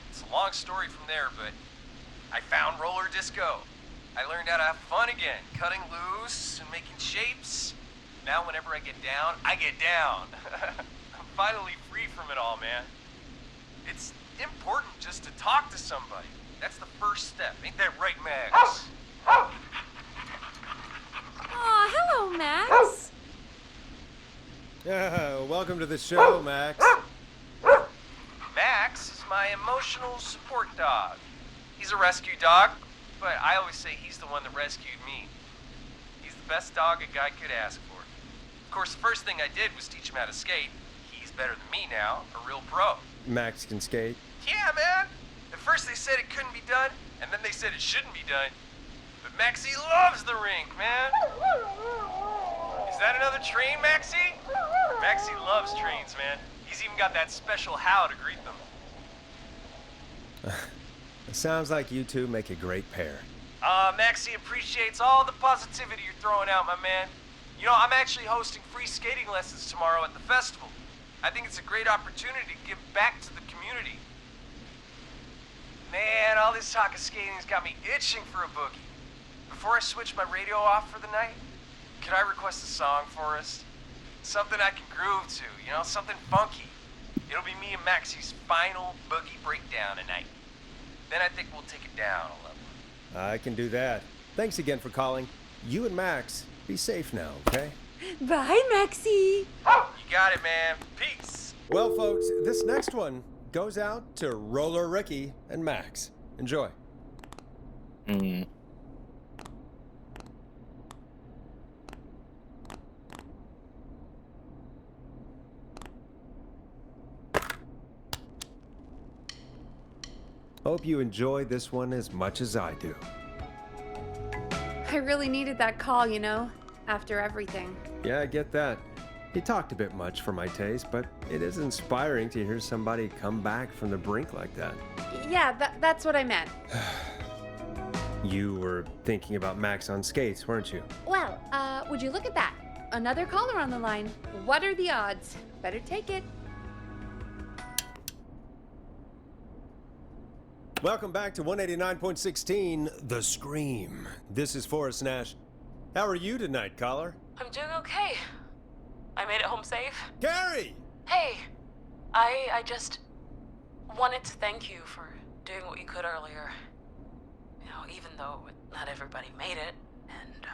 It's a long story from there, but I found roller disco. I learned how to have fun again, cutting loose and making shapes. Now whenever I get down, I get down. I'm finally free from it all, man. It's important just to talk to somebody. That's the first step. Ain't that right, Max? Aw, hello, Max. Welcome to the show, Max. Max is my emotional support dog. He's a rescue dog, but I always say he's the one that rescued me. He's the best dog a guy could ask for. Of course, the first thing I did was teach him how to skate. He's better than me now, a real pro. Max can skate. Yeah, man. At first they said it couldn't be done, and then they said it shouldn't be done. But Maxie loves the rink, man. Is that another train, Maxie? Maxie loves trains, man. He's even got that special how to greet them. It sounds like you two make a great pair. Maxie appreciates all the positivity you're throwing out, my man. You know, I'm actually hosting free skating lessons tomorrow at the festival. I think it's a great opportunity to give back to the community. Man, all this talk of skating's got me itching for a boogie. Before I switch my radio off for the night, could I request a song for us? Something I can groove to, you know, something funky. It'll be me and Maxie's final boogie breakdown tonight. Then I think we'll take it down a level. I can do that. Thanks again for calling. You and Max, be safe now, okay? Bye, Maxie. You got it, man. Peace. Well, folks, this next one goes out to Roller Ricky and Max. Enjoy. Hope you enjoy this one as much as I do. I really needed that call, you know, after everything. Yeah, I get that. He talked a bit much for my taste, but it is inspiring to hear somebody come back from the brink like that. Yeah, that's what I meant. You were thinking about Max on skates, weren't you? Well, would you look at that? Another caller on the line. What are the odds? Better take it. Welcome back to 189.16, The Scream. This is Forrest Nash. How are you tonight, caller? I'm doing okay. I made it home safe. Gary! Hey, I just wanted to thank you for doing what you could earlier. You know, even though not everybody made it. And,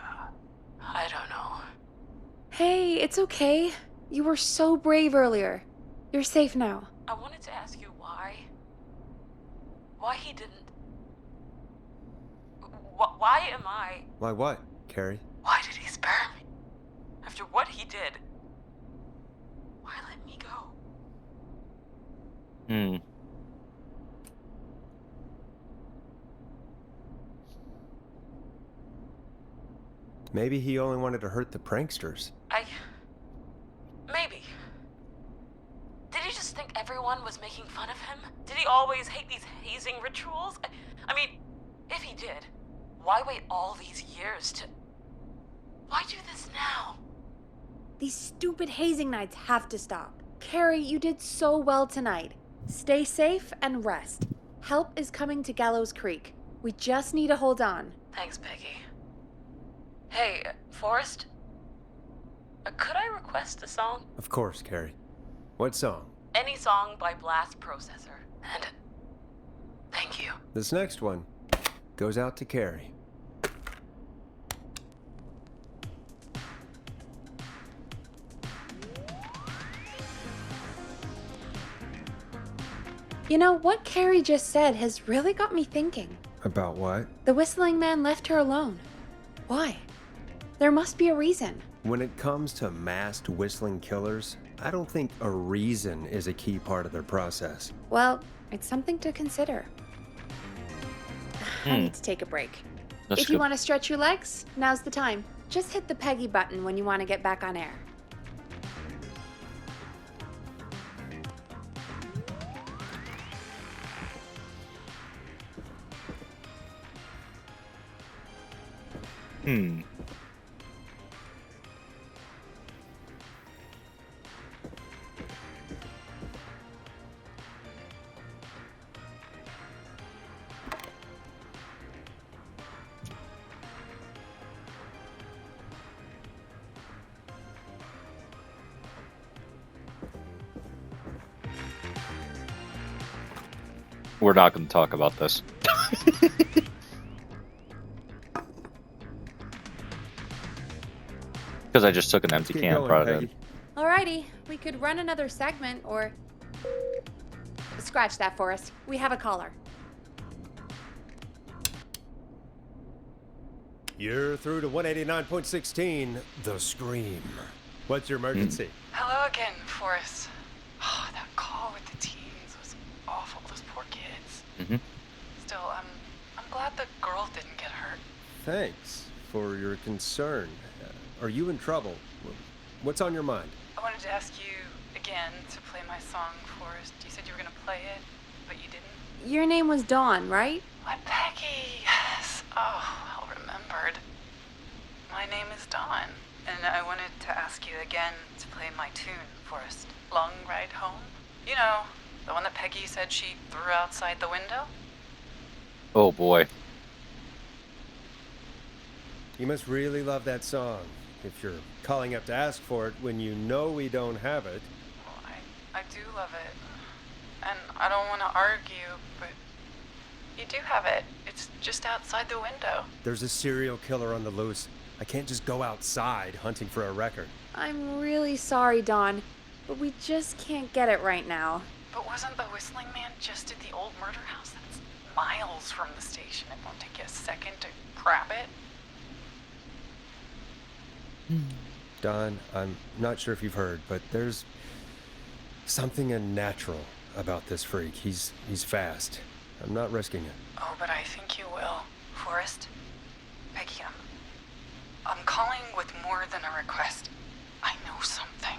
I don't know. Hey, it's okay. You were so brave earlier. You're safe now. I wanted to ask you why. Why he didn't. Why am I. Why what, Carrie? Why did he spare me? After what he did. Why let me go? Maybe he only wanted to hurt the pranksters. Maybe. Did he just think everyone was making fun of him? Did he always hate these hazing rituals? I mean, if he did, why wait all these years to... Why do this now? These stupid hazing nights have to stop. Carrie, you did so well tonight. Stay safe and rest. Help is coming to Gallows Creek. We just need to hold on. Thanks, Peggy. Hey, Forrest? Could I request a song? Of course, Carrie. What song? Any song by Blast Processor. And thank you. This next one goes out to Carrie. You know, what Carrie just said has really got me thinking. About what? The whistling man left her alone. Why? There must be a reason. When it comes to masked whistling killers, I don't think a reason is a key part of their process. Well, it's something to consider. I need to take a break. If you want to stretch your legs, now's the time. Just hit the Peggy button when you want to get back on air. We're not going to talk about this. Because I just took an empty can and brought it in. Alrighty, we could run another segment or... Scratch that, Forrest. We have a caller. You're through to 189.16, The Scream. What's your emergency? Hello again, Forrest. Oh, that call with the teens was awful. Those poor kids. Still, I'm glad the girl didn't get hurt. Thanks for your concern. Are you in trouble? What's on your mind? I wanted to ask you again to play my song, Forrest. You said you were going to play it, but you didn't. Your name was Dawn, right? What, Peggy? Yes. Oh, well remembered. My name is Dawn, and I wanted to ask you again to play my tune, Forrest. Long Ride Home? You know, the one that Peggy said she threw outside the window? Oh boy. You must really love that song, if you're calling up to ask for it when you know we don't have it. Well, I do love it. And I don't want to argue, but you do have it. It's just outside the window. There's a serial killer on the loose. I can't just go outside hunting for a record. I'm really sorry, Dawn, but we just can't get it right now. But wasn't the Whistling Man just at the old murder house? That's miles from the station. It won't take you a second to grab it. Don, I'm not sure if you've heard, but there's something unnatural about this freak. He's fast. I'm not risking it. Oh, but I think you will. Forrest? Peggy, I'm calling with more than a request. I know something.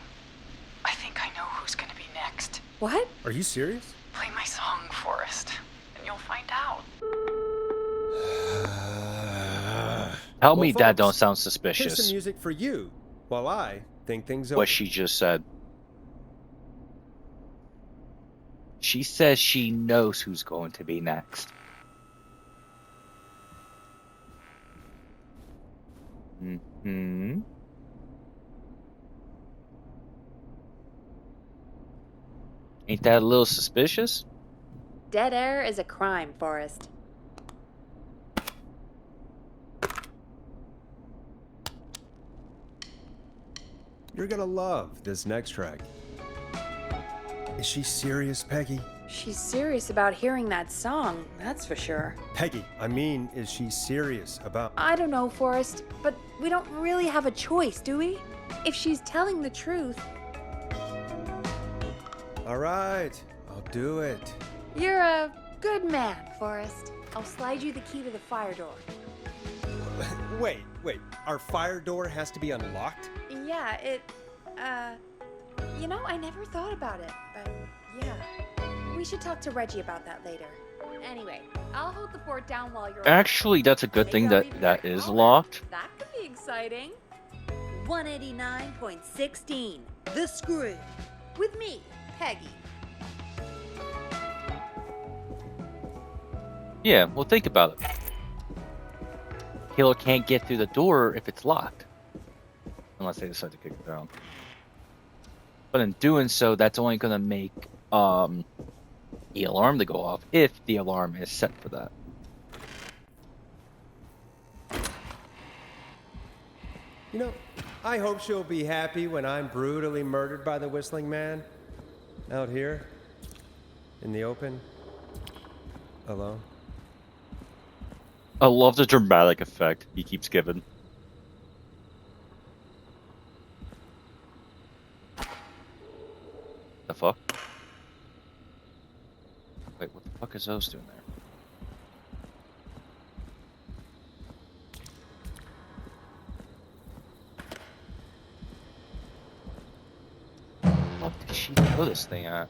I think I know who's gonna be next. What? Are you serious? Play my song, Forrest, and you'll find out. Tell me folks, that don't sound here's suspicious. some music for you, while I think things over. What she just said. She says she knows who's going to be next. Ain't that a little suspicious? Dead air is a crime, Forrest. You're gonna love this next track. Is she serious, Peggy? She's serious about hearing that song, that's for sure. Peggy, I mean, is she serious about... I don't know, Forrest, but we don't really have a choice, do we? If she's telling the truth... All right, I'll do it. You're a good man, Forrest. I'll slide you the key to the fire door. Wait, our fire door has to be unlocked? Yeah, you know, I never thought about it, but yeah. We should talk to Reggie about that later. Anyway, I'll hold the fort down while you're... Actually, that's a good thing that is locked. That could be exciting. 189.16, The Screw. With me, Peggy. Yeah, well, think about it. Killer can't get through the door if it's locked. Unless they decide to kick it down. But in doing so, that's only going to make the alarm to go off if the alarm is set for that. You know, I hope she'll be happy when I'm brutally murdered by the Whistling Man. Out here. In the open. Alone. I love the dramatic effect he keeps giving. The fuck? Wait, what the fuck is those doing there? What did she throw this thing at?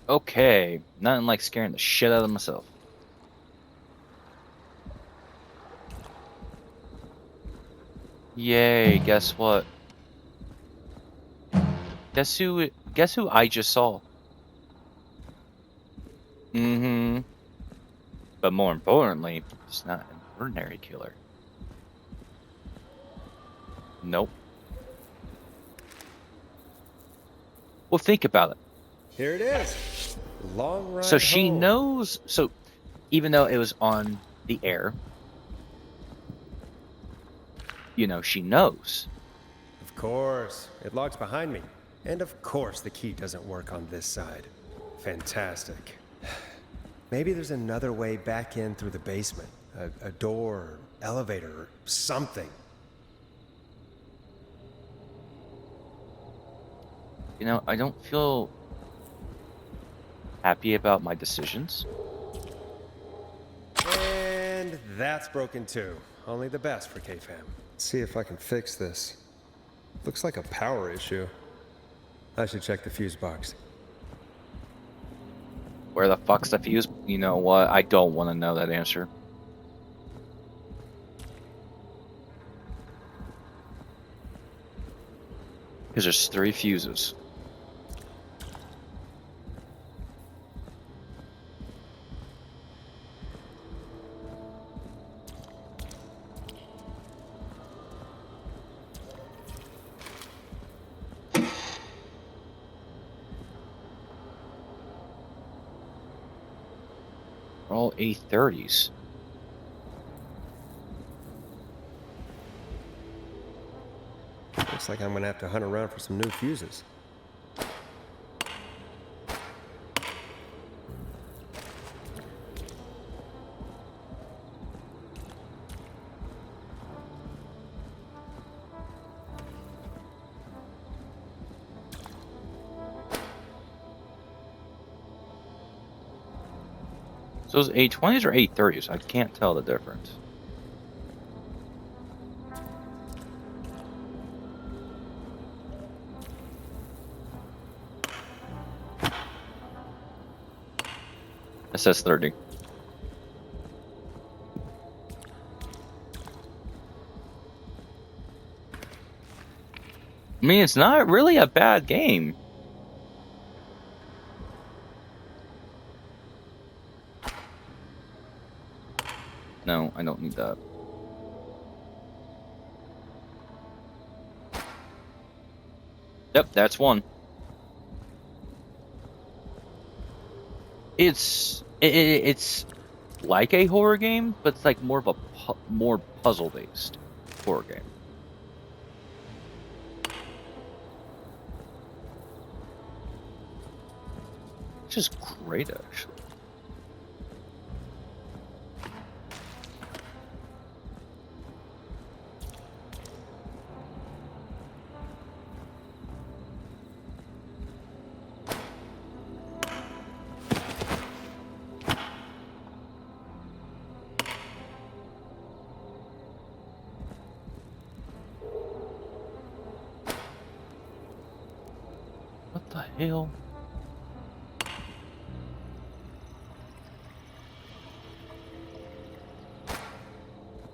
Okay, nothing like scaring the shit out of myself. Yay, guess what? Guess who I just saw? Mm-hmm. But more importantly, it's not an ordinary killer. Nope. Well, think about it. Here it is. Long ride So she home. knows. So even though it was on the air, you know, she knows. Of course. It locks behind me. And of course the key doesn't work on this side. Fantastic. Maybe there's another way back in through the basement. A door, elevator, or something. You know, I don't feel happy about my decisions. And that's broken too. Only the best for K-Fam. Let's see if I can fix this. Looks like a power issue. I should check the fuse box. Where the fuck's the fuse? You know what? I don't want to know that answer. Because there's 3 fuses. All A30s. Looks like I'm gonna have to hunt around for some new fuses. So those A20s or A30s? I can't tell the difference. It says 30. I mean, it's not really a bad game. No, I don't need that. Yep, that's one. It's like a horror game, but it's like more of a more puzzle based horror game. Which is great, actually. What the hell?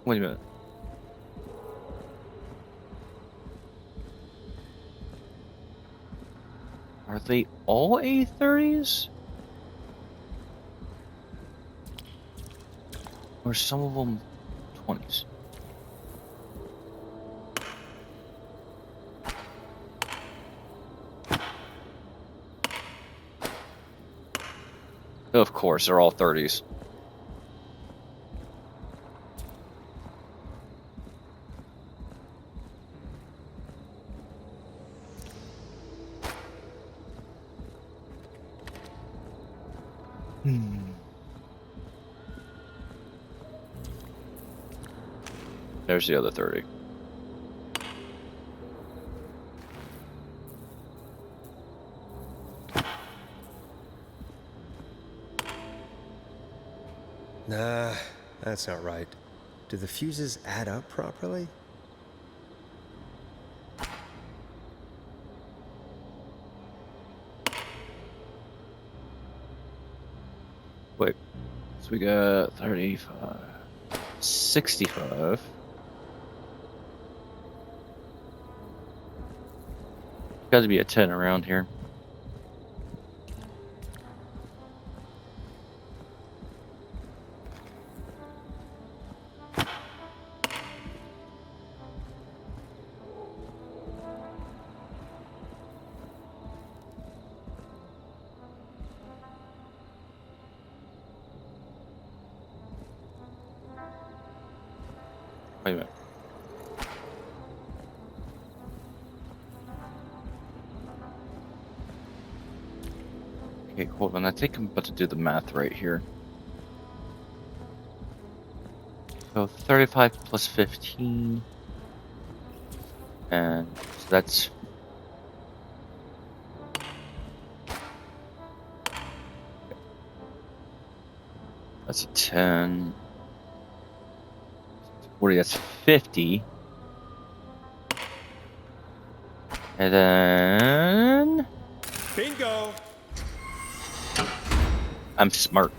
Wait a minute. Are they all A30s? Or some of them 20s? Of course, they're all 30s. There's the other 30. Nah, that's not right. Do the fuses add up properly? Wait. So we got 35. 65. Got to be a 10 around here. Wait a minute. Okay, hold on. I think I'm about to do the math right here. So 35 plus 15. And so that's... That's a 10. 40, that's 50. And then... Bingo! I'm smart.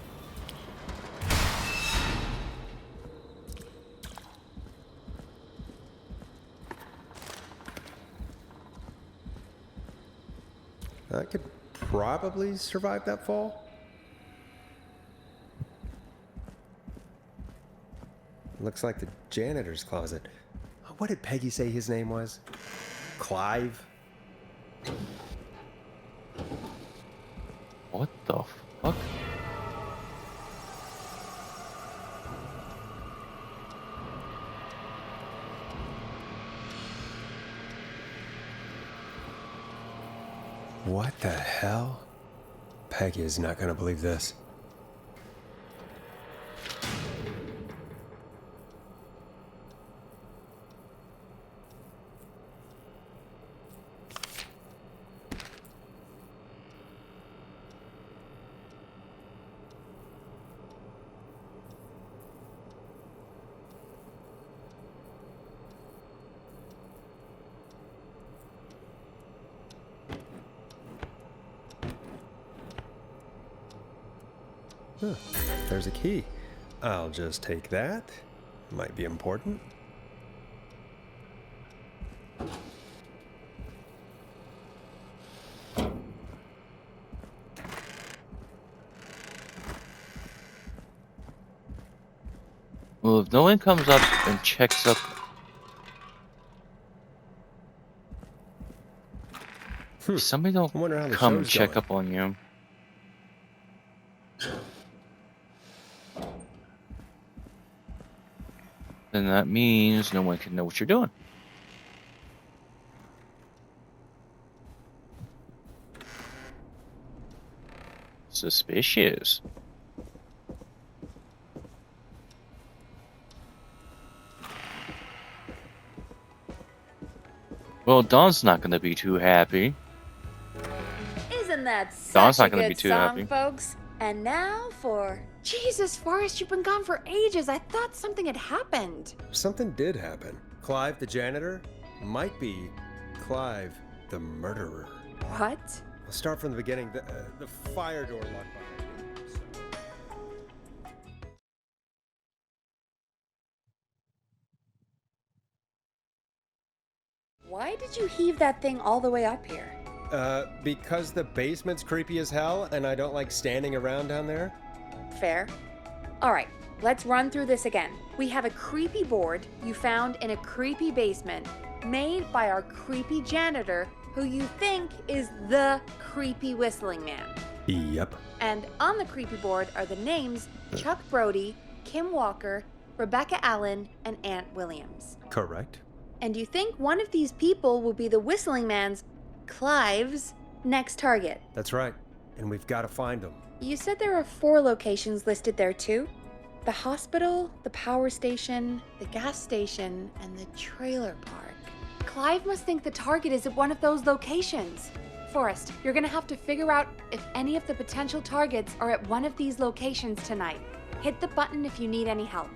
I could probably survive that fall. Looks like the janitor's closet. What did Peggy say his name was? Clive? What the fuck? What the hell? Peggy is not gonna believe this. Huh, there's a key. I'll just take that. Might be important. Well, if no one comes up and checks up... Somebody don't come check up on you. Then that means no one can know what you're doing. Suspicious. Well, Dawn's not going to be too happy. Isn't that Dawn's such not a gonna good be too song, happy. folks? And now for... Jesus, Forrest, you've been gone for ages. I thought something had happened. Something did happen. Clive, the janitor, might be Clive, the murderer. What? I'll start from the beginning. The fire door locked behind me. Why did you heave that thing all the way up here? Because the basement's creepy as hell, and I don't like standing around down there. Fair. All right, let's run through this again. We have a creepy board you found in a creepy basement made by our creepy janitor who you think is the creepy whistling man. Yep. And on the creepy board are the names Chuck Brody, Kim Walker, Rebecca Allen, and Aunt Williams. Correct. And you think one of these people will be the whistling man's, Clive's, next target. That's right. And we've got to find him. You said there are 4 locations listed there too? The hospital, the power station, the gas station, and the trailer park. Clive must think the target is at one of those locations. Forrest, you're gonna have to figure out if any of the potential targets are at one of these locations tonight. Hit the button if you need any help.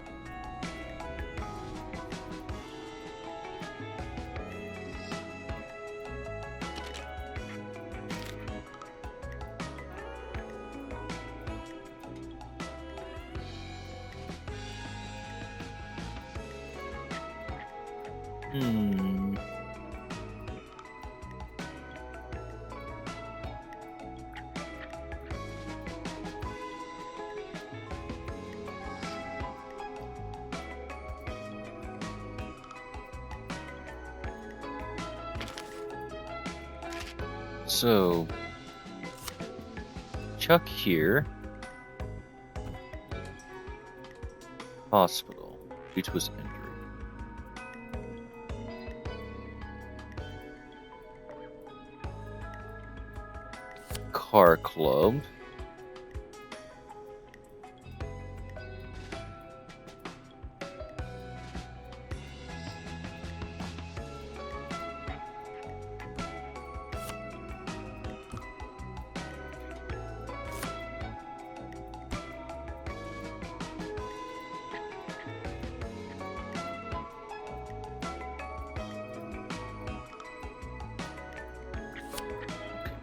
So, Chuck here. Hospital due to his injury. Car club.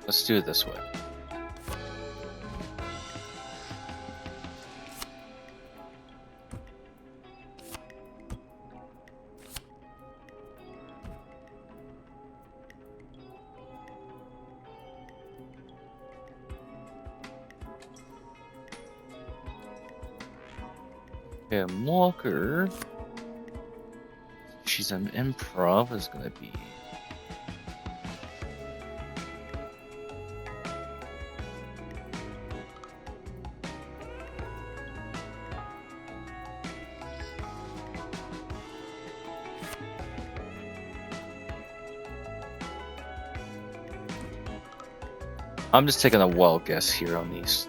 Let's do it this way. Yeah, Walker. She's an improv is gonna be. I'm just taking a wild guess here on these.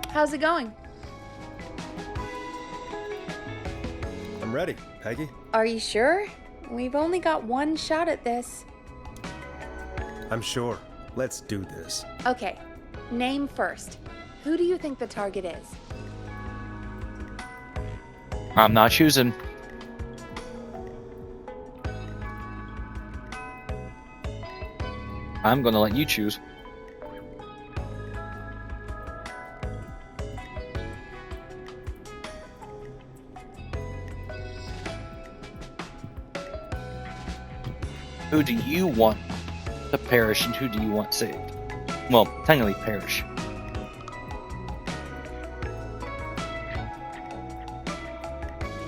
How's it going? I'm ready, Peggy. Are you sure? We've only got one shot at this. I'm sure. Let's do this. Okay, name first. Who do you think the target is? I'm not choosing. I'm gonna let you choose. Who do you want to perish and who do you want saved? Well, technically perish.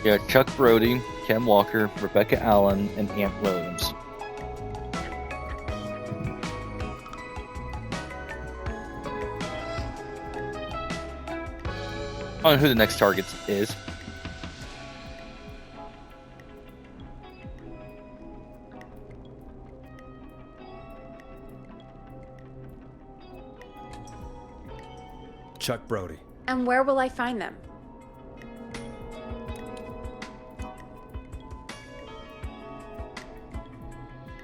Yeah, Chuck Brody, Ken Walker, Rebecca Allen, and Ant Williams. I don't know who the next target is. Chuck Brody. And where will I find them?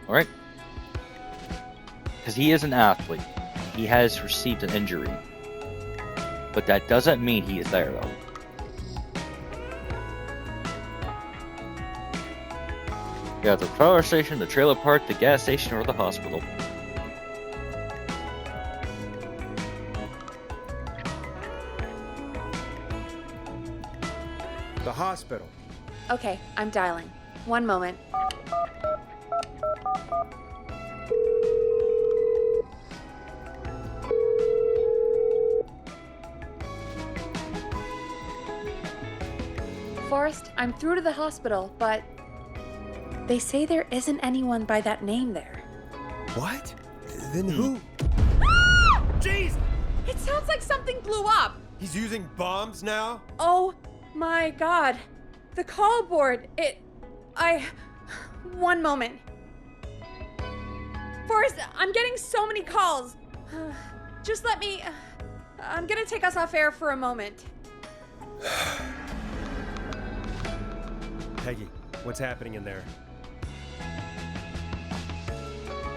Alright. Because he is an athlete. He has received an injury. But that doesn't mean he is there, though. Yeah, the power station, the trailer park, the gas station, or the hospital. The hospital. Okay, I'm dialing. One moment. Forrest, I'm through to the hospital, but they say there isn't anyone by that name there. What? Then who? Jeez! It sounds like something blew up! He's using bombs now? Oh my god. The call board, one moment. Forrest, I'm getting so many calls. Just let me... I'm gonna take us off air for a moment. Peggy, what's happening in there?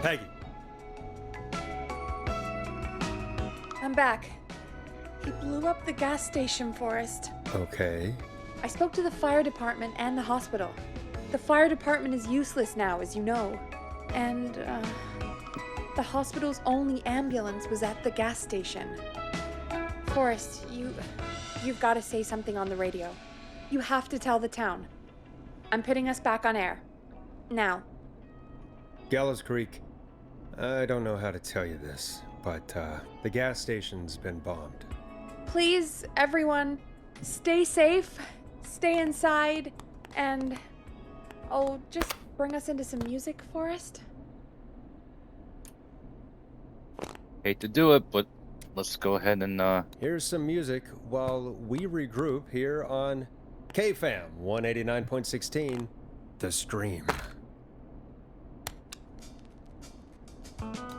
Peggy. I'm back. He blew up the gas station, Forrest. Okay. I spoke to the fire department and the hospital. The fire department is useless now, as you know. And, the hospital's only ambulance was at the gas station. Forrest, you've got to say something on the radio. You have to tell the town. I'm putting us back on air. Now. Gallows Creek. I don't know how to tell you this, but, the gas station's been bombed. Please, everyone, stay safe, stay inside, and... oh, just bring us into some music, Forrest? Hate to do it, but let's go ahead and, Here's some music while we regroup here on KFAM 189.16, The Scream.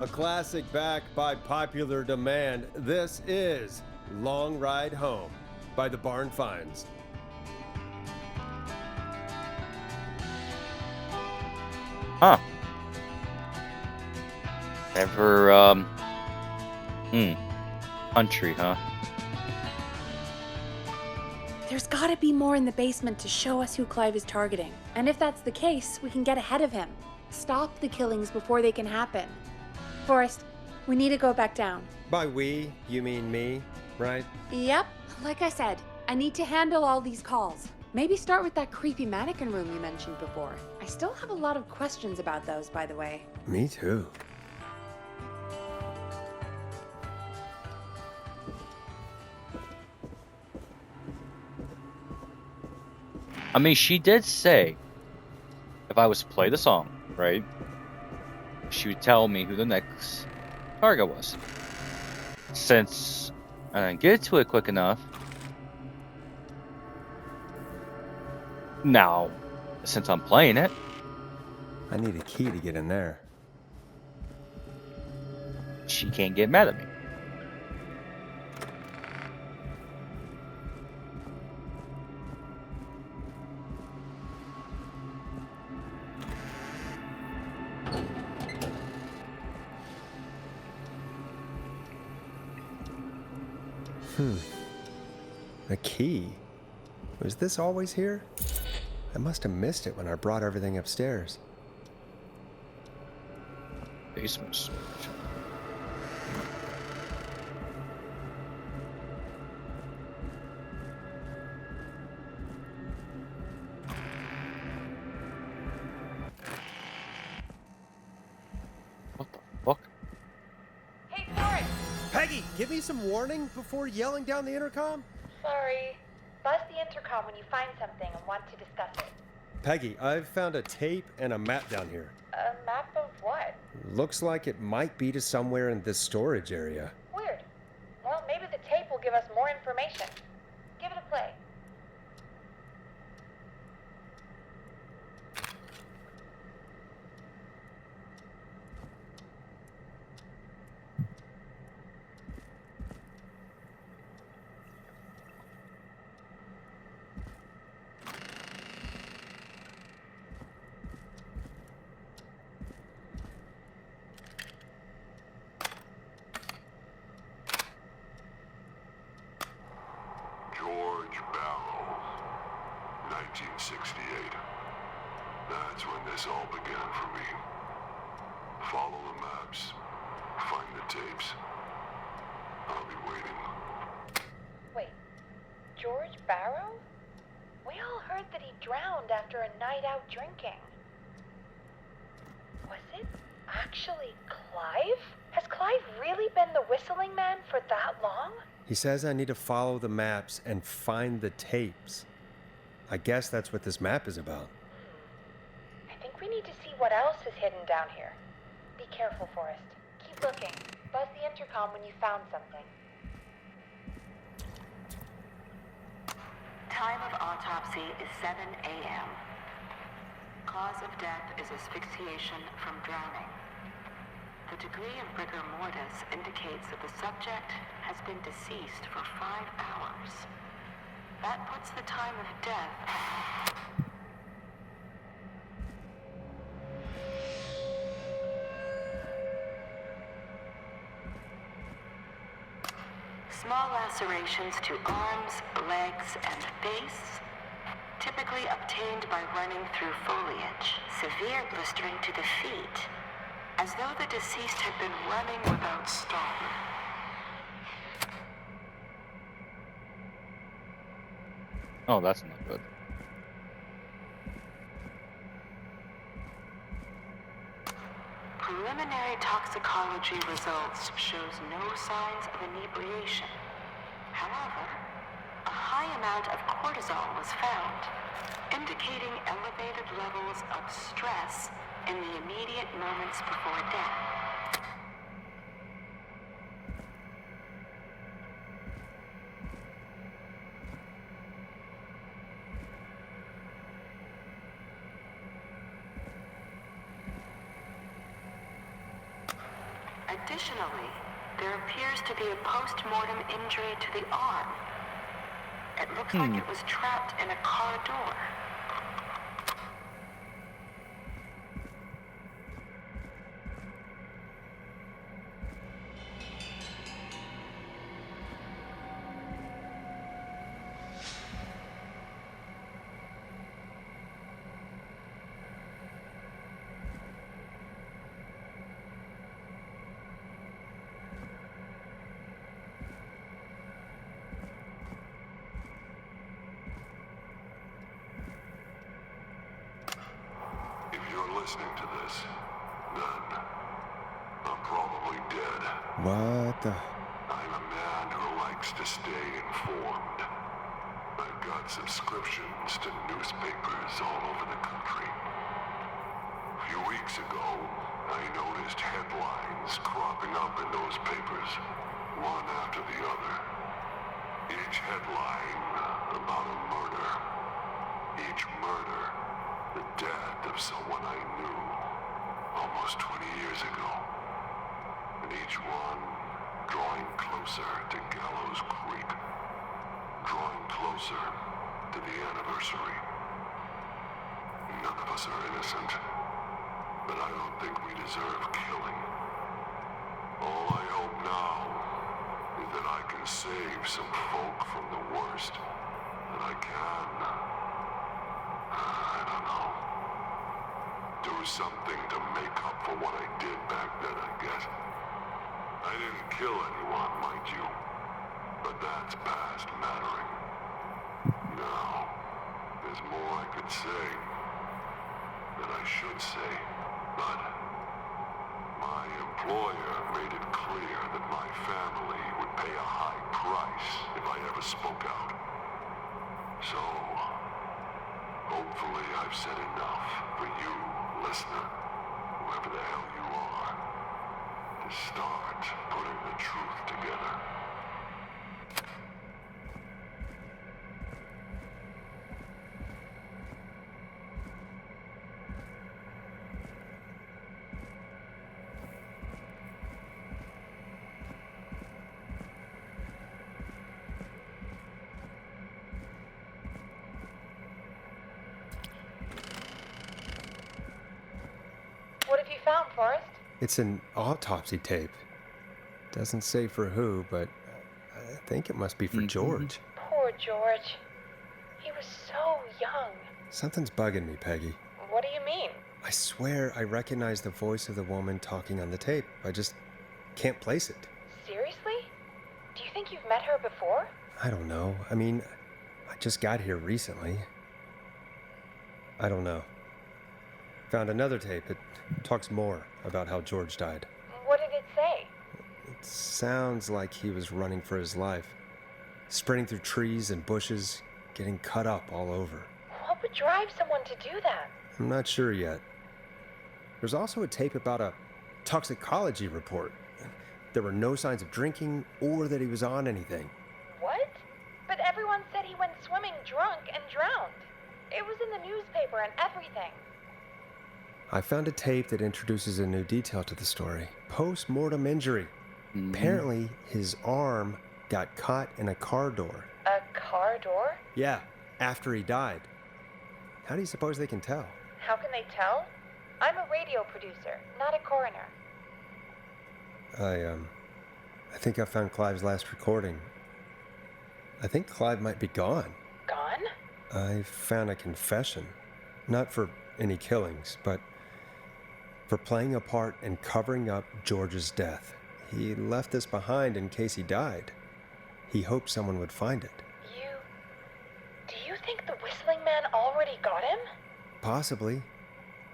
A classic backed by popular demand. This is Long Ride Home by the Barn Finds. Huh. Never, country, huh? There's gotta be more in the basement to show us who Clive is targeting. And if that's the case, we can get ahead of him. Stop the killings before they can happen. Forrest, we need to go back down. By we, you mean me, right? Yep, like I said, I need to handle all these calls. Maybe start with that creepy mannequin room you mentioned before. I still have a lot of questions about those, by the way. Me too. I mean, she did say if I was to play the song, right, she would tell me who the next target was. Since I didn't get to it quick enough, now, since I'm playing it, I need a key to get in there. She can't get mad at me. A key? Was this always here? I must have missed it when I brought everything upstairs. Basement. What the fuck? Peggy, give me some warning before yelling down the intercom. Sorry. Buzz the intercom when you find something and want to discuss it. Peggy, I've found a tape and a map down here. A map of what? Looks like it might be to somewhere in this storage area. Weird. Well, maybe the tape will give us more information. Give it a play. George Barrow, 1968. That's when this all began for me. Follow the maps, find the tapes. I'll be waiting. Wait, George Barrow? We all heard that he drowned after a night out drinking. Was it actually Clive? Has Clive really been the whistling man for that long? He says I need to follow the maps and find the tapes. I guess that's what this map is about. I think we need to see what else is hidden down here. Be careful, Forrest. Keep looking. Buzz the intercom when you found something. Time of autopsy is 7 a.m. Cause of death is asphyxiation from drowning. The degree of rigor mortis indicates that the subject has been deceased for 5 hours. That puts the time of death. Small lacerations to arms, legs, and face, typically obtained by running through foliage. Severe blistering to the feet, as though the deceased had been running without stop. Oh, that's not good. Preliminary toxicology results shows no signs of inebriation. However, a high amount of cortisol was found, indicating elevated levels of stress in the immediate moments before death. Additionally, there appears to be a post-mortem injury to the arm. It looks like it was trapped in a car door. Listening to this, then I'm probably dead. What the? I'm a man who likes to stay informed. I've got subscriptions to newspapers all over the country. A few weeks ago, I noticed headlines cropping up in those papers, one after the other. Each headline about a murder. Each murder the death of someone I knew almost 20 years ago. And each one drawing closer to Gallows Creek. Drawing closer to the anniversary. None of us are innocent, but I don't think we deserve killing. All I hope now is that I can save some folk from the worst that I can. I don't know. Do something to make up for what I did back then, I guess. I didn't kill anyone, mind you. But that's past mattering. Now, there's more I could say. That I should say. But my employer made it clear that my family would pay a high price if I ever spoke out. So, hopefully I've said enough for you, listener, whoever the hell you are, to start putting the truth together. What have you found, Forrest? It's an autopsy tape. Doesn't say for who, but I think it must be for George. Poor George. He was so young. Something's bugging me, Peggy. What do you mean? I swear I recognize the voice of the woman talking on the tape. I just can't place it. Seriously? Do you think you've met her before? I don't know. I mean, I just got here recently. I don't know. Found another tape. It talks more about how George died. What did it say? It sounds like he was running for his life. Sprinting through trees and bushes, getting cut up all over. What would drive someone to do that? I'm not sure yet. There's also a tape about a toxicology report. There were no signs of drinking or that he was on anything. What? But everyone said he went swimming drunk and drowned. It was in the newspaper and everything. I found a tape that introduces a new detail to the story. Post-mortem injury. Apparently, his arm got caught in a car door. A car door? Yeah, after he died. How do you suppose they can tell? How can they tell? I'm a radio producer, not a coroner. I think I found Clive's last recording. I think Clive might be gone. Gone? I found a confession. Not for any killings, but for playing a part in covering up George's death. He left this behind in case he died. He hoped someone would find it. Do you think the Whistling Man already got him? Possibly.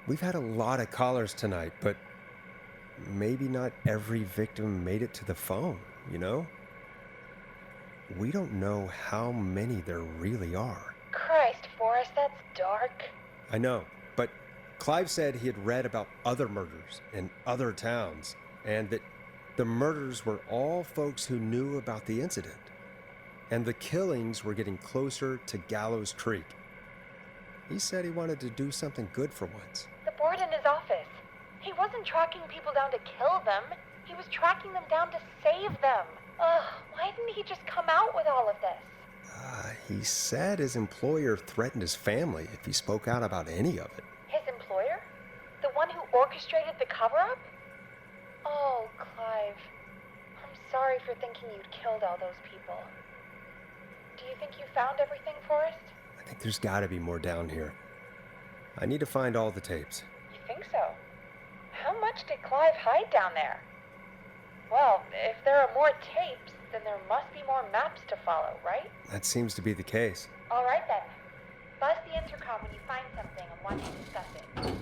We've had a lot of callers tonight, but maybe not every victim made it to the phone, you know? We don't know how many there really are. Christ, Forrest, that's dark. I know, but Clive said he had read about other murders in other towns, and that the murders were all folks who knew about the incident. And the killings were getting closer to Gallows Creek. He said he wanted to do something good for once. The board in his office. He wasn't tracking people down to kill them. He was tracking them down to save them. Ugh, why didn't he just come out with all of this? He said his employer threatened his family if he spoke out about any of it. His employer? The one who orchestrated the cover-up? Oh, Clive. I'm sorry for thinking you'd killed all those people. Do you think you found everything, Forrest? I think there's gotta be more down here. I need to find all the tapes. You think so? How much did Clive hide down there? Well, if there are more tapes, then there must be more maps to follow, right? That seems to be the case. All right, then. Buzz the intercom when you find something and want to discuss it.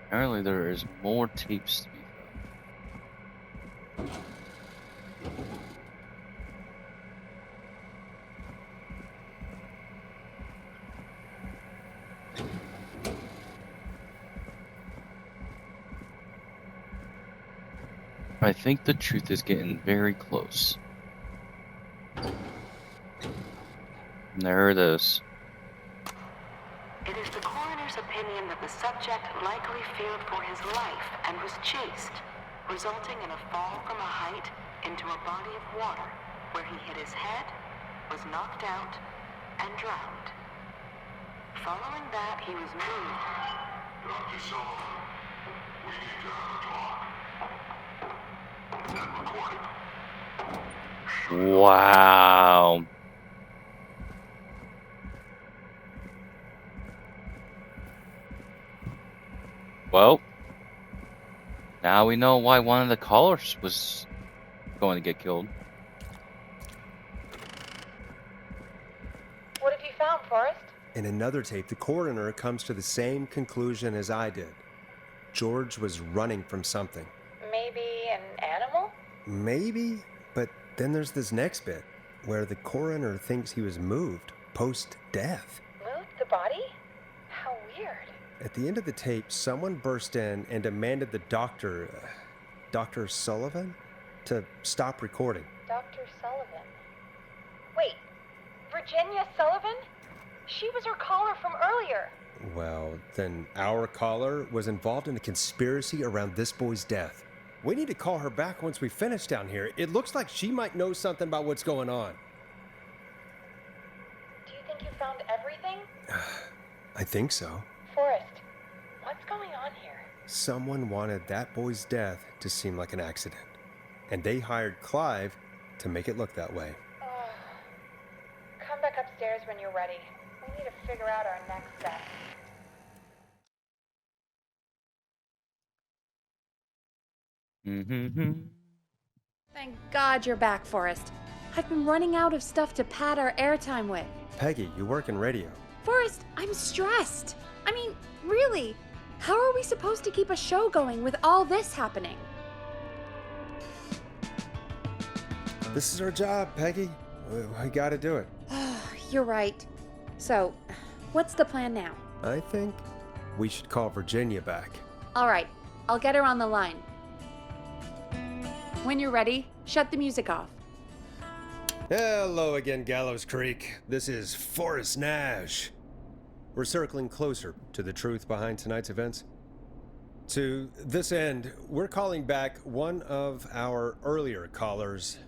Apparently there is more tapes to be found. I think the truth is getting very close. There it is. It is the coroner's opinion that the subject likely feared for his life and was chased, resulting in a fall from a height into a body of water, where he hit his head, was knocked out, and drowned. Following that, he was moved. Dr. Sullivan, we need to have a talk. Is that recorded? Wow. Well, now we know why one of the callers was going to get killed. What have you found, Forrest? In another tape, the coroner comes to the same conclusion as I did. George was running from something. Maybe an animal? Maybe, but then there's this next bit where the coroner thinks he was moved post-death. Moved the body? How weird. At the end of the tape, someone burst in and demanded the doctor, Dr. Sullivan, to stop recording. Dr. Sullivan. Wait, Virginia Sullivan? She was our caller from earlier. Well, then our caller was involved in a conspiracy around this boy's death. We need to call her back once we finish down here. It looks like she might know something about what's going on. Do you think you found everything? I think so. Forrest, what's going on here? Someone wanted that boy's death to seem like an accident, and they hired Clive to make it look that way. Come back upstairs when you're ready. We need to figure out our next step. Thank God you're back, Forrest. I've been running out of stuff to pad our airtime with. Peggy, you work in radio. Forrest, I'm stressed. I mean, really, how are we supposed to keep a show going with all this happening? This is our job, Peggy. We gotta do it. You're right. So, what's the plan now? I think we should call Virginia back. All right, I'll get her on the line. When you're ready, shut the music off. Hello again, Gallows Creek. This is Forrest Nash. We're circling closer to the truth behind tonight's events. To this end, we're calling back one of our earlier callers,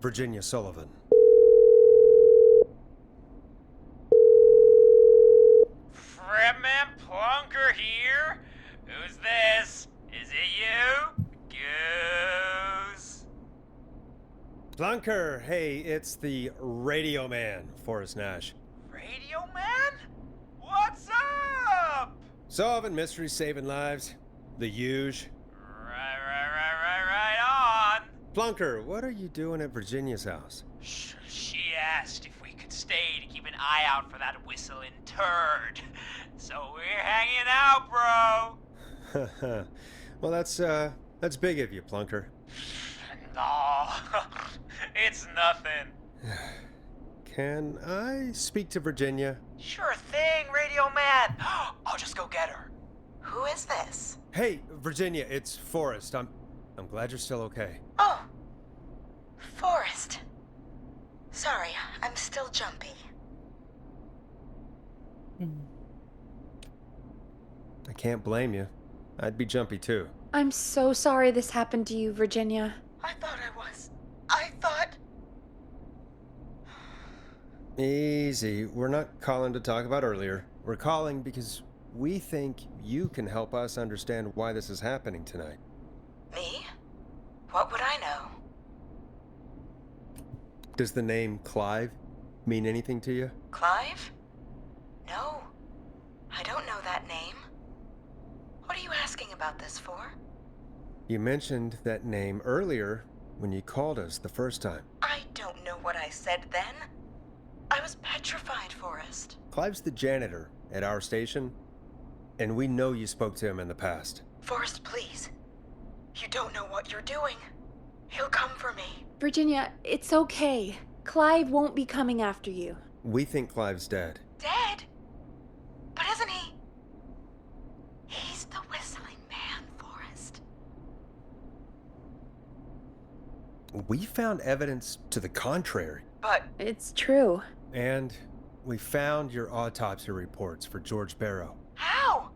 Virginia Sullivan. Fredman Plunker here? Who's this? Is it you? Goose. Plunker, hey, it's the Radio Man, Forrest Nash. Radio Man? What's up? Solving mysteries, saving lives. The huge. Right on. Plunker, what are you doing at Virginia's house? She asked if we could stay to keep an eye out for that whistling turd. So we're hanging out, bro. Well, that's big of you, Plunker. No, it's nothing. Can I speak to Virginia? Sure thing, Radio Man. I'll just go get her. Who is this? Hey, Virginia, it's Forrest. I'm glad you're still okay. Oh, Forrest. Sorry, I'm still jumpy. I can't blame you. I'd be jumpy too. I'm so sorry this happened to you, Virginia. I thought I was. I thought... Easy. We're not calling to talk about earlier. We're calling because we think you can help us understand why this is happening tonight. Me? What would I know? Does the name Clive mean anything to you? Clive? No. I don't know that name. What are you asking about this for? You mentioned that name earlier when you called us the first time. I don't know what I said then. I was petrified, Forrest. Clive's the janitor at our station, and we know you spoke to him in the past. Forrest, please. You don't know what you're doing. He'll come for me. Virginia, it's okay. Clive won't be coming after you. We think Clive's dead. Dead? But isn't he? He's the whistling man, Forrest. We found evidence to the contrary. But... It's true. And we found your autopsy reports for George Barrow. How?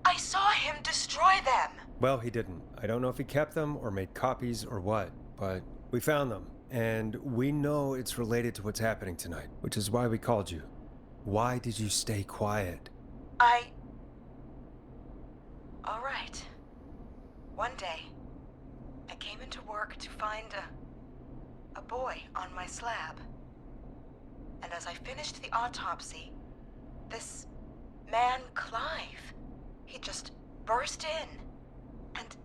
I saw him destroy them. Well, he didn't. I don't know if he kept them or made copies or what, but we found them. And we know it's related to what's happening tonight, which is why we called you. Why did you stay quiet? All right. One day, I came into work to find a boy on my slab. And as I finished the autopsy, this man, Clive, he just burst in, and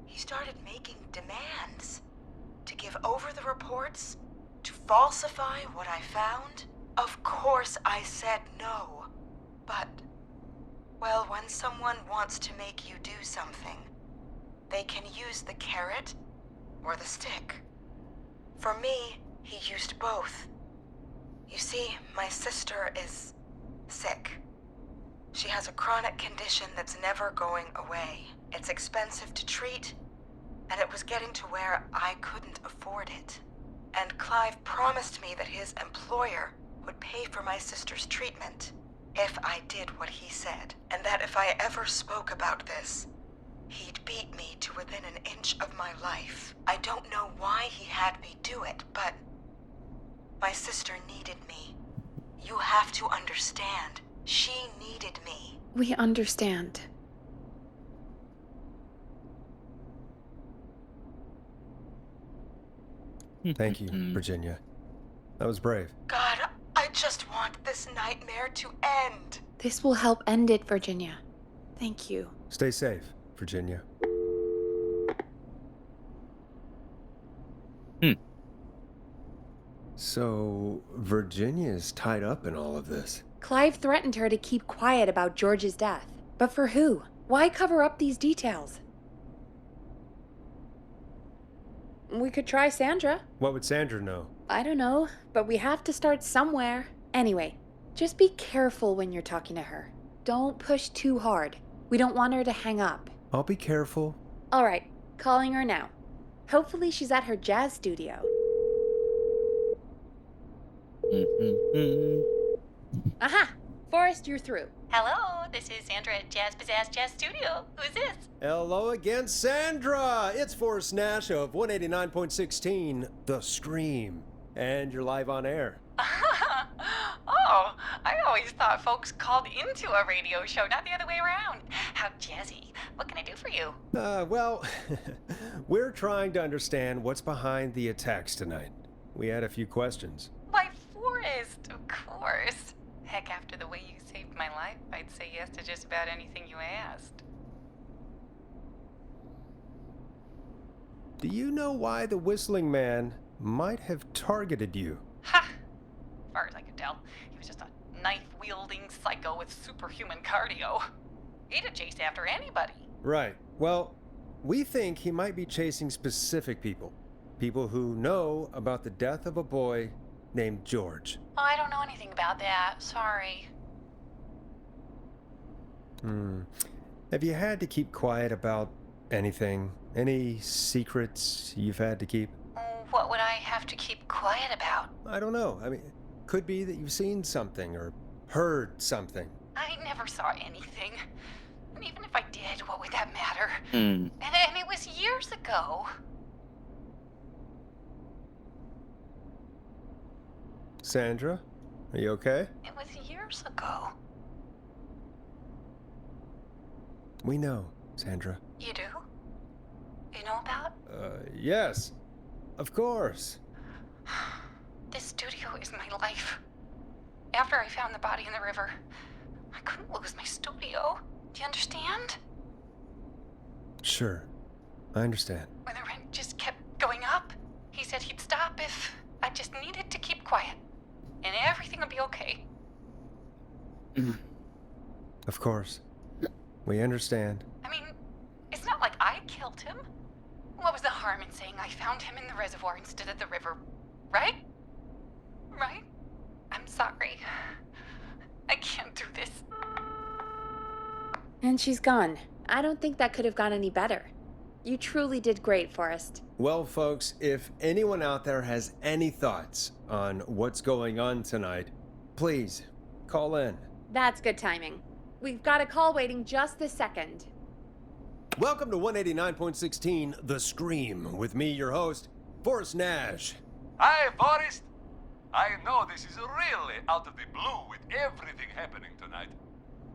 he started making demands to give over the reports, to falsify what I found. Of course I said no, but, well, when someone wants to make you do something, they can use the carrot or the stick. For me, he used both. You see, my sister is sick. She has a chronic condition that's never going away. It's expensive to treat, and it was getting to where I couldn't afford it. And Clive promised me that his employer would pay for my sister's treatment if I did what he said, and that if I ever spoke about this, he'd beat me to within an inch of my life. I don't know why he had me do it, but my sister needed me. You have to understand. She needed me. We understand. Thank you, Virginia. That was brave. God, I just want this nightmare to end. This will help end it, Virginia. Thank you. Stay safe, Virginia. So, Virginia's tied up in all of this. Clive threatened her to keep quiet about George's death. But for who? Why cover up these details? We could try Sandra. What would Sandra know? I don't know, but we have to start somewhere. Anyway, just be careful when you're talking to her. Don't push too hard. We don't want her to hang up. I'll be careful. All right, calling her now. Hopefully she's at her jazz studio. Aha! Forrest, you're through. Hello, this is Sandra at Jazz Pizzazz Jazz Studio. Who's this? Hello again, Sandra! It's Forrest Nash of 189.16, The Scream. And you're live on air. Oh, I always thought folks called into a radio show, not the other way around. How jazzy. What can I do for you? Well, we're trying to understand what's behind the attacks tonight. We had a few questions. Why, Forrest, of course. Heck, after the way you saved my life, I'd say yes to just about anything you asked. Do you know why the Whistling Man might have targeted you? Ha! As far as I could tell, he was just a knife-wielding psycho with superhuman cardio. He'd have chased after anybody. Right. Well, we think he might be chasing specific people. People who know about the death of a boy named George. Oh, I don't know anything about that. Sorry. Have you had to keep quiet about anything? Any secrets you've had to keep? What would I have to keep quiet about? I don't know. I mean, could be that you've seen something or heard something. I never saw anything. And even if I did, what would that matter? Hmm. And it was years ago. Sandra, are you okay? It was years ago. We know, Sandra. You do? You know about? Yes. Of course. This studio is my life. After I found the body in the river, I couldn't lose my studio. Do you understand? Sure. I understand. When the rent just kept going up, he said he'd stop if I just needed to keep quiet. And everything would be okay. Of course. We understand. I mean, it's not like I killed him. What was the harm in saying I found him in the reservoir instead of the river, right? Right? I'm sorry. I can't do this. And she's gone. I don't think that could have gone any better. You truly did great, Forrest. Well, folks, if anyone out there has any thoughts on what's going on tonight, please call in. That's good timing. We've got a call waiting just this second. Welcome to 189.16, The Scream, with me, your host, Forrest Nash. Hi, Forrest. I know this is really out of the blue with everything happening tonight,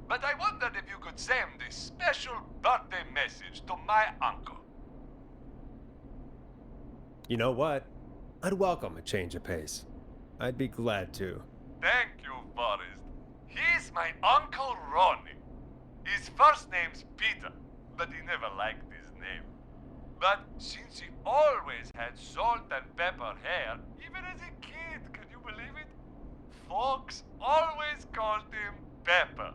but I wondered if you could send a special birthday message to my uncle. You know what? I'd welcome a change of pace. I'd be glad to. Thank you, Forrest. He's my Uncle Ronnie. His first name's Peter, but he never liked his name. But since he always had salt and pepper hair, even as a kid, can you believe it? Folks always called him Pepper.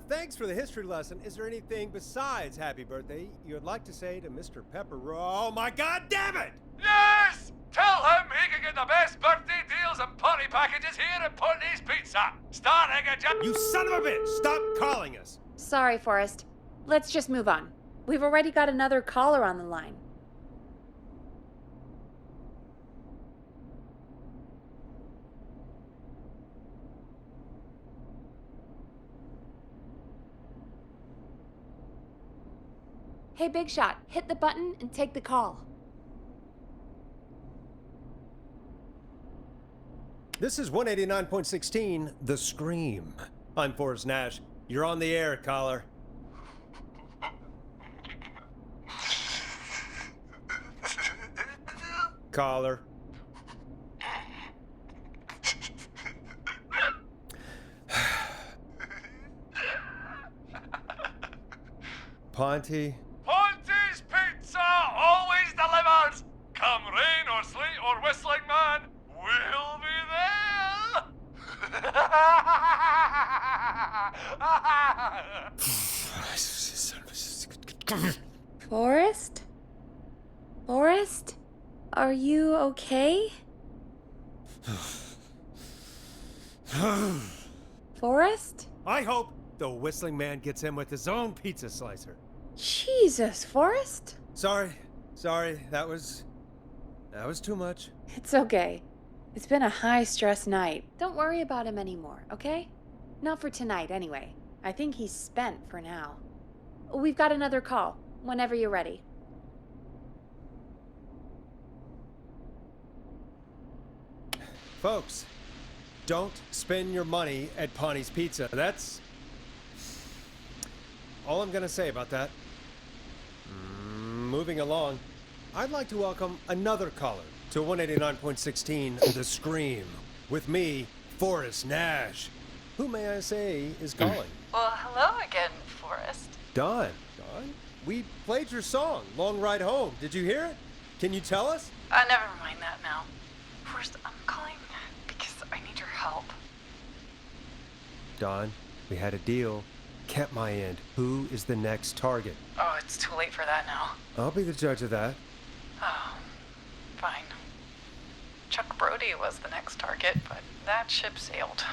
Thanks for the history lesson. Is there anything besides happy birthday you would like to say to Mr. Pepper? Oh my god damn it! Yes! Tell him he can get the best birthday deals and party packages here at Putney's Pizza. Starting at You son of a bitch! Stop calling us! Sorry, Forrest. Let's just move on. We've already got another caller on the line. Hey, Big Shot, hit the button and take the call. This is 189.16, The Scream. I'm Forrest Nash. You're on the air, caller. Caller. Ponty. Ponty's Pizza always delivers. Come rain or sleet or whistling man, we'll be there. Forrest? Forrest? Are you okay? Forrest? I hope the whistling man gets him with his own pizza slicer. Jesus, Forrest? Sorry. That was too much. It's okay. It's been a high-stress night. Don't worry about him anymore, okay? Not for tonight, anyway. I think he's spent for now. We've got another call, whenever you're ready. Folks, don't spend your money at Ponty's Pizza. That's all I'm gonna say about that. Moving along, I'd like to welcome another caller to 189.16 The Scream. With me, Forrest Nash. Who may I say is calling? Well, hello again, Forrest. Don, we played your song, Long Ride Home. Did you hear it? Can you tell us? Never mind that now. Forrest, I'm calling because I need your help. Don, we had a deal. Kept my end. Who is the next target? Oh, it's too late for that now. I'll be the judge of that. Oh, fine. Chuck Brody was the next target, but that ship sailed.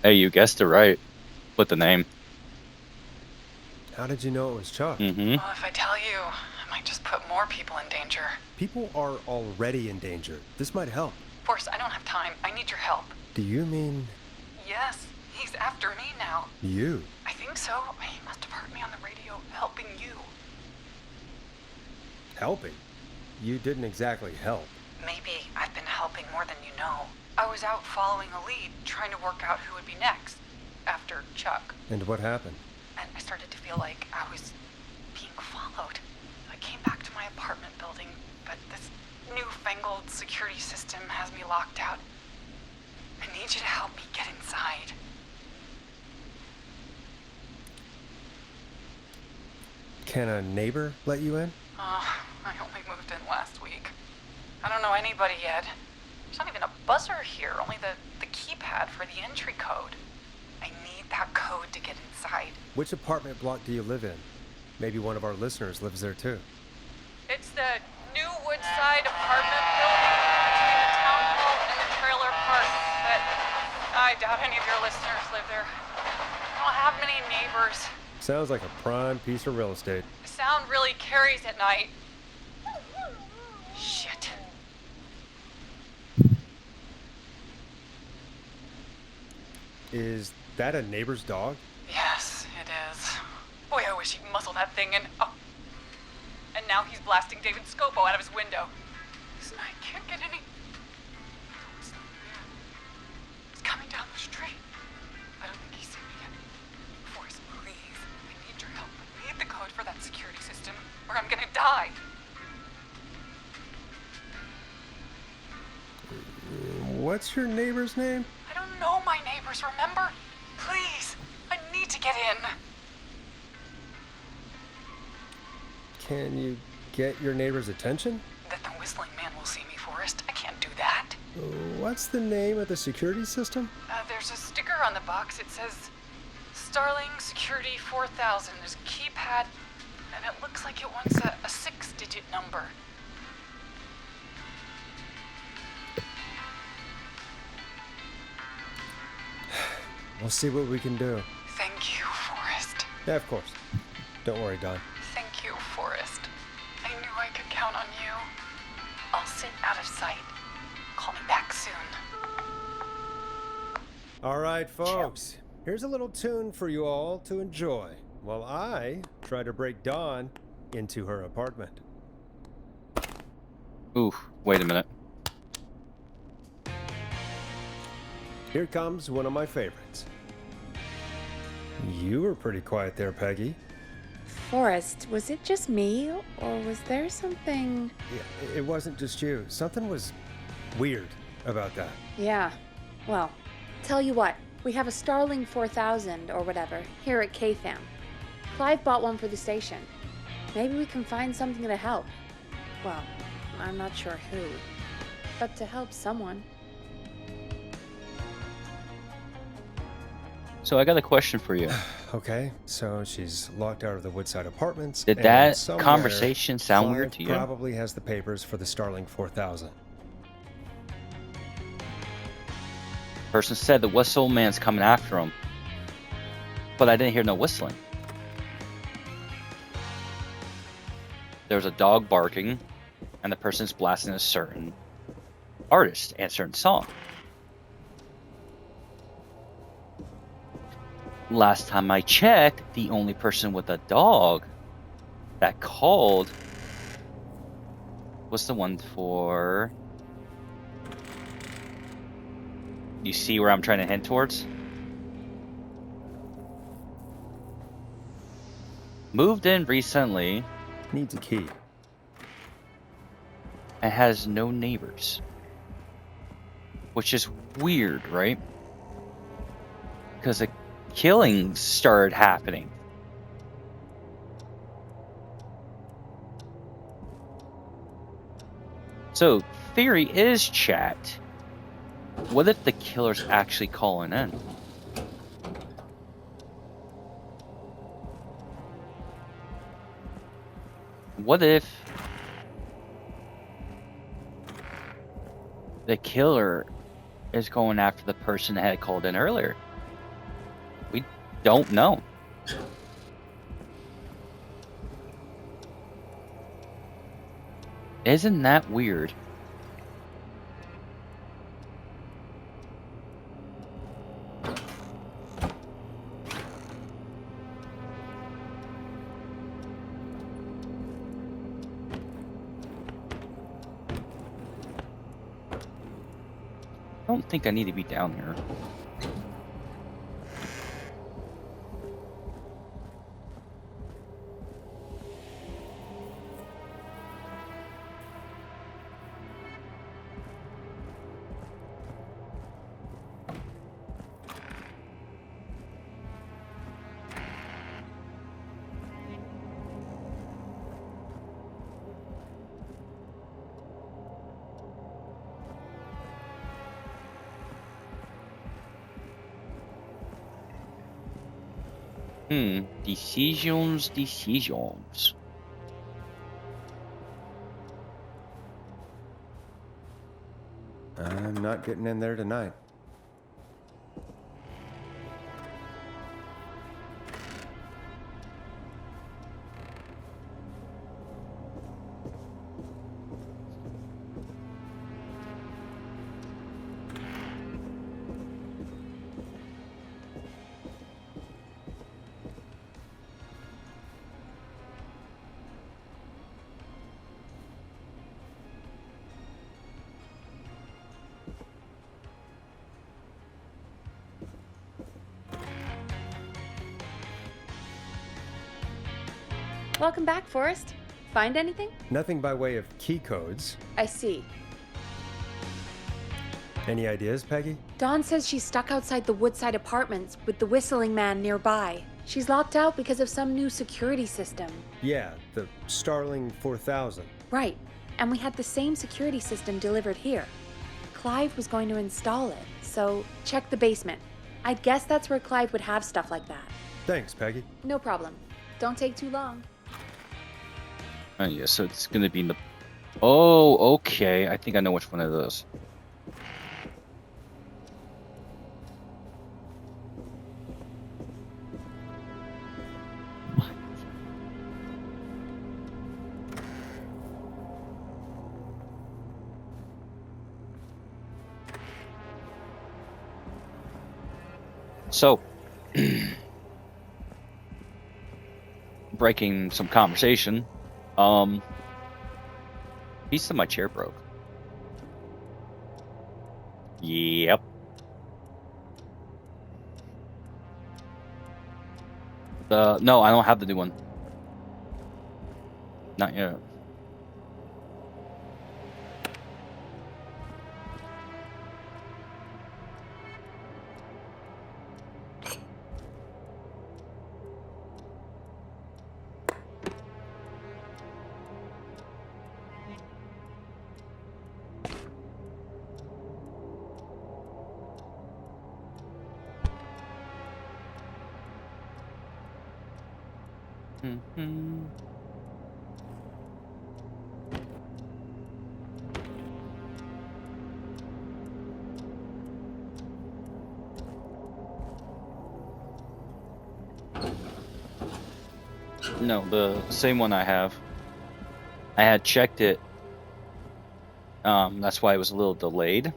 Hey, you guessed it right. With the name. How did you know it was Chuck? Well, if I tell you, I might just put more people in danger. People are already in danger. This might help. Forrest, I don't have time. I need your help. Do you mean... Yes, he's after me now. You? I think so. He must have heard me on the radio helping you. Helping? You didn't exactly help. Maybe I've been helping more than you know. I was out following a lead, trying to work out who would be next, after Chuck. And what happened? And I started to feel like I was being followed. I came back to my apartment building, but this newfangled security system has me locked out. I need you to help me get inside. Can a neighbor let you in? I only moved in last week. I don't know anybody yet. There's not even a buzzer here, only the keypad for the entry code. I need that code to get inside. Which apartment block do you live in? Maybe one of our listeners lives there too. It's the new Woodside apartment building between the town hall and the trailer park. But I doubt any of your listeners live there. I don't have many neighbors. Sounds like a prime piece of real estate. The sound really carries at night. Shit. Is that a neighbor's dog? Yes, it is. Boy, I wish he'd muzzle that thing and... Oh. And now he's blasting David Scopo out of his window. I can't get any... It's coming down the street. I don't think he's seen me yet. Forrest, please. I need your help. I need the code for that security system, or I'm gonna die. What's your neighbor's name? I don't know my neighbors, remember? Please, I need to get in. Can you get your neighbor's attention? That the whistling man will see me, Forrest. I can't do that. What's the name of the security system? There's a sticker on the box. It says Starling Security 4000. There's a keypad, and it looks like it wants a 6-digit number. We'll see what we can do. Thank you, Forrest. Yeah, of course. Don't worry, Don. Thank you, Forrest. I knew I could count on you. I'll sit out of sight. Call me back soon. All right, folks. Here's a little tune for you all to enjoy while I try to break Dawn into her apartment. Ooh, wait a minute. Here comes one of my favorites. You were pretty quiet there, Peggy. Forrest, was it just me, or was there something... Yeah, it wasn't just you. Something was weird about that. Yeah, well, tell you what, we have a Starling 4000 or whatever here at KFAM. Clive bought one for the station. Maybe we can find something to help. Well, I'm not sure who, but to help someone. So I got a question for you. Okay, so she's locked out of the Woodside Apartments. Did and that somewhere, conversation sound weird to you? Probably has the papers for the Starling 4000. Person said the whistle man's coming after him, but I didn't hear no whistling. There was a dog barking, and the person's blasting a certain artist and a certain song. Last time I checked, the only person with a dog that called was the one for... You see where I'm trying to hint towards? Moved in recently. Needs a key. And has no neighbors. Which is weird, right? Because a killings started happening. So, theory is, chat, what if the killer's actually calling in? What if the killer is going after the person that had called in earlier? We don't know. Isn't that weird? I don't think I need to be down here. Decisions. I'm not getting in there tonight. Welcome back, Forrest. Find anything? Nothing by way of key codes. I see. Any ideas, Peggy? Dawn says she's stuck outside the Woodside Apartments with the whistling man nearby. She's locked out because of some new security system. Yeah, the Starling 4000. Right. And we had the same security system delivered here. Clive was going to install it, so check the basement. I'd guess that's where Clive would have stuff like that. Thanks, Peggy. No problem. Don't take too long. Oh, yeah, so it's gonna be in the... Oh, okay. I think I know which one it is. So, breaking some conversation, piece of my chair broke. Yep. No, I don't have the new one. Not yet. No, the same one I have. I had checked it. That's why it was a little delayed.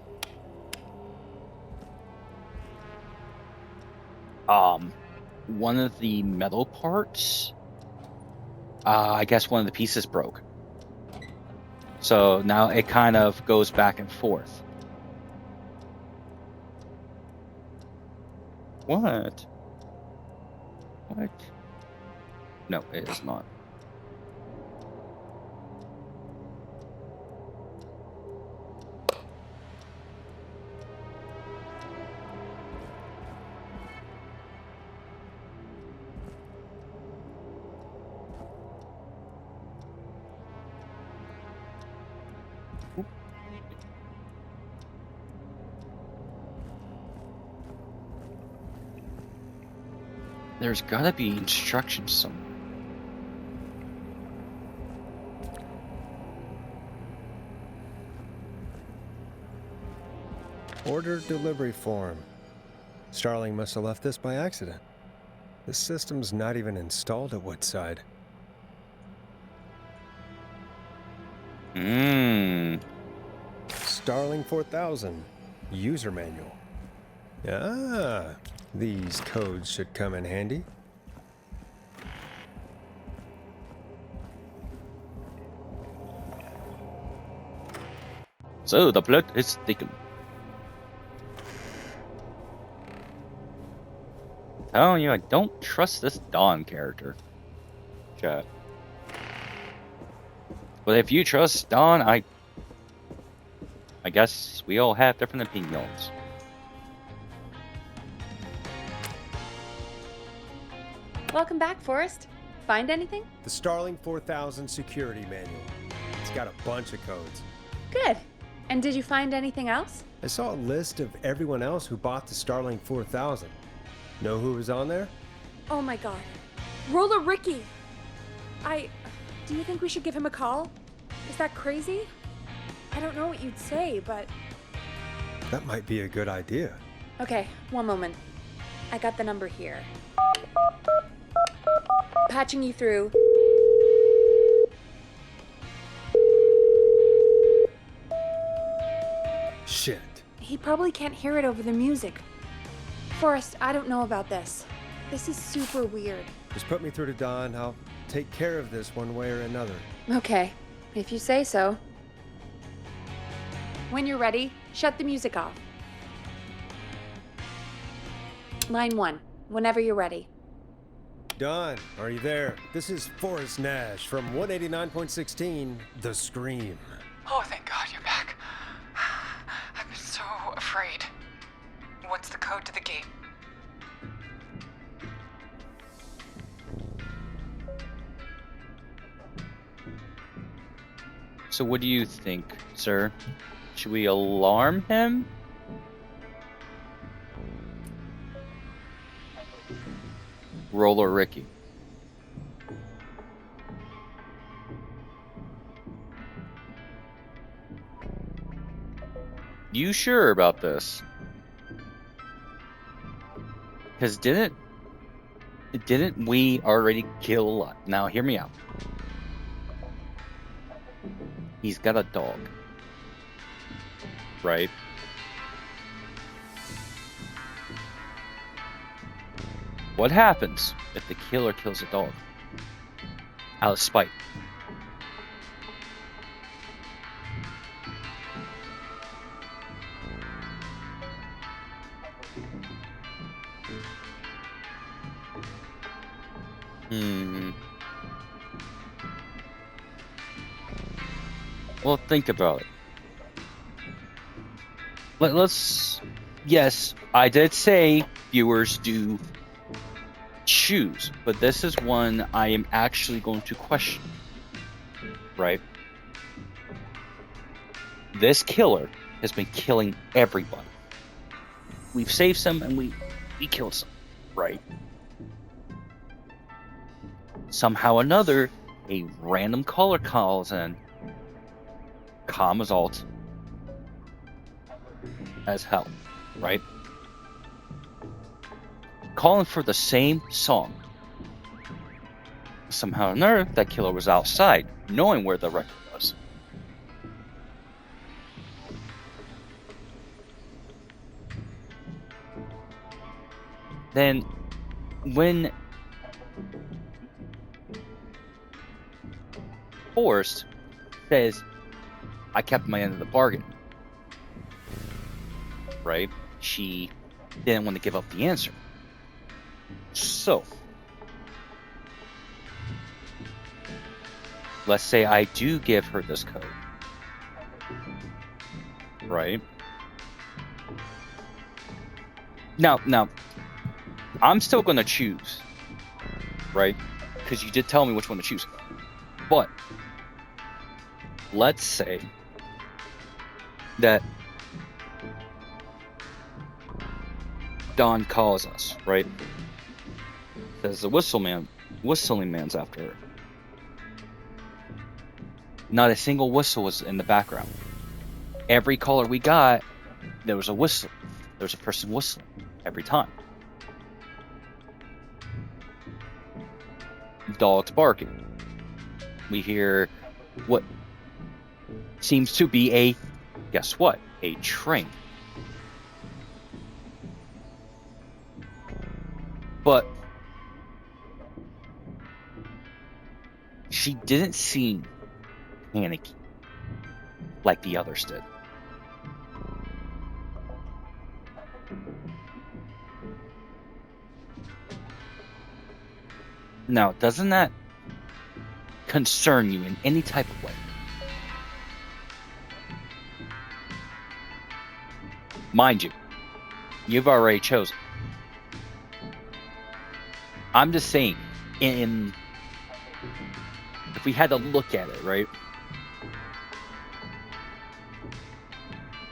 One of the metal parts, I guess one of the pieces broke. So now it kind of goes back and forth. What? What? No, it is not. There's gotta be instructions somewhere. Order delivery form. Starling must have left this by accident. The system's not even installed at Woodside. Starling 4000. User manual. Ah, these codes should come in handy. So the plot is thicken. Telling you, I don't trust this Dawn character. Chat. But if you trust Dawn, I guess we all have different opinions. Welcome back, Forrest. Find anything? The Starling 4000 security manual. It's got a bunch of codes. Good. And did you find anything else? I saw a list of everyone else who bought the Starling 4000. Know who was on there? Oh my god. Roller Ricky! Do you think we should give him a call? Is that crazy? I don't know what you'd say, but... That might be a good idea. Okay, one moment. I got the number here. Patching you through. Shit. He probably can't hear it over the music. Forrest, I don't know about this. This is super weird. Just put me through to Dawn. I'll take care of this one way or another. Okay, if you say so. When you're ready, shut the music off. Line 1, whenever you're ready. Dawn, are you there? This is Forrest Nash from 189.16, The Scream. Oh, thank God you're back. I've been so afraid. What's the code to the gate? So what do you think, sir? Should we alarm him? Roll or Ricky? You sure about this? Because didn't we already kill a lot? Now hear me out. He's got a dog, right? What happens if the killer kills a dog? Out of spite. Well, think about it. Let's... Yes, I did say viewers do choose, but this is one I am actually going to question. Right? This killer has been killing everybody. We've saved some and we killed some. Right? Somehow or another, a random caller calls in, calm as alt, as hell, right? Calling for the same song. Somehow or another, that killer was outside, knowing where the record was. Then, when Forrest says, I kept my end of the bargain, right? She didn't want to give up the answer. So, let's say I do give her this code, right? Now, I'm still going to choose, right? Because you did tell me which one to choose. But, let's say that Don calls us, right? Says the whistling man's after her. Not a single whistle was in the background. Every caller we got, there was a whistle. There was a person whistling every time. Dogs barking. We hear what seems to be guess what? A train. But she didn't seem panicky like the others did. Now, doesn't that concern you in any type of way? Mind you, you've already chosen. I'm just saying, if we had to look at it, right?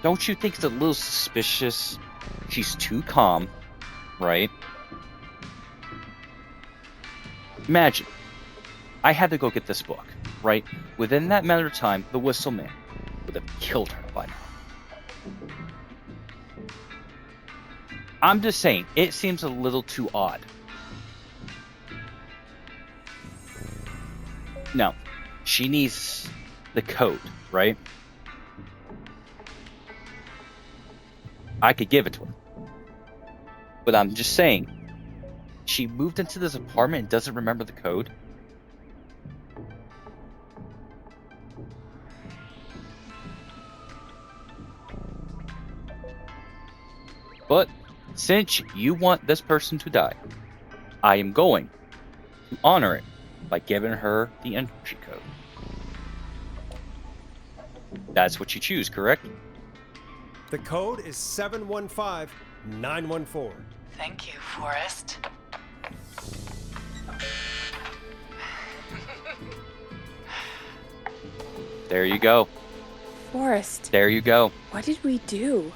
Don't you think it's a little suspicious? She's too calm, right? Imagine, I had to go get this book, right? Within that matter of time, the whistle man would have killed her by now. I'm just saying, it seems a little too odd. No, she needs the code, right? I could give it to her. But I'm just saying, she moved into this apartment and doesn't remember the code. But since you want this person to die, I am going to honor it by giving her the entry code. That's what you choose, correct? The code is 715914. Thank you, Forrest. There you go. Forrest, There you go. what did we do?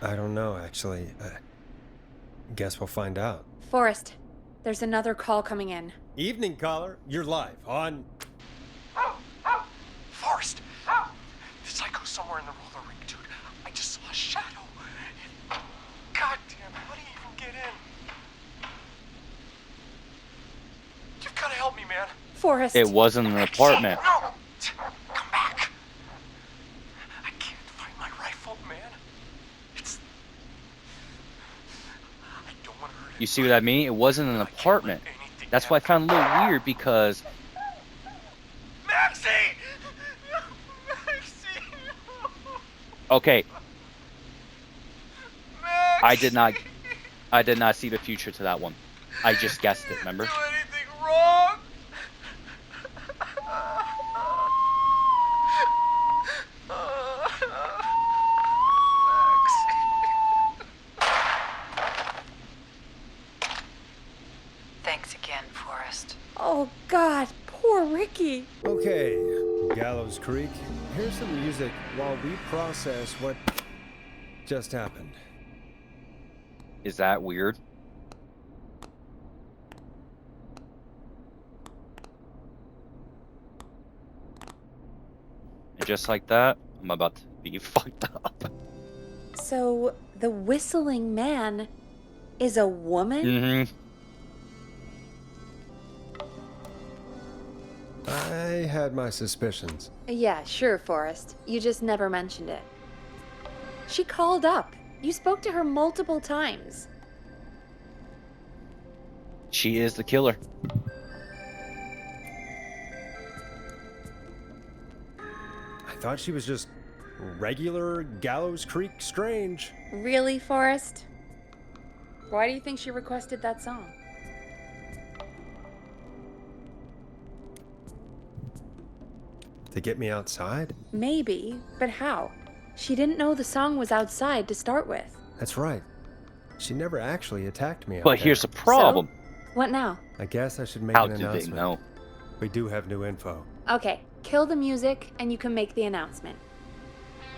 I don't know, actually. Guess we'll find out. Forrest, there's another call coming in. Evening, caller. You're live on... Forrest! The psycho's somewhere in the roller rink, dude. I just saw a shadow. God damn, how do you even get in? You've got to help me, man. Forrest. It wasn't an apartment. No! Come back. I can't find my rifle, man. I don't want to hurt You see what I mean? It wasn't an apartment. That's why I found it a little weird because... Maxie! Okay. I did not see the future to that one. I just guessed it, remember? Do anything wrong? Thanks again, Forrest. Oh, God. Poor Ricky. Okay, Gallows Creek. Here's some music while we process what just happened. Is that weird? And just like that, I'm about to be fucked up. So, the whistling man is a woman? Mm-hmm. I had my suspicions. Yeah, sure, Forrest. You just never mentioned it. She called up. You spoke to her multiple times. She is the killer. I thought she was just regular Gallows Creek Strange. Really, Forrest? Why do you think she requested that song? To get me outside? Maybe, but how? She didn't know the song was outside to start with. That's right. She never actually attacked me out But there. here's the problem. What now? I guess I should make How an do they announcement. know? We do have new info. Okay, kill the music and you can make the announcement.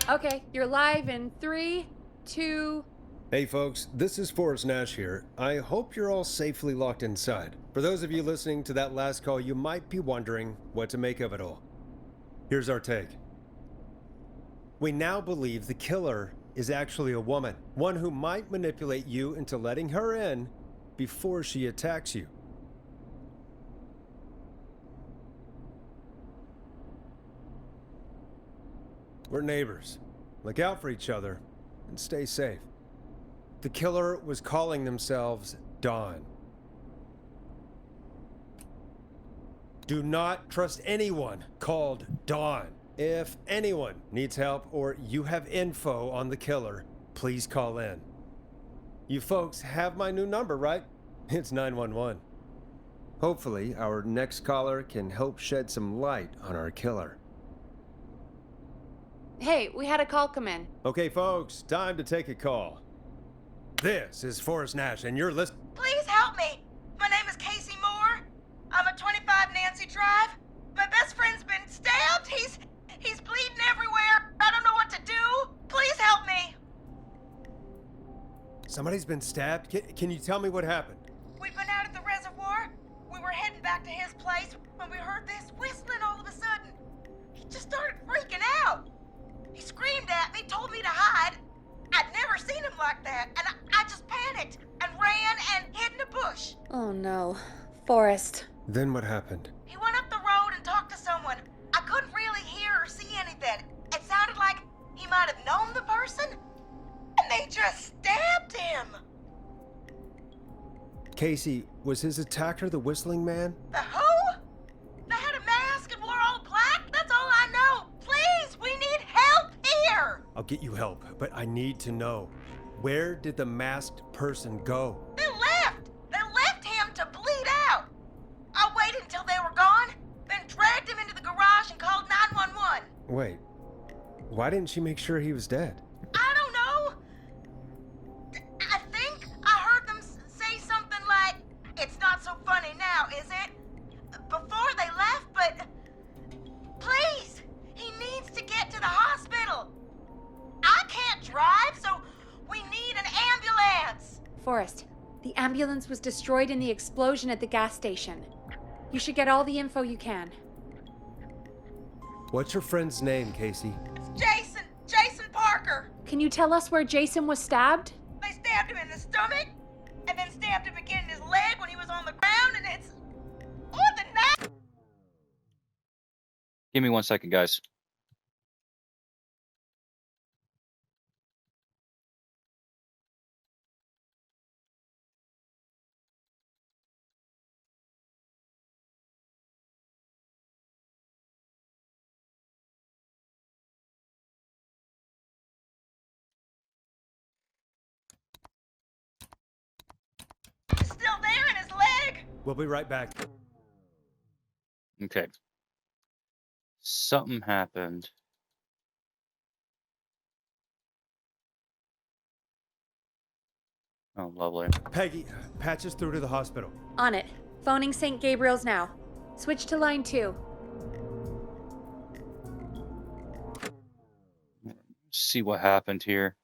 Okay, you're live in 3, 2... Hey folks, this is Forrest Nash here. I hope you're all safely locked inside. For those of you listening to that last call, you might be wondering what to make of it all. Here's our take. We now believe the killer is actually a woman, one who might manipulate you into letting her in before she attacks you. We're neighbors. Look out for each other and stay safe. The killer was calling themselves Dawn. Do not trust anyone called Dawn. If anyone needs help or you have info on the killer, please call in. You folks have my new number, right? It's 911. Hopefully, our next caller can help shed some light on our killer. Hey, we had a call come in. Okay, folks, time to take a call. This is Forrest Nash, and you're listening. Please help me. My name is Casey Moore. I'm at 25 Nancy Drive. My best friend's been stabbed. He's bleeding everywhere. I don't know what to do. Please help me. Somebody's been stabbed? Can you tell me what happened? We've been out at the reservoir. We were heading back to his place when we heard this whistling all of a sudden. He just started freaking out. He screamed at me, told me to hide. I'd never seen him like that, and I just panicked and ran and hid in a bush. Oh no. Forrest. Then what happened? He went up the road and talked to someone. I couldn't really hear or see anything. It sounded like he might have known the person, and they just stabbed him. Casey, was his attacker the whistling man? The who? They had a mask and wore all black? That's all I know. Please, we need help here. I'll get you help, but I need to know. Where did the masked person go? They left. They left him to bleed out. I waited until they were gone, then dragged him into the garage and called 911. Wait, why didn't she make sure he was dead? I don't know. I think I heard them say something like, "It's not so funny now, is it?" ambulance was destroyed in the explosion at the gas station. You should get all the info you can. What's your friend's name, Casey? It's Jason! Jason Parker! Can you tell us where Jason was stabbed? They stabbed him in the stomach, and then stabbed him again in his leg when he was on the ground, and it's... Oh, the knife! Give me 1 second, guys. It's still there in his leg! We'll be right back. Okay. Something happened. Oh, lovely. Peggy, patch us through to the hospital. On it. Phoning St. Gabriel's now. Switch to line 2. See what happened here.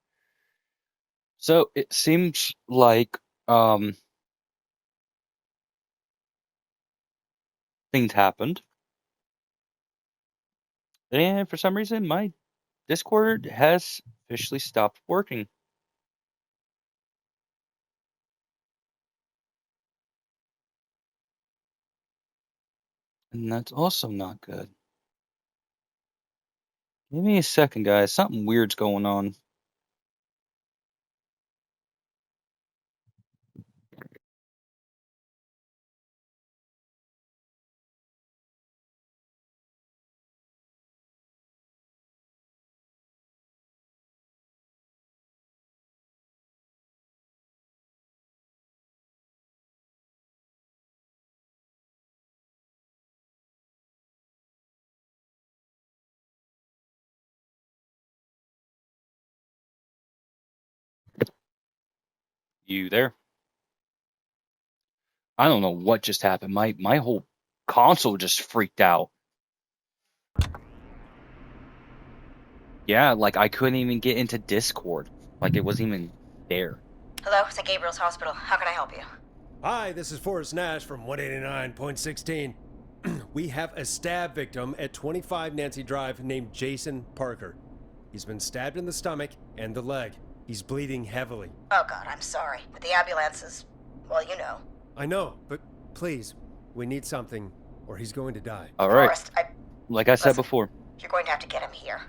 So it seems like things happened. And for some reason my Discord has officially stopped working. And that's also not good. Give me a second, guys. Something weird's going on. You there? I don't know what just happened. My whole console just freaked out. Yeah, like I couldn't even get into Discord. Like it wasn't even there. Hello, St. Gabriel's Hospital. How can I help you? Hi, this is Forrest Nash from 189.16. We have a stab victim at 25 Nancy Drive named Jason Parker. He's been stabbed in the stomach and the leg. He's bleeding heavily. Oh God, I'm sorry. But the ambulance is... well, you know. I know, but please, we need something or he's going to die. All right. Forrest, Like I said before. You're going to have to get him here.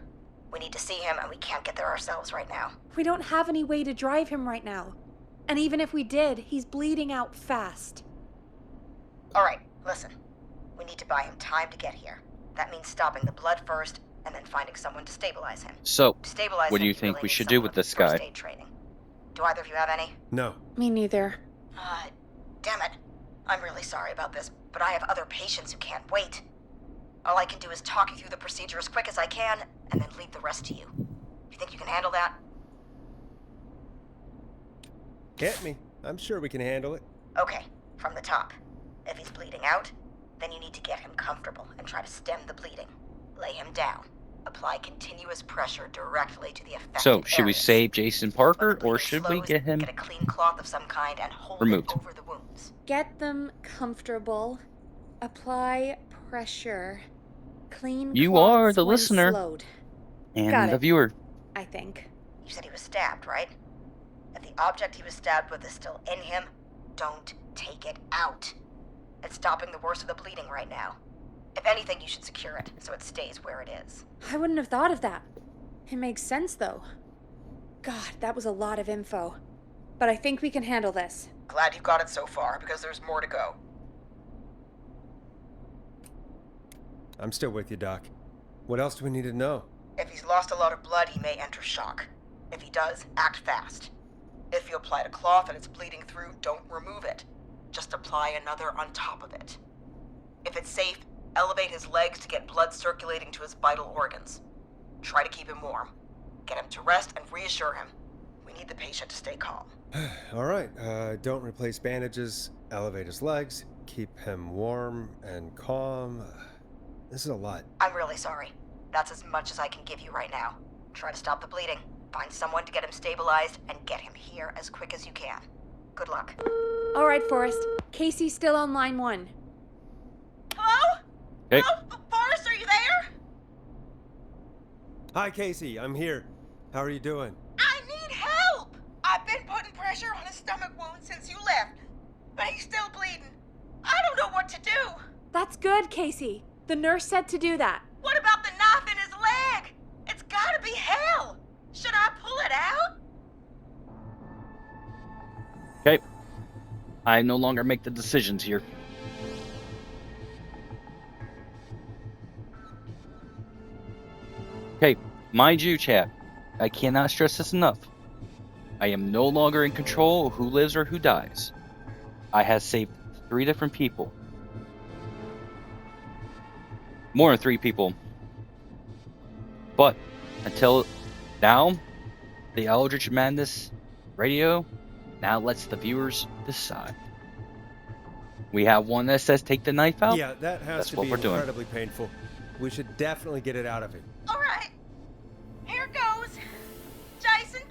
We need to see him, and we can't get there ourselves right now. We don't have any way to drive him right now. And even if we did, he's bleeding out fast. All right, listen. We need to buy him time to get here. That means stopping the blood first, and then finding someone to stabilize him. So, To stabilize what do him, you think really we need should do someone with this first guy? aid training. Do either of you have any? No. Me neither. Damn it. I'm really sorry about this, but I have other patients who can't wait. All I can do is talk you through the procedure as quick as I can, and then leave the rest to you. You think you can handle that? Get me. I'm sure we can handle it. Okay, from the top. If he's bleeding out, then you need to get him comfortable and try to stem the bleeding. Lay him down. Apply continuous pressure directly to the affected So, should we areas. save Jason Parker or should we get him Get a clean cloth of some kind and hold removed? it over the wounds. Get them comfortable. Apply pressure. Clean You cloths are the when listener. slowed. And Got the it. viewer. I think. You said he was stabbed, right? If the object he was stabbed with is still in him, don't take it out. It's stopping the worst of the bleeding right now. If anything, you should secure it so it stays where it is. I wouldn't have thought of that. It makes sense, though. God, that was a lot of info. But I think we can handle this. Glad you got it so far, because there's more to go. I'm still with you, Doc. What else do we need to know? If he's lost a lot of blood, he may enter shock. If he does, act fast. If you applied a cloth and it's bleeding through, don't remove it. Just apply another on top of it. If it's safe, elevate his legs to get blood circulating to his vital organs. Try to keep him warm. Get him to rest and reassure him. We need the patient to stay calm. All right, don't replace bandages, elevate his legs, keep him warm and calm. This is a lot. I'm really sorry. That's as much as I can give you right now. Try to stop the bleeding. Find someone to get him stabilized and get him here as quick as you can. Good luck. All right, Forrest. Casey's still on line 1. Hello? Okay. Hello? Forrest, are you there? Hi, Casey. I'm here. How are you doing? I need help! I've been putting pressure on his stomach wound since you left, but he's still bleeding. I don't know what to do. That's good, Casey. The nurse said to do that. What about the knife in his leg? It's gotta be hell. Should I pull it out? Okay. I no longer make the decisions here. Okay, mind you, chat, I cannot stress this enough. I am no longer in control of who lives or who dies. I have saved 3 different people. More than 3 people. But until now, the Eldritch Madness radio now lets the viewers decide. We have one that says take the knife out. Yeah, that has That's to what be we're doing. incredibly painful. We should definitely get it out of him. All right. Here goes. Jason,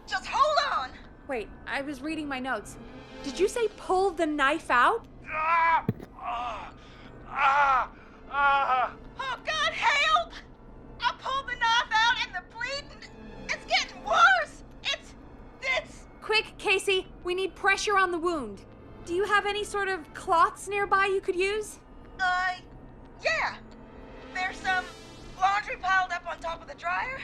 just hold on. Wait, I was reading my notes. Did you say pull the knife out? Oh, God, help! I pulled the knife out and the bleeding, it's getting worse. It's... Quick, Casey, we need pressure on the wound. Do you have any sort of cloths nearby you could use? Yeah. There's some laundry piled up on top of the dryer,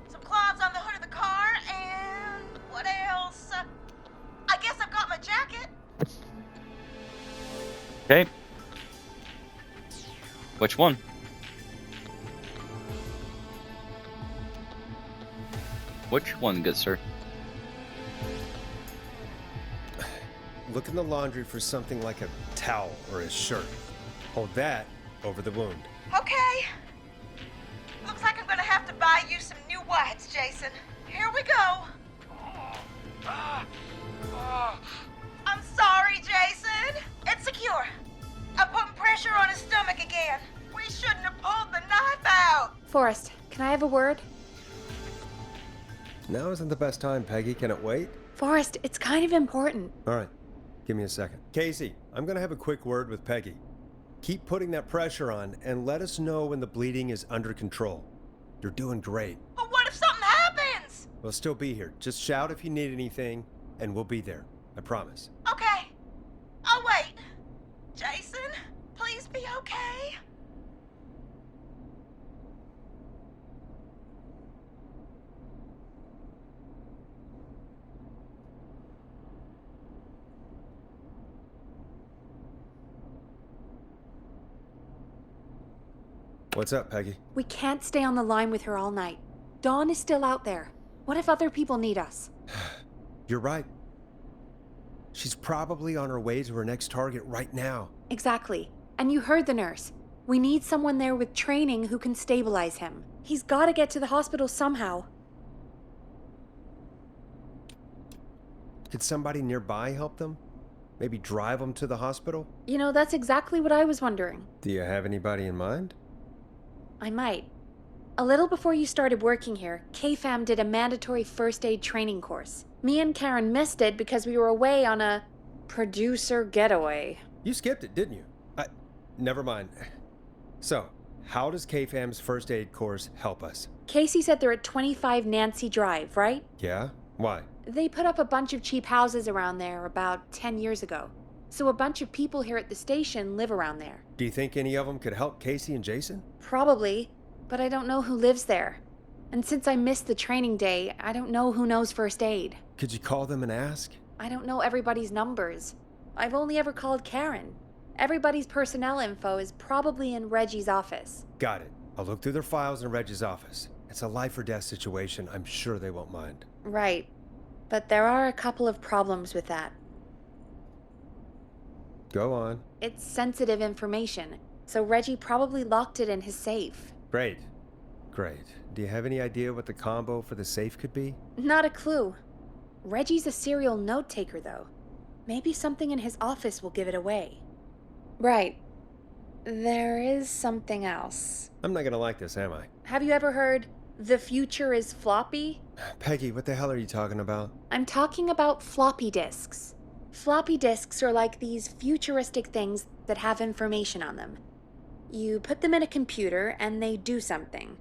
some cloths on the hood of the car, and what else? I guess I've got my jacket. Okay. Which one? Which one, good sir? Look in the laundry for something like a towel or a shirt. Hold that over the wound. Okay. Looks like I'm gonna have to buy you some new whites, Jason. Here we go. I'm sorry, Jason. It's secure. I'm putting pressure on his stomach again. We shouldn't have pulled the knife out. Forrest, can I have a word? Now isn't the best time, Peggy. Can it wait? Forrest, it's kind of important. All right. Give me a second. Casey, I'm going to have a quick word with Peggy. Keep putting that pressure on and let us know when the bleeding is under control. You're doing great. But what if something happens? We'll still be here. Just shout if you need anything, and we'll be there. I promise. Okay. I'll wait. Jason, please be okay. What's up, Peggy? We can't stay on the line with her all night. Dawn is still out there. What if other people need us? You're right. She's probably on her way to her next target right now. Exactly. And you heard the nurse. We need someone there with training who can stabilize him. He's got to get to the hospital somehow. Could somebody nearby help them? Maybe drive them to the hospital? You know, that's exactly what I was wondering. Do you have anybody in mind? I might. A little before you started working here, KFAM did a mandatory first aid training course. Me and Karen missed it because we were away on a producer getaway. You skipped it, didn't you? Never mind. So, how does KFAM's first aid course help us? Casey said they're at 25 Nancy Drive, right? Yeah? Why? They put up a bunch of cheap houses around there about 10 years ago. So a bunch of people here at the station live around there. Do you think any of them could help Casey and Jason? Probably, but I don't know who lives there. And since I missed the training day, I don't know who knows first aid. Could you call them and ask? I don't know everybody's numbers. I've only ever called Karen. Everybody's personnel info is probably in Reggie's office. Got it. I'll look through their files in Reggie's office. It's a life or death situation. I'm sure they won't mind. Right. But there are a couple of problems with that. Go on. It's sensitive information, so Reggie probably locked it in his safe. Great. Great. Do you have any idea what the combo for the safe could be? Not a clue. Reggie's a serial note taker, though. Maybe something in his office will give it away. Right. There is something else. I'm not gonna like this, am I? Have you ever heard, the future is floppy? Peggy, what the hell are you talking about? I'm talking about floppy disks. Floppy disks are like these futuristic things that have information on them. You put them in a computer and they do something.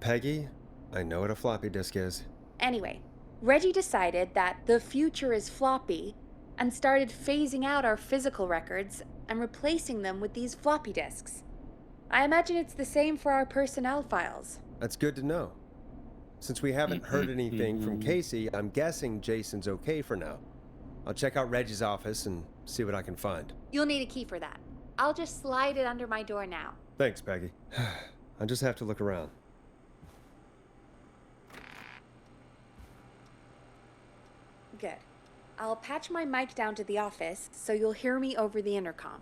Peggy, I know what a floppy disk is. Anyway, Reggie decided that the future is floppy and started phasing out our physical records and replacing them with these floppy disks. I imagine it's the same for our personnel files. That's good to know. Since we haven't heard anything from Casey, I'm guessing Jason's okay for now. I'll check out Reggie's office and see what I can find. You'll need a key for that. I'll just slide it under my door now. Thanks, Peggy. I just have to look around. Good. I'll patch my mic down to the office so you'll hear me over the intercom.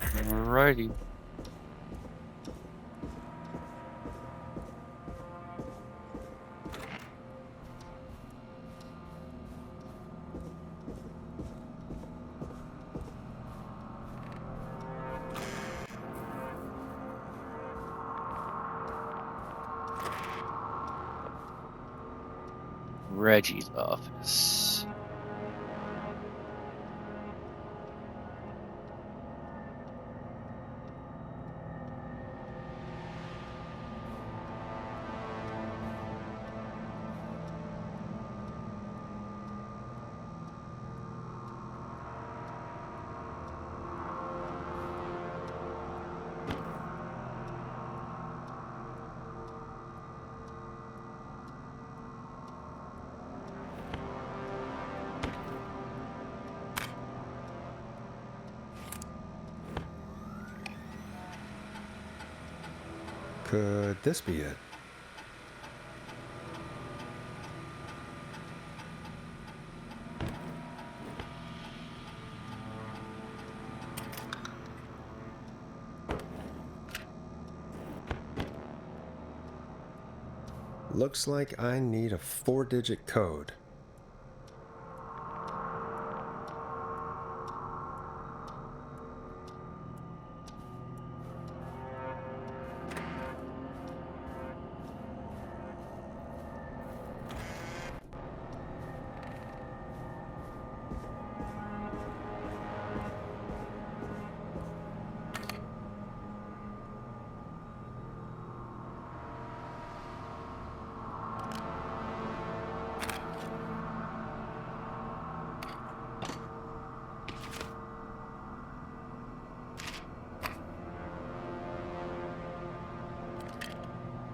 Alrighty. Reggie's office. Could this be it? Looks like I need a 4-digit code.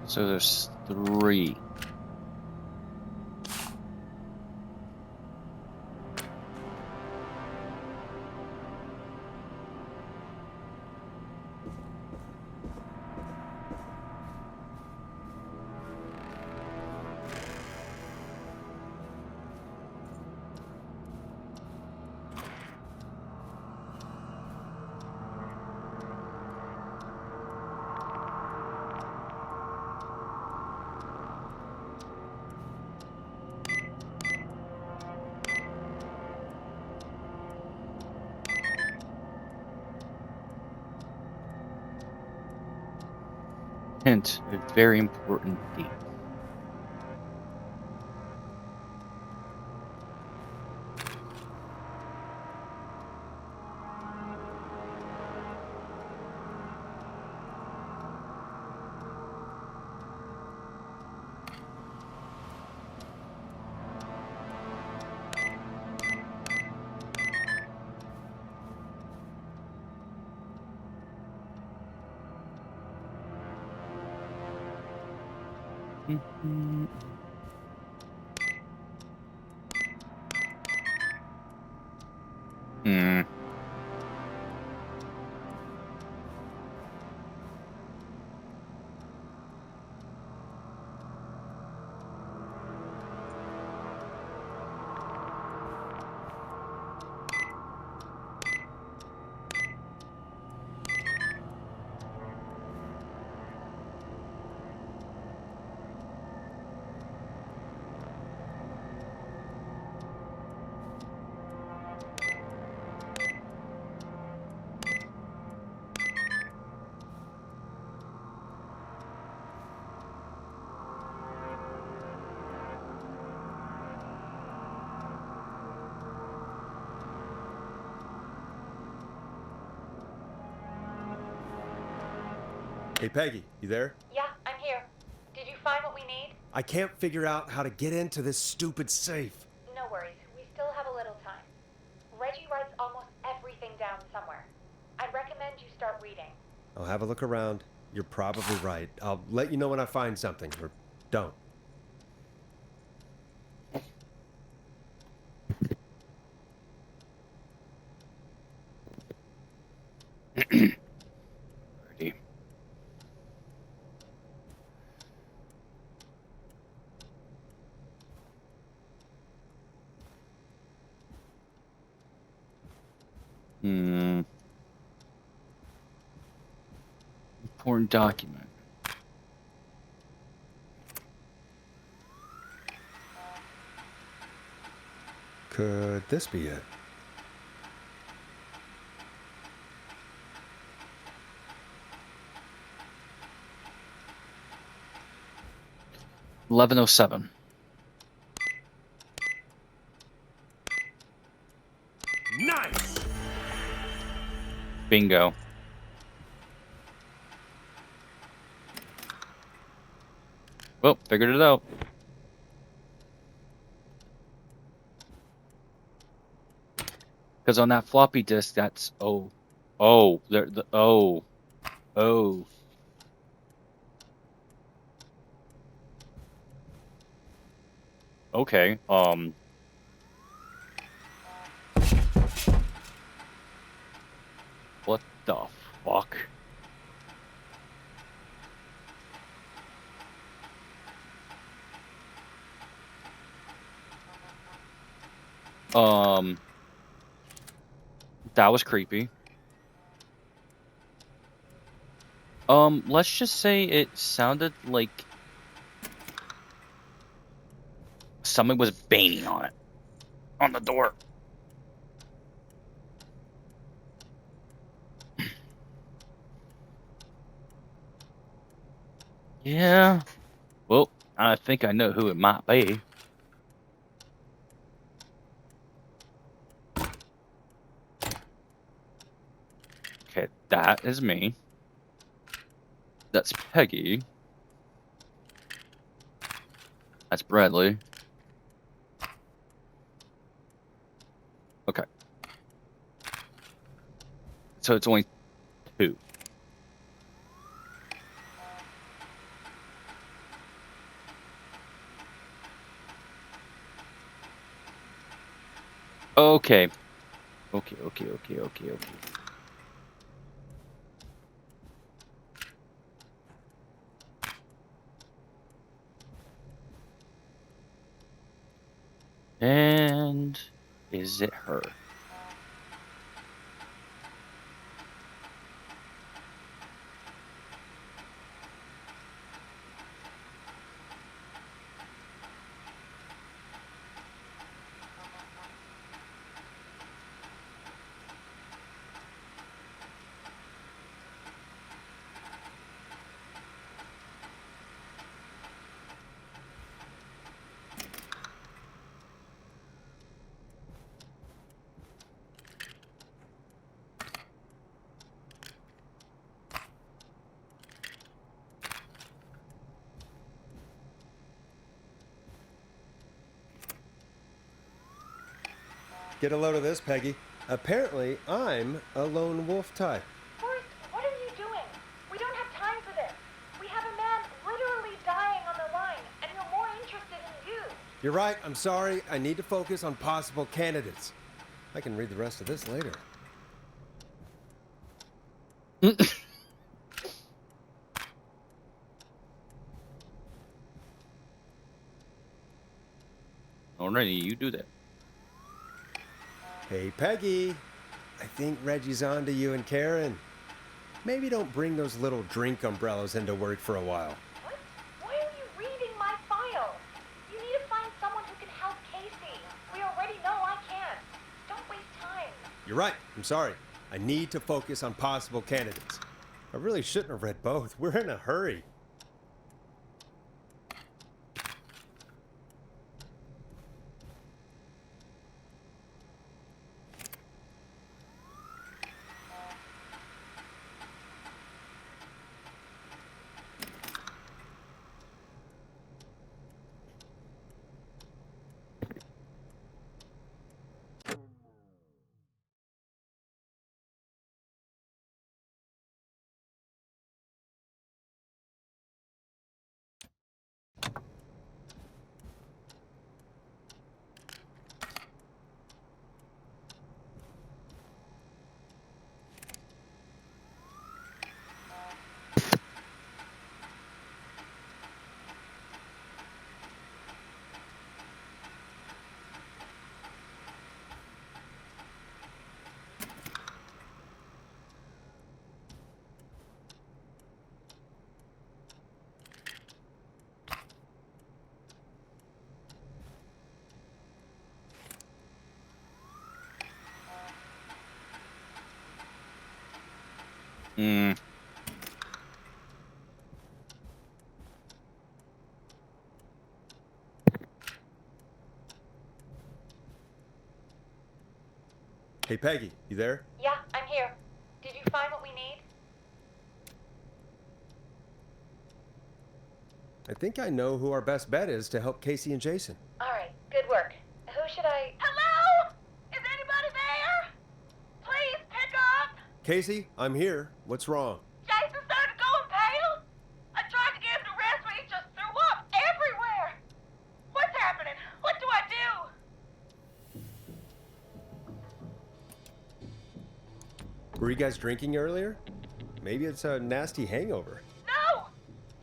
So there's 3. Hint, a very important date. Hey, Peggy, you there? Yeah, I'm here. Did you find what we need? I can't figure out how to get into this stupid safe. No worries. We still have a little time. Reggie writes almost everything down somewhere. I'd recommend you start reading. I'll have a look around. You're probably right. I'll let you know when I find something, or don't. Alrighty. Important document. Could this be it? $11:07. Nice! Bingo. Well, figured it out. Because on that floppy disk, that's oh, oh. Okay. What the fuck? That was creepy. Let's just say it sounded like someone was banging on it. On the door. Yeah. Well, I think I know who it might be. Okay, that is me. That's Peggy. That's Bradley. Okay. So it's only 2. Okay. Okay. And is it her? Get a load of this, Peggy. Apparently, I'm a lone wolf type. Forrest, what are you doing? We don't have time for this. We have a man literally dying on the line, and we're more interested in you. You're right. I'm sorry. I need to focus on possible candidates. I can read the rest of this later. Alrighty, you do that. Hey, Peggy. I think Reggie's on to you and Karen. Maybe don't bring those little drink umbrellas into work for a while. What? Why are you reading my file? You need to find someone who can help Casey. We already know I can't. Don't waste time. You're right. I'm sorry. I need to focus on possible candidates. I really shouldn't have read both. We're in a hurry. Hmm. Hey, Peggy, you there? Yeah, I'm here. Did you find what we need? I think I know who our best bet is to help Casey and Jason. Alright, good work. Who should I... Hello? Is anybody there? Please pick up. Casey, I'm here. What's wrong? Jason started going pale. I tried to get him to rest, but he just threw up everywhere. What's happening? What do I do? Were you guys drinking earlier? Maybe it's a nasty hangover. No!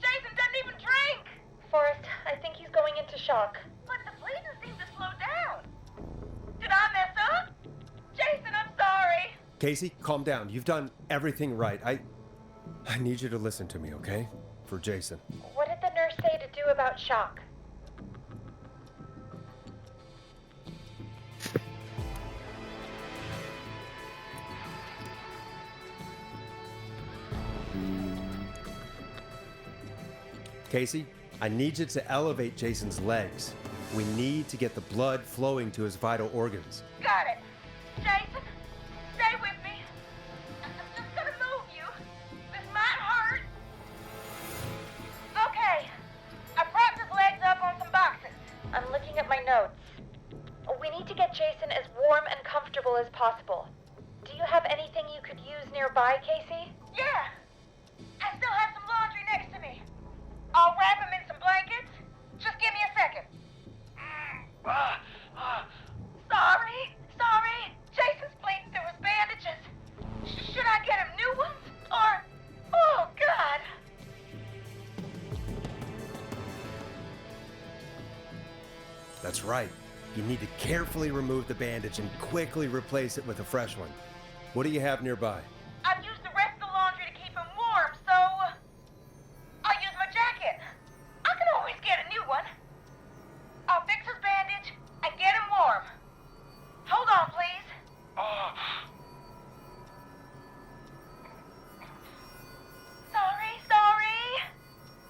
Jason doesn't even drink! Forrest, I think he's going into shock. But the bleeding seemed to slow down. Did I mess up? Jason, I'm sorry. Casey, calm down. You've done everything right. I need you to listen to me, okay? For Jason. What did the nurse say to do about shock? Casey, I need you to elevate Jason's legs. We need to get the blood flowing to his vital organs. Got it. Jason, stay with me. I'm just gonna move you. This might hurt. Okay. I propped his legs up on some boxes. I'm looking at my notes. We need to get Jason as warm and comfortable as possible. Do you have anything you could use nearby, Casey? Yeah. I still have some laundry next to me. I'll wrap him in some blankets. Just give me a second. Sorry. Jason's bleeding through his bandages. Should I get him new ones? Or... Oh, God. That's right. You need to carefully remove the bandage and quickly replace it with a fresh one. What do you have nearby? I've used the rest of the laundry to keep him warm, so... I'll use my jacket. I can always get a new one. I'll fix his bandage and get him warm. Hold on, please. Sorry.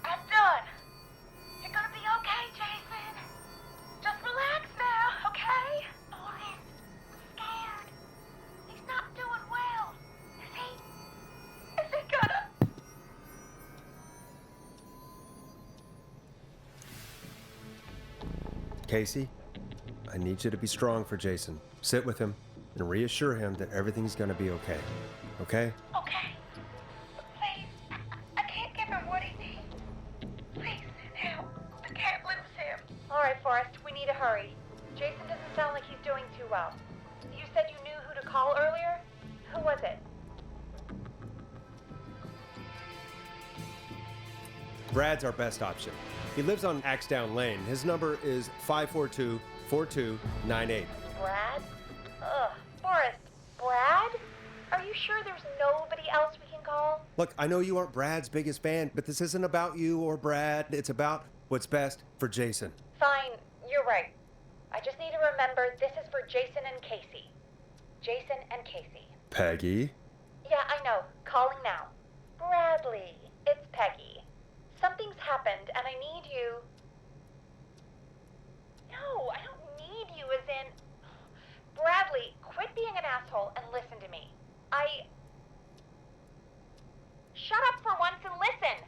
I'm done. You're gonna be okay, Jason. Just relax now, okay? Boris, I'm scared. He's not doing well. Is he gonna... Casey, I need you to be strong for Jason. Sit with him and reassure him that everything's gonna be okay. Okay? Okay. Please, I can't give him what he needs. Please, help. I can't lose him. Alright, Forrest, we need to hurry. Jason doesn't sound like he's doing too well. You said you knew who to call earlier? Who was it? Brad's our best option. He lives on Axdown Lane. His number is 542-4298. Brad? Ugh. Forrest, Brad? Are you sure there's nobody else we can call? Look, I know you aren't Brad's biggest fan, but this isn't about you or Brad. It's about what's best for Jason. Fine, you're right. I just need to remember this is for Jason and Casey. Jason and Casey. Peggy? Yeah, I know. Calling now. Bradley, it's Peggy. Something's happened and I need you. No, I don't need you as in... Bradley, quit being an asshole and listen to me. Shut up for once and listen!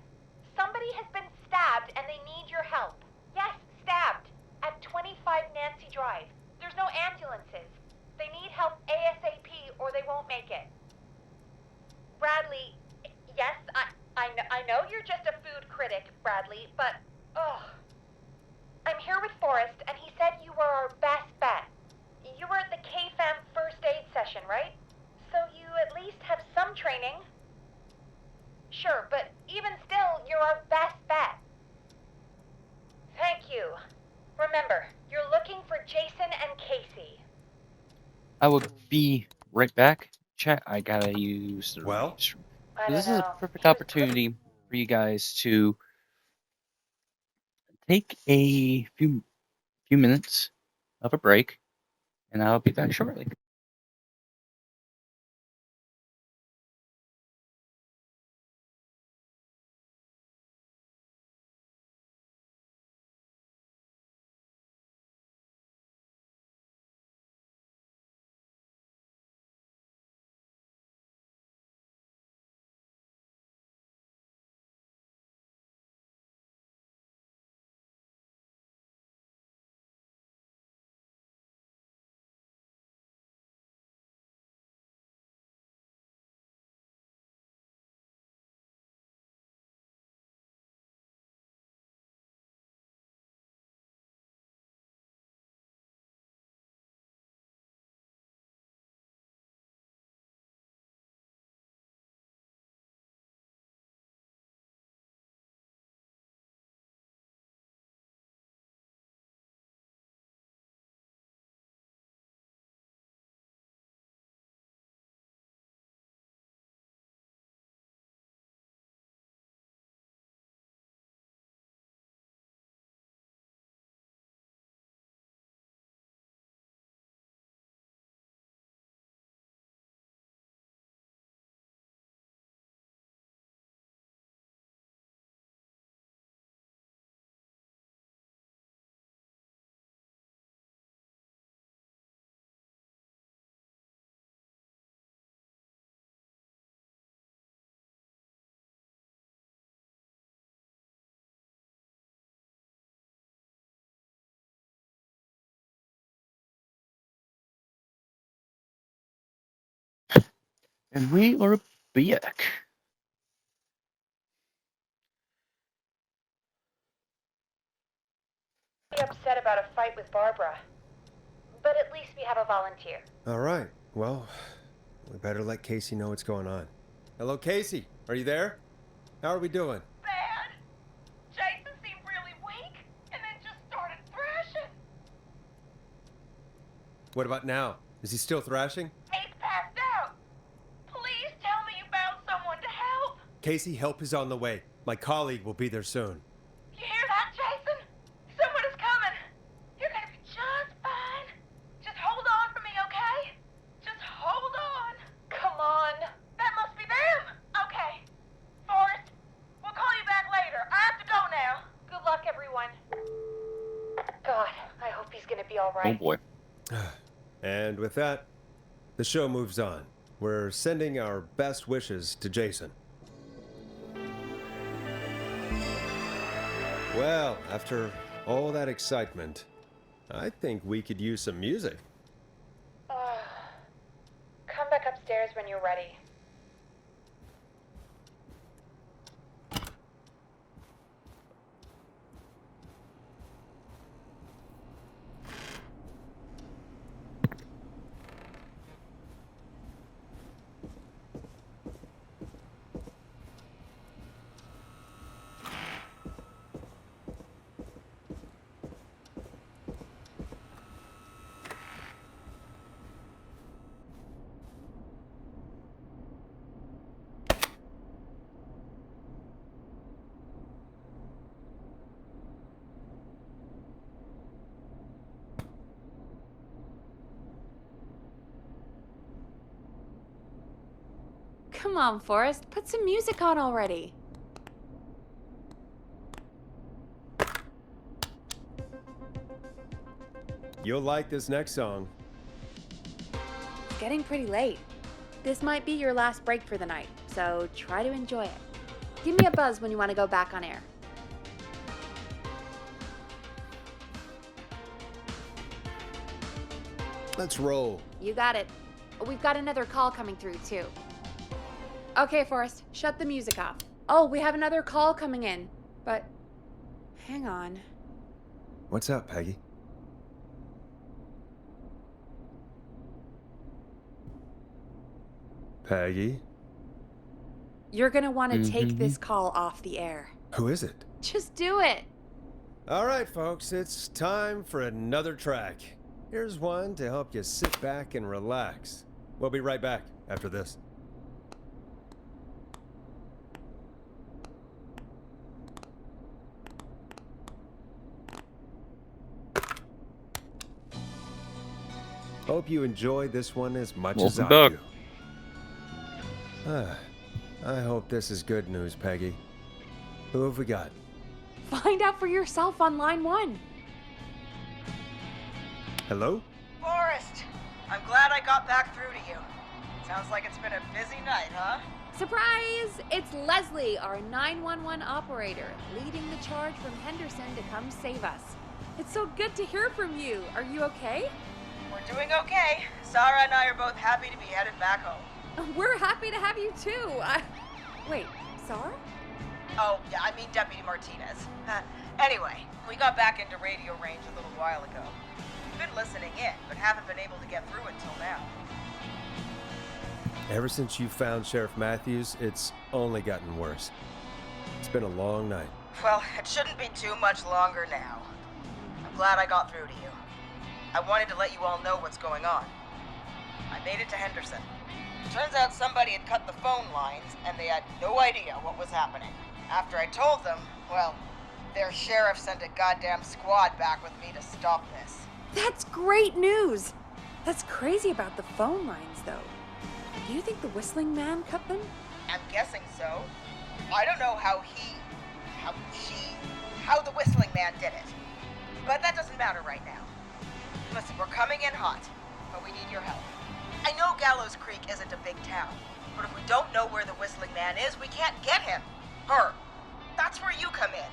Somebody has been stabbed and they need your help. Yes, stabbed. At 25 Nancy Drive. There's no ambulances. They need help ASAP or they won't make it. Bradley, yes, I know you're just a food critic, Bradley, but, I'm here with Forrest, and he said you were our best bet. You were at the K-Fam first aid session, right? So you at least have some training. Sure, but even still, you're our best bet. Thank you. Remember, you're looking for Jason and Casey. I will be right back. Chat, I gotta use the restroom. This is a perfect opportunity for you guys to take a few minutes of a break, and I'll be back shortly. And we are back. Upset about a fight with Barbara. But at least we have a volunteer. All right. Well, we better let Casey know what's going on. Hello, Casey. Are you there? How are we doing? Bad. Jason seemed really weak and then just started thrashing. What about now? Is he still thrashing? He's passed out. Please tell me you found someone to help. Casey, help is on the way. My colleague will be there soon. You hear that, Jason? Someone is coming. You're gonna be just fine. Just hold on for me, okay? Just hold on. Come on. That must be them. Okay. Forrest, we'll call you back later. I have to go now. Good luck, everyone. God, I hope he's gonna be all Oh right. boy. And with that, the show moves on. We're sending our best wishes to Jason. Well, after all that excitement, I think we could use some music. Come back upstairs when you're ready. Come on, Forrest, put some music on already. You'll like this next song. It's getting pretty late. This might be your last break for the night, so try to enjoy it. Give me a buzz when you want to go back on air. Let's roll. You got it. We've got another call coming through, too. Okay, Forrest, shut the music off. Oh, we have another call coming in, but hang on. What's up, Peggy? Peggy? You're gonna want to take this call off the air. Who is it? Just do it. All right, folks, it's time for another track. Here's one to help you sit back and relax. We'll be right back after this. Hope you enjoy this one as much as I do. I hope this is good news, Peggy. Who have we got? Find out for yourself on line 1. Hello? Forrest, I'm glad I got back through to you. Sounds like it's been a busy night, huh? Surprise! It's Leslie, our 911 operator, leading the charge from Henderson to come save us. It's so good to hear from you. Are you okay? We're doing okay. Sarah and I are both happy to be headed back home. We're happy to have you too. Wait, Sarah? Oh, yeah, I mean Deputy Martinez. Anyway, we got back into radio range a little while ago. We've been listening in, but haven't been able to get through until now. Ever since you found Sheriff Matthews, it's only gotten worse. It's been a long night. Well, it shouldn't be too much longer now. I'm glad I got through to you. I wanted to let you all know what's going on. I made it to Henderson. Turns out somebody had cut the phone lines, and they had no idea what was happening. After I told them, well, their sheriff sent a goddamn squad back with me to stop this. That's great news. That's crazy about the phone lines, though. Do you think the Whistling Man cut them? I'm guessing so. I don't know how the Whistling Man did it. But that doesn't matter right now. Listen, we're coming in hot, but we need your help. I know Gallows Creek isn't a big town, but if we don't know where the Whistling Man is, we can't get him. Her. That's where you come in.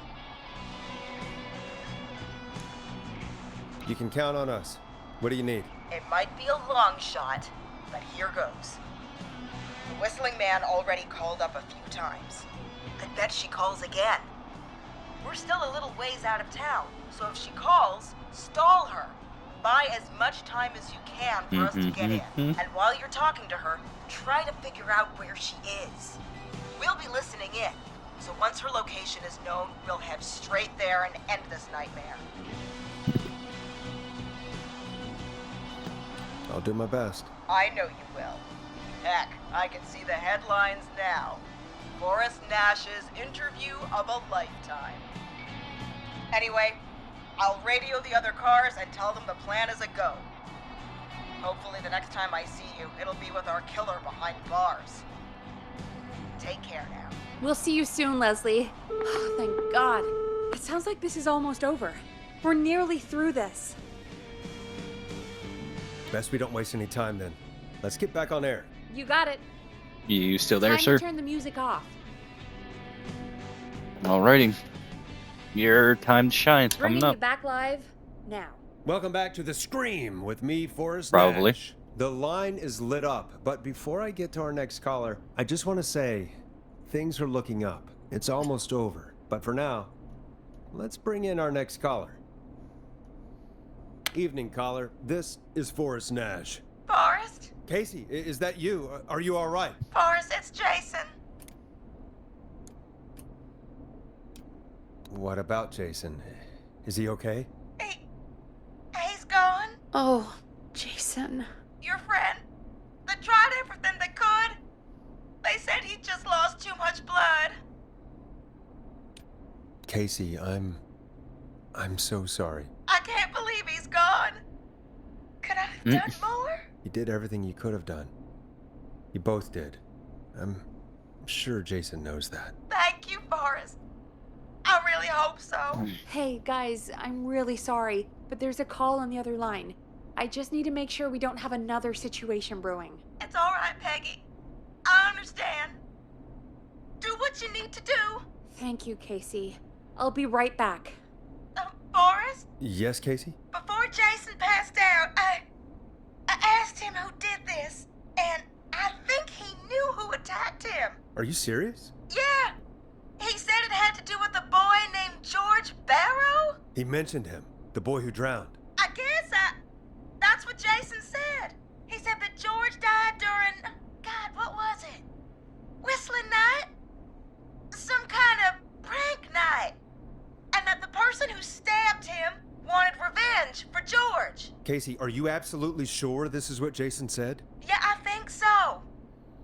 You can count on us. What do you need? It might be a long shot, but here goes. The Whistling Man already called up a few times. I bet she calls again. We're still a little ways out of town, so if she calls, stall her. Buy as much time as you can for us to get in. And while you're talking to her, try to figure out where she is. We'll be listening in, so once her location is known, we'll head straight there and end this nightmare. I'll do my best. I know you will. Heck, I can see the headlines now. Forrest Nash's interview of a lifetime. Anyway, I'll radio the other cars and tell them the plan is a go. Hopefully the next time I see you, it'll be with our killer behind bars. Take care now. We'll see you soon, Leslie. Oh, thank God. It sounds like this is almost over. We're nearly through this. Best we don't waste any time then. Let's get back on air. You got it. You still there, Time sir? to turn the music off. Alrighty. Your time to shine. Bringing Coming you up. back live now. Welcome back to The Scream with me, Forrest Probably. Nash. The line is lit up, but before I get to our next caller, I just want to say, things are looking up. It's almost over. But for now, let's bring in our next caller. Evening, caller. This is Forrest Nash. Forrest? Casey, is that you? Are you all right? Forrest, it's Jason. What about Jason? Is he okay? He's gone. Oh, Jason. Your friend. They tried everything they could. They said he just lost too much blood. Casey, I'm so sorry. I can't believe he's gone. Could I have done more? You did everything you could have done. You both did. I'm sure Jason knows that. Thank you, Forrest. I really hope so. Hey, guys, I'm really sorry, but there's a call on the other line. I just need to make sure we don't have another situation brewing. It's all right, Peggy. I understand. Do what you need to do. Thank you, Casey. I'll be right back. Forrest? Yes, Casey? Before Jason passed out, I asked him who did this, and I think he knew who attacked him. Are you serious? Yeah. He said it had to do with a boy named George Barrow? He mentioned him, the boy who drowned. I guess that's what Jason said. He said that George died during, God, what was it? Whistling night? Some kind of prank night. And that the person who stabbed him wanted revenge for George. Casey, are you absolutely sure this is what Jason said? Yeah, I think so.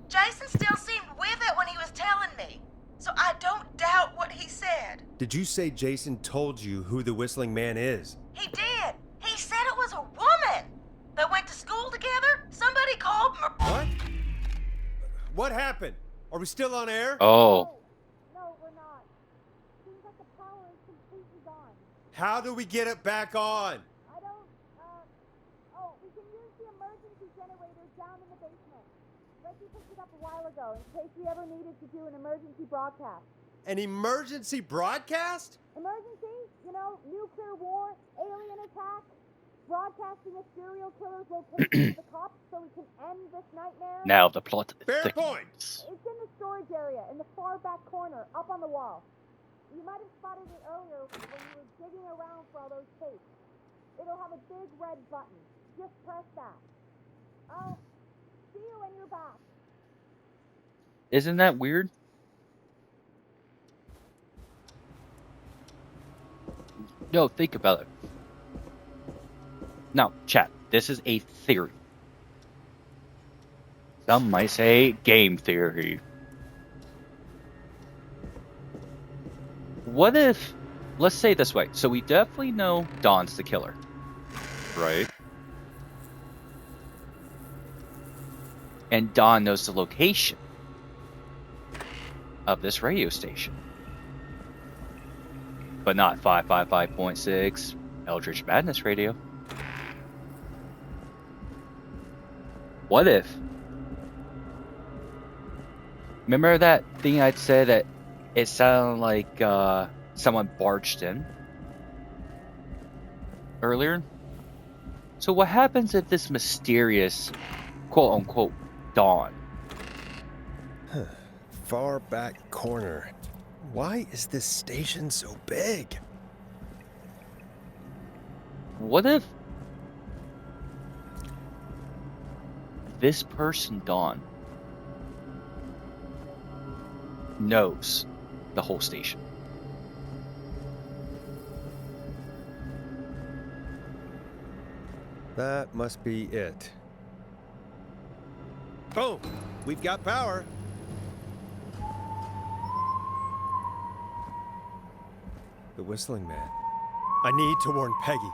Jason still seemed with it when he was telling me, so I don't doubt what he said. Did you say Jason told you who the Whistling Man is? He did. He said it was a woman. They went to school together. Somebody called him. What? What happened? Are we still on air? Oh. No, we're not. Seems like the power is completely gone. How do we get it back on? I don't, we can use the emergency generator down in the basement. Reggie picked it up a while ago in case we ever needed to do an emergency broadcast. An emergency broadcast? Emergency? You know, nuclear war, alien attack, broadcasting a serial killer's location to the cops so we can end this nightmare. Now the plot Fair thickens. point. It's in the storage area, in the far back corner, up on the wall. You might have spotted it earlier when you were digging around for all those tapes. It'll have a big red button. Just press that. I'll see you when you're back. Isn't that weird? No, think about it. Now, chat, this is a theory. Some might say game theory. What if, let's say it this way, so we definitely know Dawn's the killer, right? And Dawn knows the location of this radio station. But not 555.6 Eldritch Madness Radio. What if? Remember that thing I'd said that it sounded like someone barged in earlier? So what happens if this mysterious quote-unquote Dawn Far back corner. Why is this station so big? What if this person, Dawn, knows the whole station? That must be it. Boom! We've got power. The whistling man. I need to warn Peggy.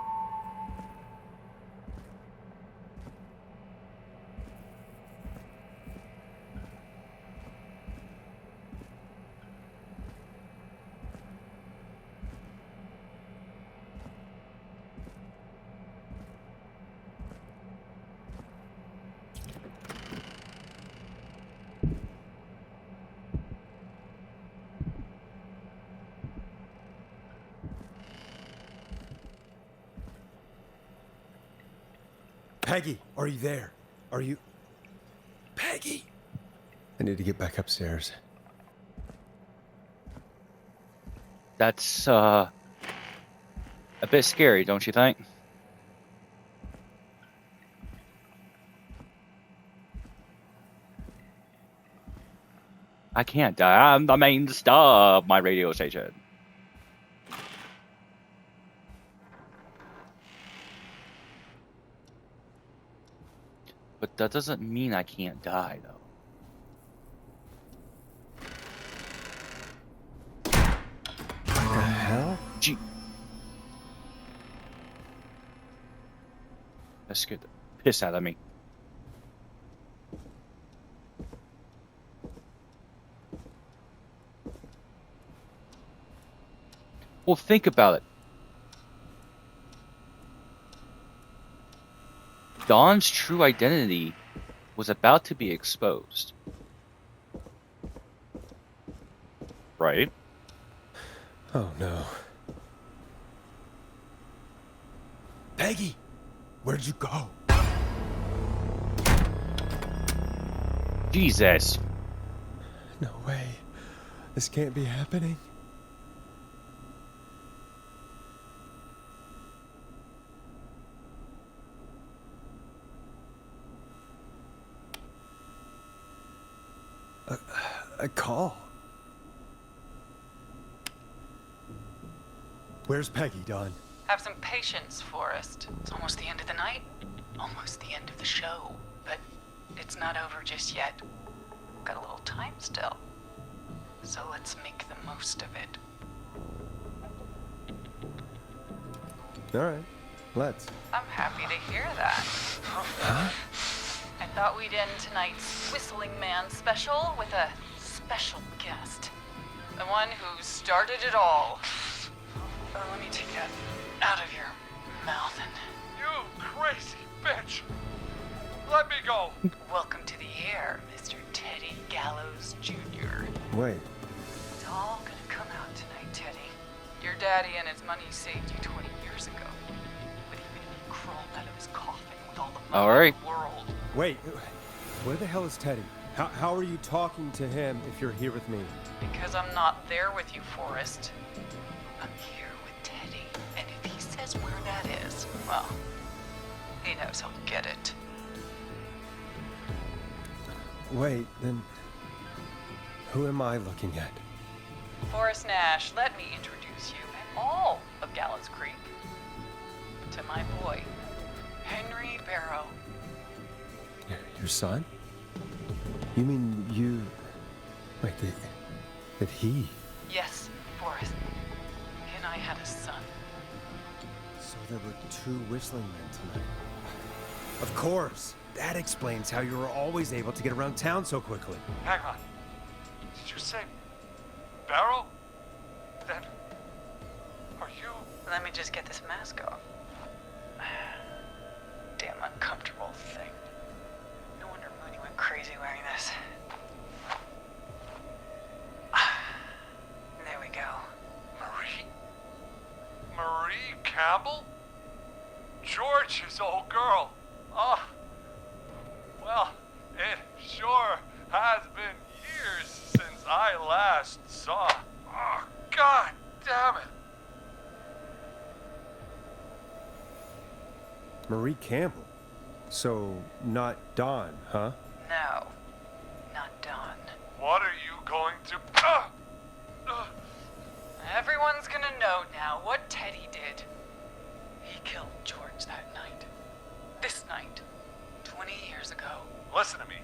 Peggy, are you there? Are you... Peggy! I need to get back upstairs. That's, a bit scary, don't you think? I can't die. I'm the main star of my radio station. But that doesn't mean I can't die, though. What the hell? Gee. That scared the piss out of me. Well, think about it. Dawn's true identity was about to be exposed. Right? Oh, no. Peggy! Where'd you go? Jesus. No way. This can't be happening. A call. Where's Peggy, Dawn? Have some patience, Forrest. It's almost the end of the night. Almost the end of the show. But it's not over just yet. Got a little time still. So let's make the most of it. All right, let's. I'm happy to hear that. Huh? I thought we'd end tonight's Whistling Man special with a special guest. The one who started it all. Let me take that out of your mouth and... You crazy bitch! Let me go! Welcome to the air, Mr. Teddy Gallows Jr. Wait. It's all gonna come out tonight, Teddy. Your daddy and his money saved you 20 years ago. But even if he crawled out of his coffin with all the money in the world... Wait, where the hell is Teddy? How are you talking to him if you're here with me? Because I'm not there with you, Forrest. I'm here with Teddy. And if he says where that is, well, he knows he'll get it. Wait, then who am I looking at? Forrest Nash, let me introduce you and all of Gallows Creek to my boy, Henry Barrow. Your son? You mean you... Wait, did he... Yes, Forrest. He and I had a son. So there were two whistling men tonight. Of course! That explains how you were always able to get around town so quickly. Hang on. Did you say Barrow? Then are you... Let me just get this mask off. Damn uncomfortable thing. No wonder Mooney went crazy wearing this. There we go. Marie Campbell? George's old girl. Oh. Well, it sure has been years I last saw. Oh, God damn it. Marie Campbell. So, not Dawn, huh? No, not Dawn. What are you going to... Everyone's gonna know now what Teddy did. He killed George that night. This night. 20 years ago. Listen to me.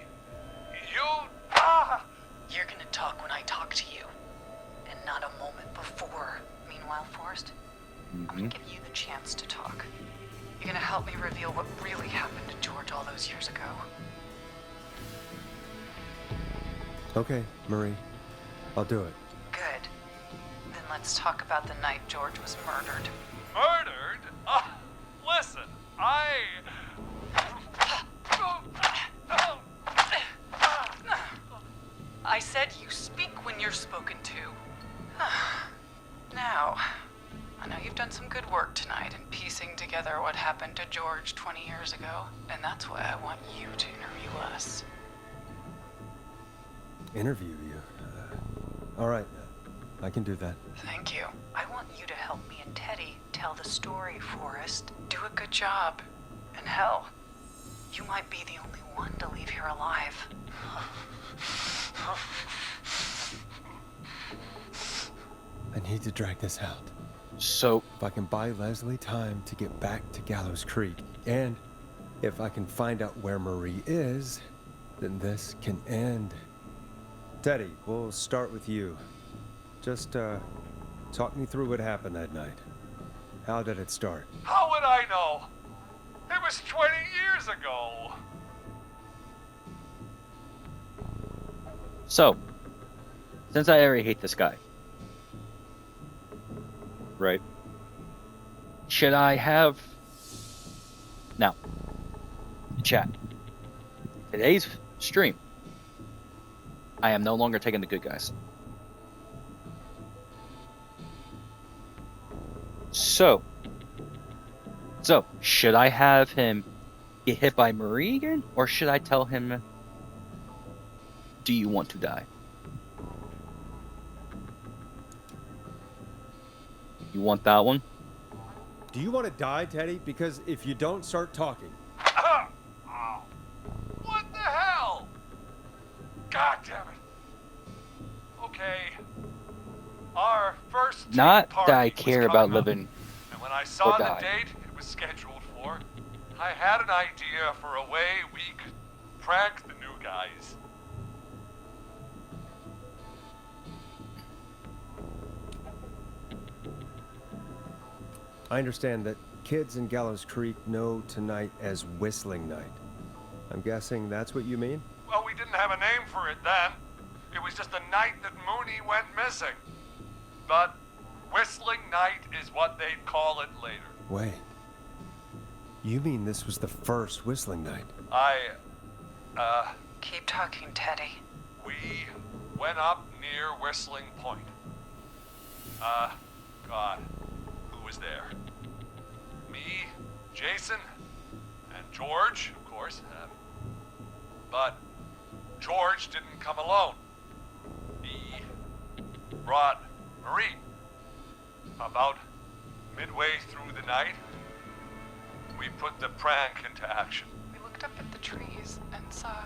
You... You're gonna talk when I talk to you. And not a moment before. Meanwhile, Forrest, I'm gonna give you the chance to talk. You're gonna help me reveal what really happened to George all those years ago. Okay, Marie. I'll do it. Good. Then let's talk about the night George was murdered. Murdered? Listen, I said you speak when you're spoken to. Now, I know you've done some good work tonight in piecing together what happened to George 20 years ago, and that's why I want you to interview us. Interview you? All right, I can do that. Thank you. I want you to help me and Teddy tell the story, Forrest. Do a good job. And hell, you might be the only one to leave here alive. I need to drag this out. So, if I can buy Leslie time to get back to Gallows Creek, and if I can find out where Marie is, then this can end. Teddy, we'll start with you. Just, talk me through what happened that night. How did it start? How would I know? It was 20 years ago. So, since I already hate this guy, right? Should I have... Now, chat. Today's stream, I am no longer taking the good guys. So, should I have him get hit by Marie again? Or should I tell him, do you want to die? You want that one? Do you want to die, Teddy? Because if you don't start talking... What the hell? God damn it. Okay. Our first Not party that I was care coming about up, living and when I saw or the die. date it was scheduled for, I had an idea for a way we could prank the new guys. I understand that kids in Gallows Creek know tonight as Whistling Night. I'm guessing that's what you mean? Well, we didn't have a name for it then. It was just the night that Mooney went missing. But Whistling Night is what they'd call it later. Wait. You mean this was the first Whistling Night? Keep talking, Teddy. We went up near Whistling Point. God, who was there? Me, Jason, and George, of course. But George didn't come alone. He brought Marie. About midway through the night, we put the prank into action. We looked up at the trees and saw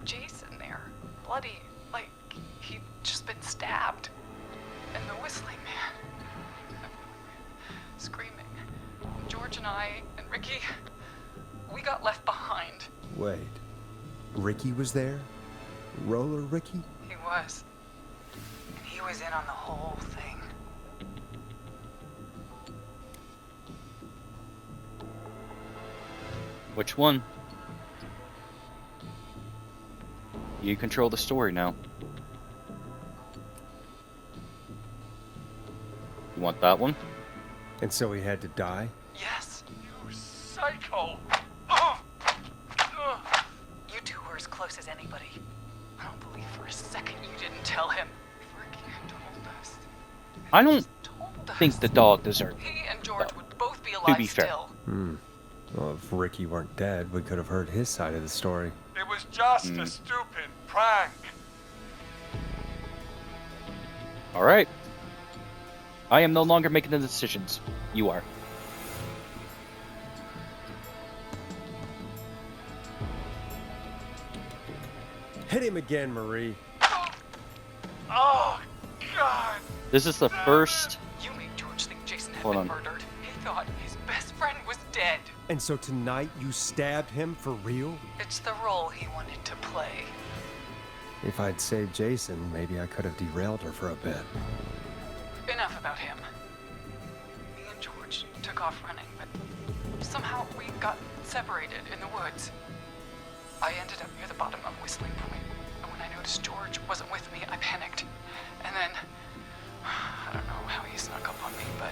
Jason there, bloody, like he'd just been stabbed. And the Whistling Man, screaming. George and I and Ricky, we got left behind. Wait. Ricky was there? Roller Ricky? He was. And he was in on the whole thing. Which one? You control the story now. You want that one? And so he had to die? Yes. You psycho! You two were as close as anybody. I don't believe for a second you didn't tell him. Ricky told us. I don't think the dog deserved it. He and George would both be To alive be fair. still. Well, if Ricky weren't dead, we could have heard his side of the story. It was just a stupid prank. All right. I am no longer making the decisions. You are. Hit him again, Marie. Oh, God! This is the first. You made George think Jason had Hold been on. murdered. He thought his best friend was dead. And so tonight you stabbed him for real? It's the role he wanted to play. If I'd saved Jason, maybe I could have derailed her for a bit. Enough about him. Me and George took off running, but somehow we got separated in the woods. I ended up near the bottom of Whistling Point, and when I noticed George wasn't with me, I panicked. And then, I don't know how he snuck up on me, but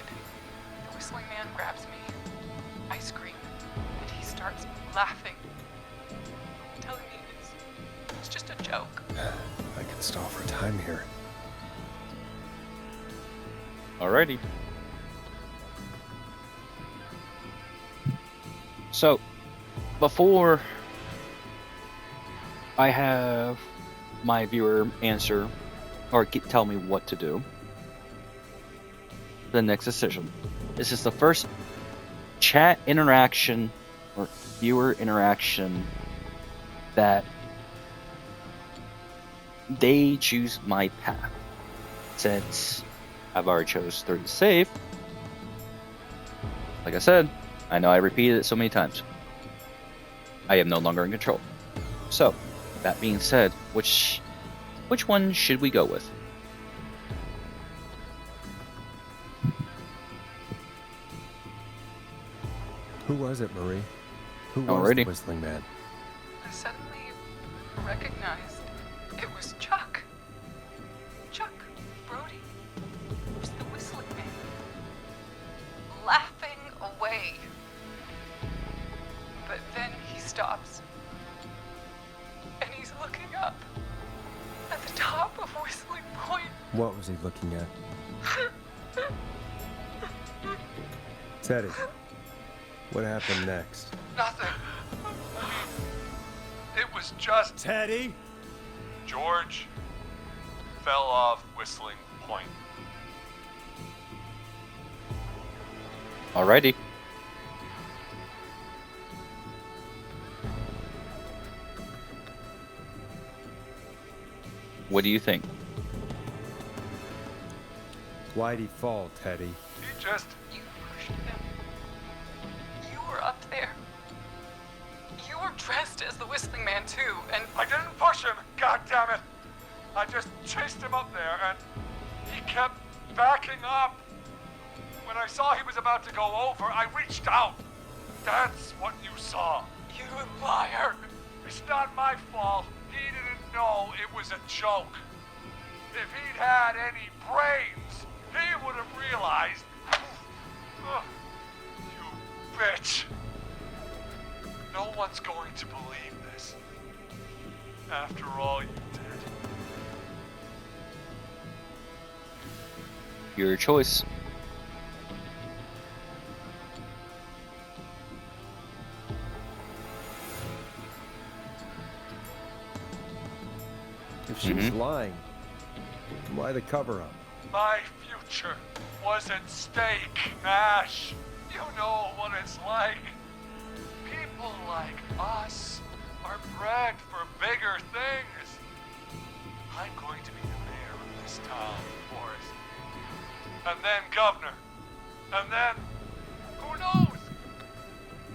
the Whistling Man grabs me. I scream, and he starts laughing, telling me it's just a joke. I can stall for time here. Alrighty. So, before I have my viewer answer or tell me what to do, the next decision. This is the first chat interaction or viewer interaction that they choose my path. Since I've already chose 3 to save, like I said, I know I repeated it so many times. I am no longer in control. So, that being said, which one should we go with? Who was it, Marie? Who was Alrighty. the Whistling Man? I suddenly recognized it was Chuck. Chuck Brody was the Whistling Man, laughing away. But then he stops, and he's looking up at the top of Whistling Point. What was he looking at? Teddy, what happened next? Nothing. It was just Teddy? George fell off Whistling Point. Alrighty. What do you think? Why'd he fall, Teddy? He just... You pushed him. You were up there. You were dressed as the Whistling Man too, and I didn't push him, God damn it! I just chased him up there and he kept backing up. When I saw he was about to go over, I reached out. That's what you saw. You liar. It's not my fault. He didn't know it was a joke. If he'd had any brains, he would have realized. Ugh, you bitch. No one's going to believe this. After all you did. Your choice. If she was lying, why the cover-up? My future was at stake, Nash. You know what it's like. People like us are bred for bigger things. I'm going to be the mayor of this town, Forrest. And then governor. And then, who knows?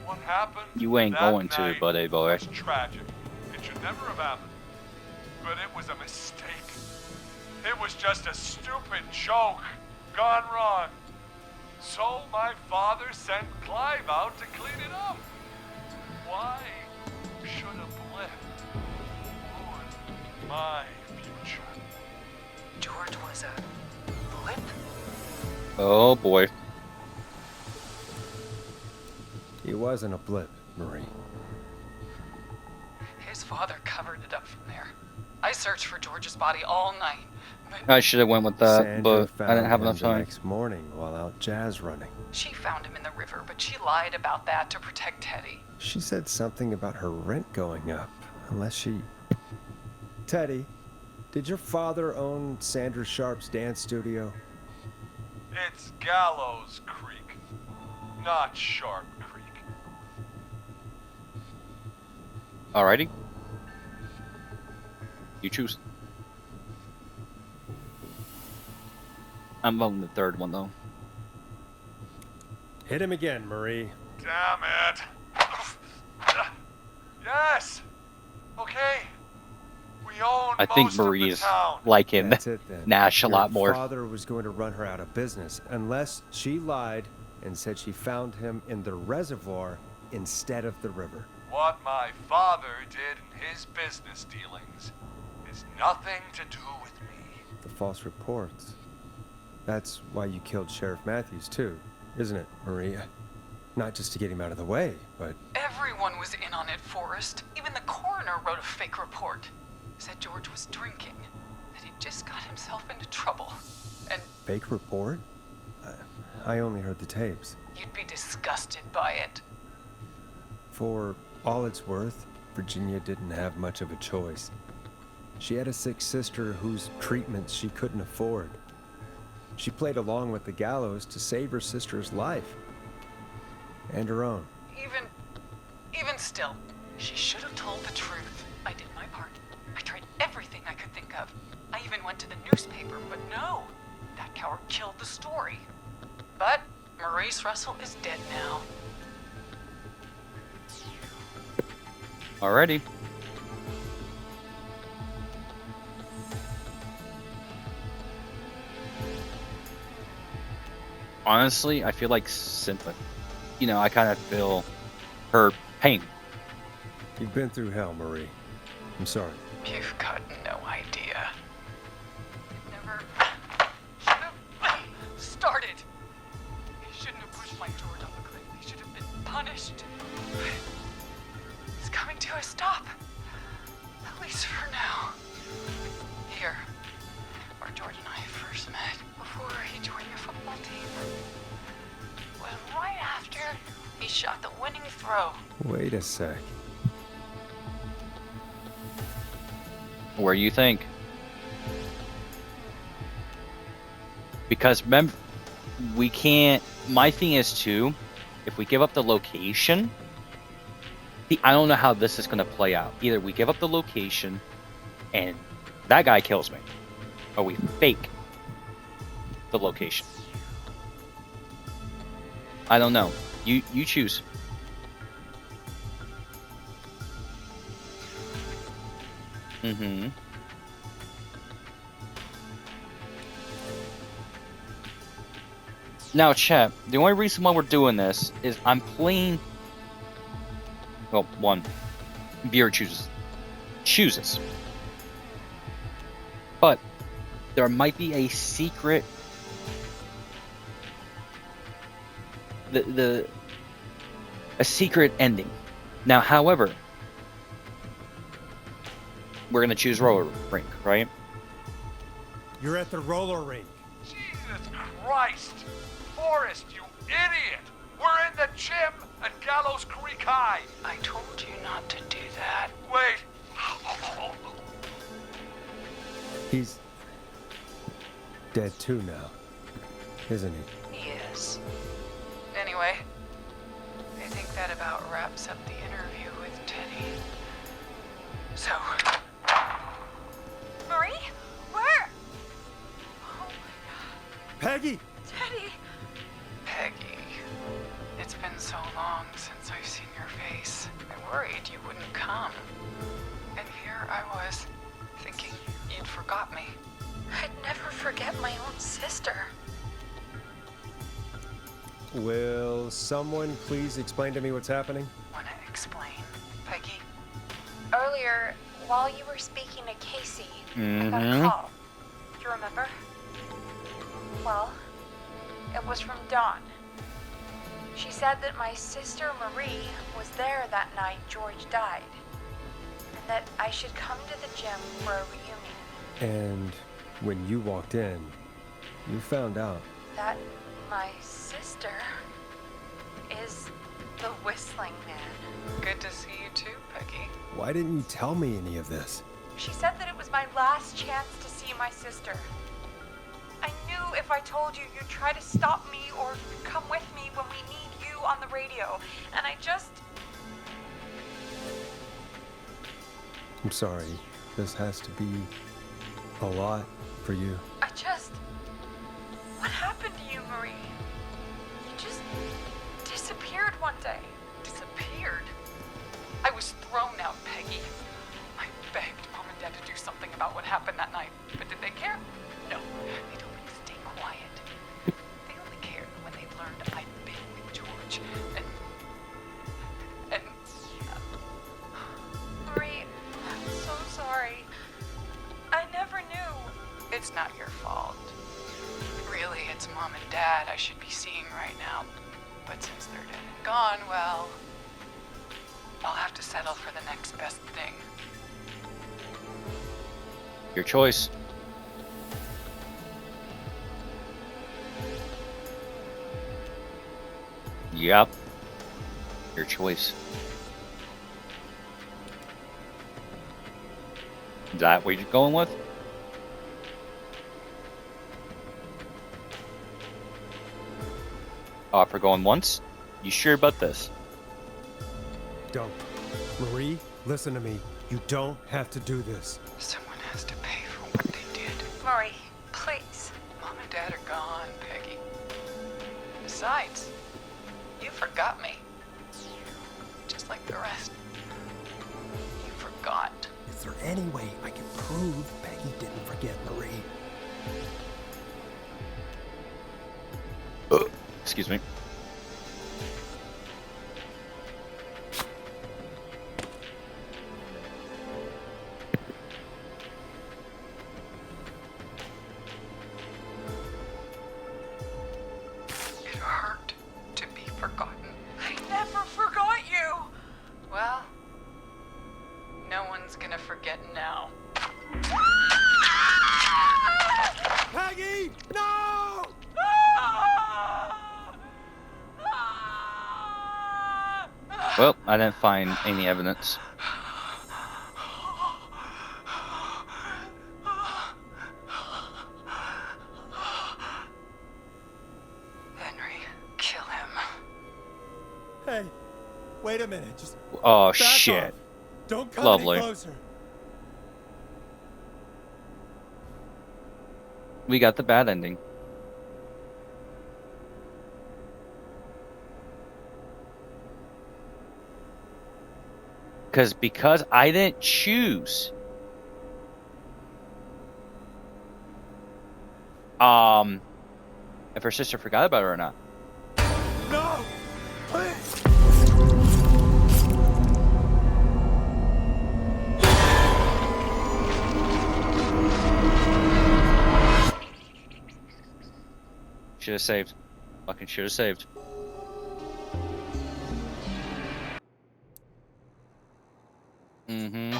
What happened? You ain't that going to, night buddy boy. was tragic. It should never have happened. But it was a mistake. It was just a stupid joke gone wrong. So my father sent Clive out to clean it up. Why should a blip ruin my future? George was a blip? Oh boy. He wasn't a blip, Marie. His father covered it up from there. I searched for George's body all night, but I should have went with that, Sandra but I didn't have found enough him the time. next morning while out jazz running. she found him in the river, but she lied about that to protect Teddy. She said something about her rent going up, unless she... Teddy, Did your father own Sandra Sharp's dance studio? It's Gallows Creek, not Sharp Creek. Alrighty. You choose. I'm voting the third one, though. Hit him again, Marie. Damn it. Yes. Okay. We own I think most of the Marie's town. liking That's it then. Nash a lot more. Your father was going to run her out of business unless she lied and said she found him in the reservoir instead of the river. What my father did in his business dealings is nothing to do with me. The false reports. That's why you killed Sheriff Matthews too, isn't it, Maria? Not just to get him out of the way, but... Everyone was in on it, Forrest. Even the coroner wrote a fake report. Said George was drinking, that he just got himself into trouble. And Fake report? I only heard the tapes. you'd be disgusted by it. For all it's worth, Virginia didn't have much of a choice. She had a sick sister whose treatment she couldn't afford. She played along with the gallows to save her sister's life. And her own. Even still, she should have told the truth. I did my part. I tried everything I could think of. I even went to the newspaper, but no. That coward killed the story. But Maurice Russell is dead now. Alrighty. Honestly, I feel like sympathy. You know, I kind of feel her pain. You've been through hell, Marie. I'm sorry. You've got no idea. It never should have started. He shouldn't have pushed my George off a cliff. He should have been punished. It's coming to a stop. At least for now. Here, where George and I first met, before he joined your football team. When right after he shot the winning throw. Wait a sec. Where you think? Because remember, we can't. My thing is too, if we give up the location. See, I don't know how this is going to play out. Either we give up the location, and that guy kills me, or we fake the location. I don't know. You choose. Mm-hmm. Now, chat, the only reason why we're doing this is I'm playing... Well, one. Viewer chooses. But there might be a secret... A secret ending. Now, however... We're going to choose roller rink, right? You're at the roller rink. Jesus Christ! Forrest, you idiot! We're in the gym at Gallows Creek High! I told you not to do that. Wait! He's dead too now, isn't he? He is. Anyway, I think that about wraps up the interview with Teddy. So... Marie? Where? Oh my God. Peggy! Teddy! Peggy. It's been so long since I've seen your face. I worried you wouldn't come. And here I was, thinking you'd forgot me. I'd never forget my own sister. Will someone please explain to me what's happening? Wanna explain, Peggy? Earlier, while you were speaking to Casey, I got a Mhm. call. Do you remember? Well, it was from Dawn. She said that my sister Marie was there that night George died, and that I should come to the gym for a reunion. And when you walked in, you found out. That my sister is the Whistling Man. Good to see you too, Peggy. Why didn't you tell me any of this? She said that it was my last chance to see my sister. I knew if I told you, you'd try to stop me or come with me when we need you on the radio. And I just... I'm sorry. This has to be a lot for you. What happened to you, Marie? You just disappeared one day. Disappeared? I was thrown out, Peggy. I begged Mom and Dad to do something about what happened that night, but did they care? No. They told me to stay quiet. They only cared when they learned I'd been with George. And Marie, I'm so sorry. I never knew. it's not your fault. Really, it's Mom and Dad I should be seeing right now. But since they're dead and gone, well, I'll have to settle for the next best thing. Your choice. Yep. Your choice. Is that what you're going with? For going once? You sure about this? Don't. Marie, listen to me. You don't have to do this. Someone has to pay for what they did. Marie, please. Mom and Dad are gone, Peggy. Besides, you forgot me. Just like the rest. You forgot. Is there any way I can prove Peggy didn't forget Marie? Excuse me. It hurt to be forgotten. I never forgot you. Well, no one's gonna forget now. Peggy! No! Well, I didn't find any evidence. Henry, kill him. Hey, wait a minute. Just Oh, back shit. off. Don't come Lovely. any closer. We got the bad ending. Because I didn't choose. If her sister forgot about her or not. No! Please! Should have saved. Fucking should have saved. Mm-hmm.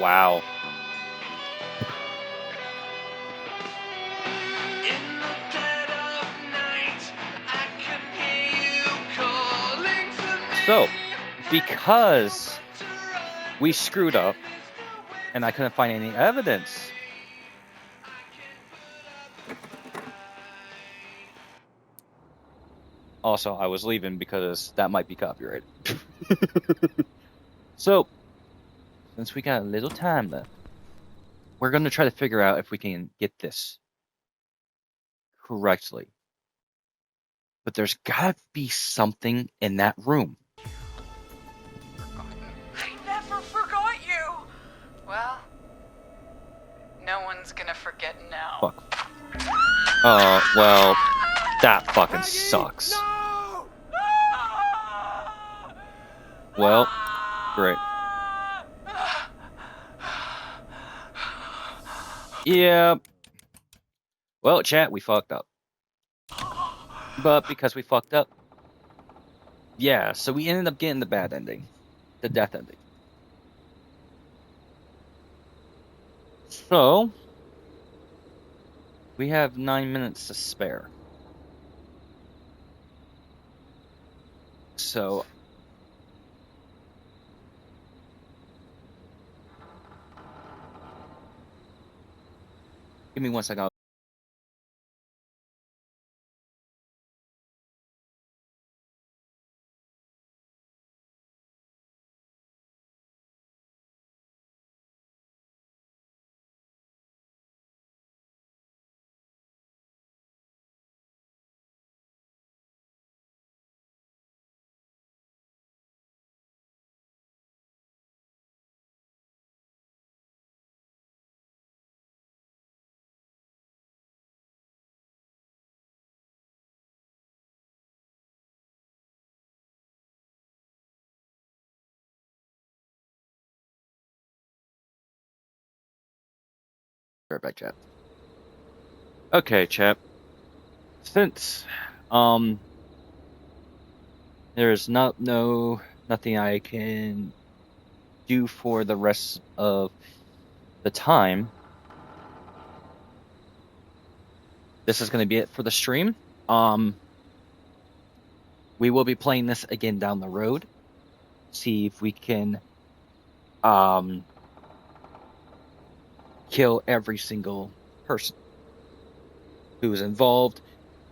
Wow. So, because we screwed up and I couldn't find any evidence, also I was leaving because that might be copyrighted. So, since we got a little time left, we're going to try to figure out if we can get this correctly. But there's got to be something in that room. I never forgot you. Well, no one's gonna forget now. Fuck. Well, that fucking sucks. No! Well, great. Yeah. Well, chat, we fucked up. But because we fucked up, yeah, so we ended up getting the bad ending. The death ending. So, we have 9 minutes to spare. So give me 1 second. Right back, chat. Okay, chat. Since there's nothing I can do for the rest of the time, this is going to be it for the stream. We will be playing this again down the road. See if we can kill every single person who was involved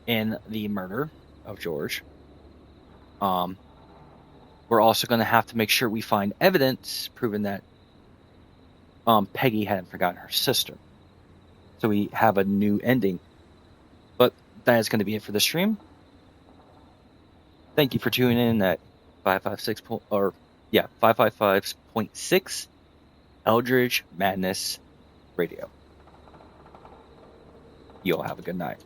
in the murder of George. We're also going to have to make sure we find evidence proving that Peggy hadn't forgotten her sister. So we have a new ending. But that is going to be it for the stream. Thank you for tuning in at 555.6 Eldritch Madness Radio. You all have a good night.